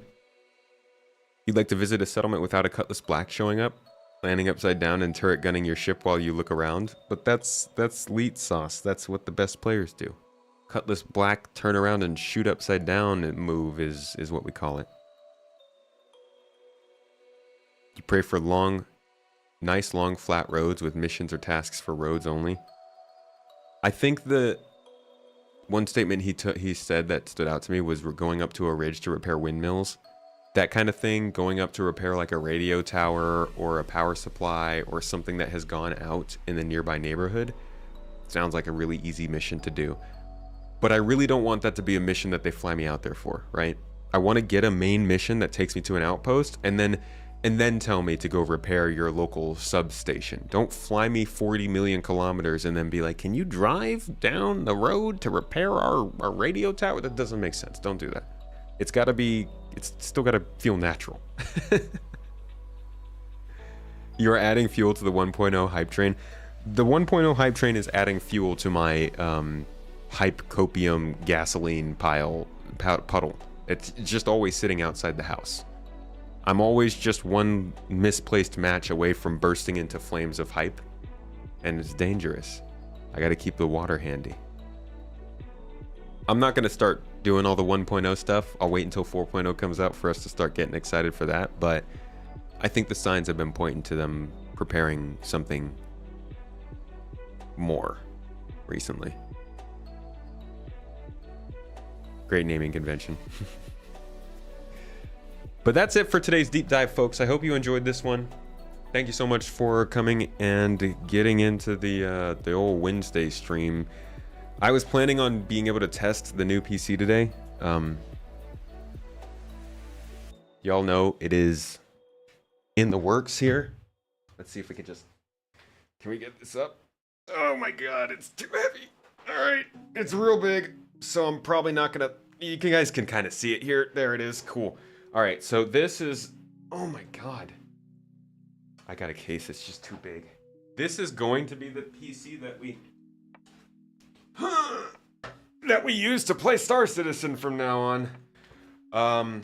You'd like to visit a settlement without a Cutlass Black showing up? Landing upside down and turret gunning your ship while you look around, but that's elite sauce. That's what the best players do. Cutlass Black turn around and shoot upside down and move is what we call it. You pray for nice long flat roads with missions or tasks for roads only. I think the one statement he said that stood out to me was we're going up to a ridge to repair windmills. That kind of thing, going up to repair like a radio tower or a power supply or something that has gone out in the nearby neighborhood, sounds like a really easy mission to do. But I really don't want that to be a mission that they fly me out there for, right? I want to get a main mission that takes me to an outpost and then tell me to go repair your local substation. Don't fly me 40 million kilometers and then be like, can you drive down the road to repair our radio tower? That doesn't make sense. Don't do that. It's still got to feel natural. You're adding fuel to the 1.0 hype train. The 1.0 hype train is adding fuel to my hype copium gasoline puddle. It's just always sitting outside the house. I'm always just one misplaced match away from bursting into flames of hype, and it's dangerous. I got to keep the water handy. I'm not going to start doing all the 1.0 stuff. I'll wait until 4.0 comes out for us to start getting excited for that. But I think the signs have been pointing to them preparing something more recently. Great naming convention. But that's it for today's deep dive, folks. I hope you enjoyed this one. Thank you so much for coming and getting into the old Wednesday stream. I was planning on being able to test the new PC today. Y'all know it is in the works here. Let's see if we can we get this up? Oh my God, it's too heavy. All right, it's real big, so I'm probably not gonna, you guys can kind of see it here. There it is, cool. All right, so this is, oh my God. I got a case, it's just too big. This is going to be the PC that we use to play Star Citizen from now on.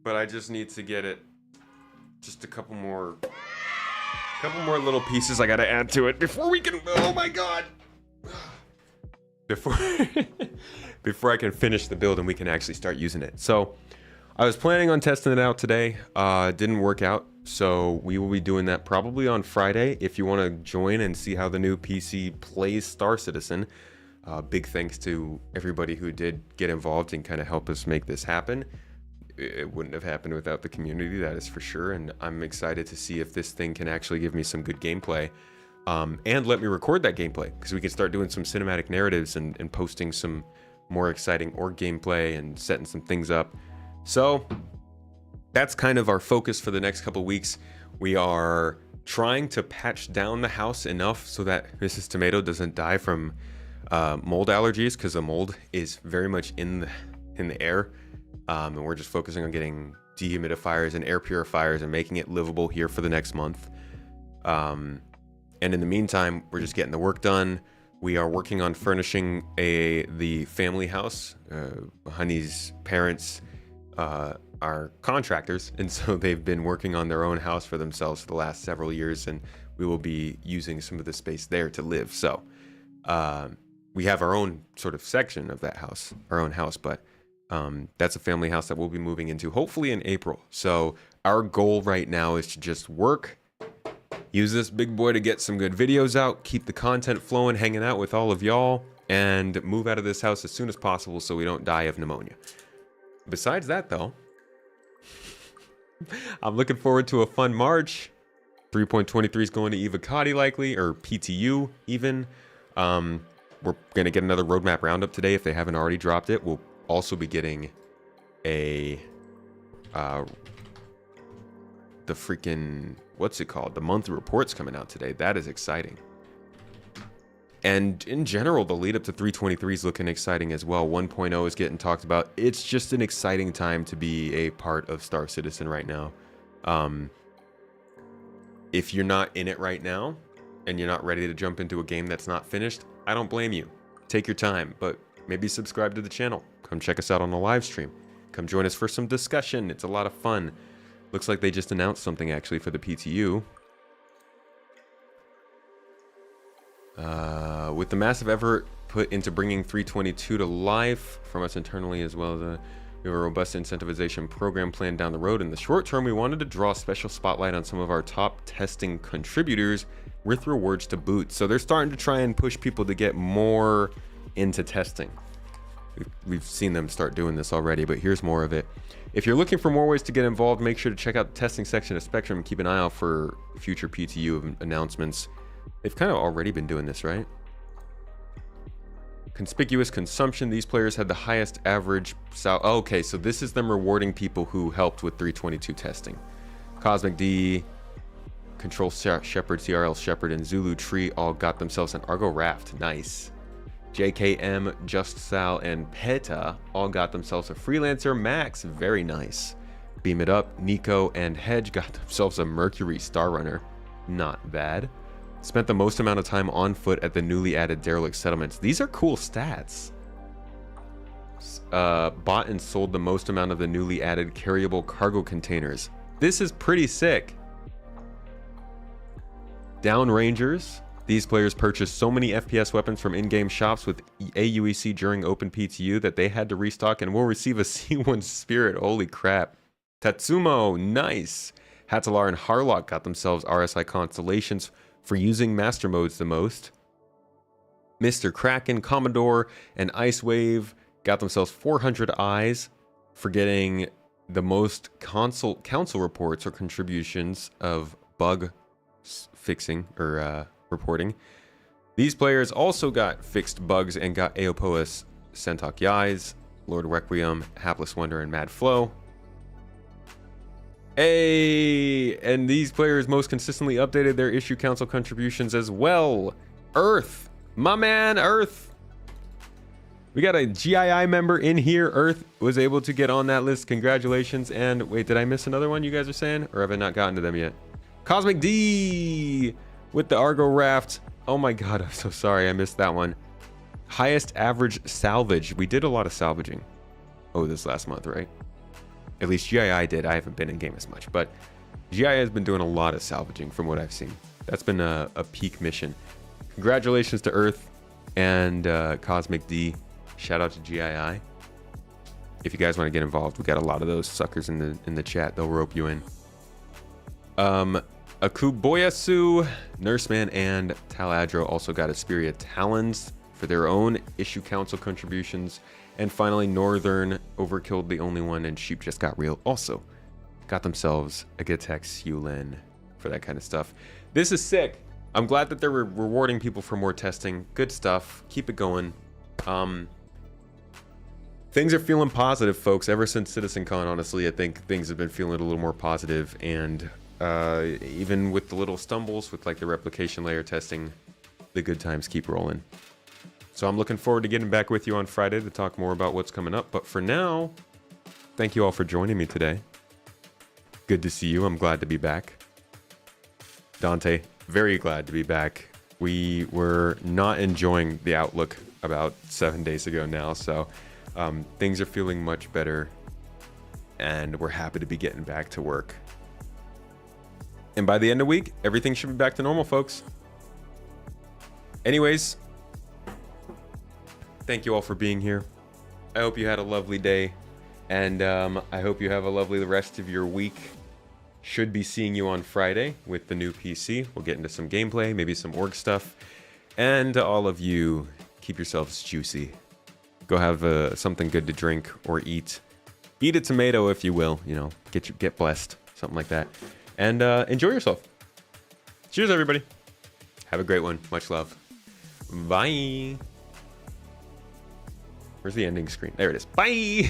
But I just need to get it, just a couple more little pieces I gotta add to it before we can, oh my God. Before I can finish the build and we can actually start using it. So I was planning on testing it out today. It didn't work out. So we will be doing that probably on Friday. If you want to join and see how the new PC plays Star Citizen, big thanks to everybody who did get involved and kind of help us make this happen. It wouldn't have happened without the community, that is for sure. And I'm excited to see if this thing can actually give me some good gameplay. And let me record that gameplay, because we can start doing some cinematic narratives and posting some more exciting org gameplay and setting some things up. So that's kind of our focus for the next couple weeks. We are trying to patch down the house enough so that Mrs. Tomato doesn't die from mold allergies, because the mold is very much in the air. And we're just focusing on getting dehumidifiers and air purifiers and making it livable here for the next month. And in the meantime, we're just getting the work done. We are working on furnishing the family house. Honey's parents are contractors, and so they've been working on their own house for themselves for the last several years, and we will be using some of the space there to live. So we have our own sort of section of that house, our own house, but that's a family house that we'll be moving into hopefully in April. So our goal right now is to just work, use this big boy to get some good videos out, keep the content flowing, hanging out with all of y'all, and move out of this house as soon as possible so we don't die of pneumonia. Besides that, though, I'm looking forward to a fun March. 3.23 is going to Evocati likely, or PTU even. We're going to get another roadmap roundup today if they haven't already dropped it. We'll also be getting a the freaking, what's it called? The monthly reports coming out today. That is exciting. And in general, the lead up to 3.23 is looking exciting as well. 1.0 is getting talked about. It's just an exciting time to be a part of Star Citizen right now. If you're not in it right now and you're not ready to jump into a game that's not finished, I don't blame you. Take your time, but maybe subscribe to the channel. Come check us out on the live stream. Come join us for some discussion. It's a lot of fun. Looks like they just announced something actually for the PTU. With the massive effort put into bringing 322 to life from us internally, as well as we have a robust incentivization program planned down the road. In the short term, we wanted to draw a special spotlight on some of our top testing contributors with rewards to boot. So they're starting to try and push people to get more into testing. We've seen them start doing this already, but here's more of it. If you're looking for more ways to get involved, make sure to check out the testing section of Spectrum and keep an eye out for future PTU announcements. They've kind of already been doing this, right? Conspicuous consumption. These players had the highest average. Okay, so this is them rewarding people who helped with 322 testing. Cosmic D, Control Shepherd, CRL Shepherd, and Zulu Tree all got themselves an Argo Raft. Nice. JKM, Just Sal, and Peta all got themselves a Freelancer Max. Very nice. Beam It Up, Nico, and Hedge got themselves a Mercury Star Runner. Not bad. Spent the most amount of time on foot at the newly added derelict settlements. These are cool stats. Bought and sold the most amount of the newly added carryable cargo containers. This is pretty sick. Down Rangers. These players purchased so many FPS weapons from in-game shops with AUEC during Open PTU that they had to restock and will receive a C1 Spirit. Holy crap. Tatsumo, nice. Hatalar and Harlock got themselves RSI constellations for using master modes the most. Mr. Kraken, Commodore, and Ice Wave got themselves 400 eyes for getting the most council reports or contributions of bug fixing or reporting. These players also got fixed bugs and got Aopoas, Sentok Yais, Lord Requiem, Hapless Wonder, and Mad Flow. Hey, and these players most consistently updated their issue council contributions as well. Earth, my man, Earth. We got a GII member in here. Earth was able to get on that list. Congratulations. And wait, did I miss another one you guys are saying? Or have I not gotten to them yet? Cosmic D with the Argo Raft. Oh my God, I'm so sorry. I missed that one. Highest average salvage. We did a lot of salvaging. Oh, this last month, right? At least GII did. I haven't been in game as much, but GII has been doing a lot of salvaging from what I've seen. That's been a peak mission. Congratulations to Earth and Cosmic D. Shout out to GII. If you guys want to get involved, we got a lot of those suckers in the chat. They'll rope you in. Akuboyasu, Nurseman, and Taladro also got Asperia Talons for their own issue council contributions. And finally, Northern, Overkilled the Only One, and Sheep Just Got Real also got themselves a Gatex Yulin for that kind of stuff. This is sick. I'm glad that they're rewarding people for more testing. Good stuff. Keep it going. Things are feeling positive, folks. Ever since CitizenCon, honestly, I think things have been feeling a little more positive, and even with the little stumbles with like the replication layer testing, the good times keep rolling. So I'm looking forward to getting back with you on Friday to talk more about what's coming up. But for now, thank you all for joining me today. Good to see you. I'm glad to be back. Dante, very glad to be back. We were not enjoying the outlook about 7 days ago now, so things are feeling much better, and we're happy to be getting back to work. And by the end of the week, everything should be back to normal, folks. Anyways, thank you all for being here. I hope you had a lovely day, and I hope you have a lovely rest of your week. Should be seeing you on Friday with the new PC. We'll get into some gameplay, maybe some org stuff. And to all of you, keep yourselves juicy. Go have something good to drink or eat. Eat a tomato if you will, you know, get blessed, something like that. And enjoy yourself. Cheers, everybody. Have a great one. Much love. Bye. Where's the ending screen? There it is. Bye.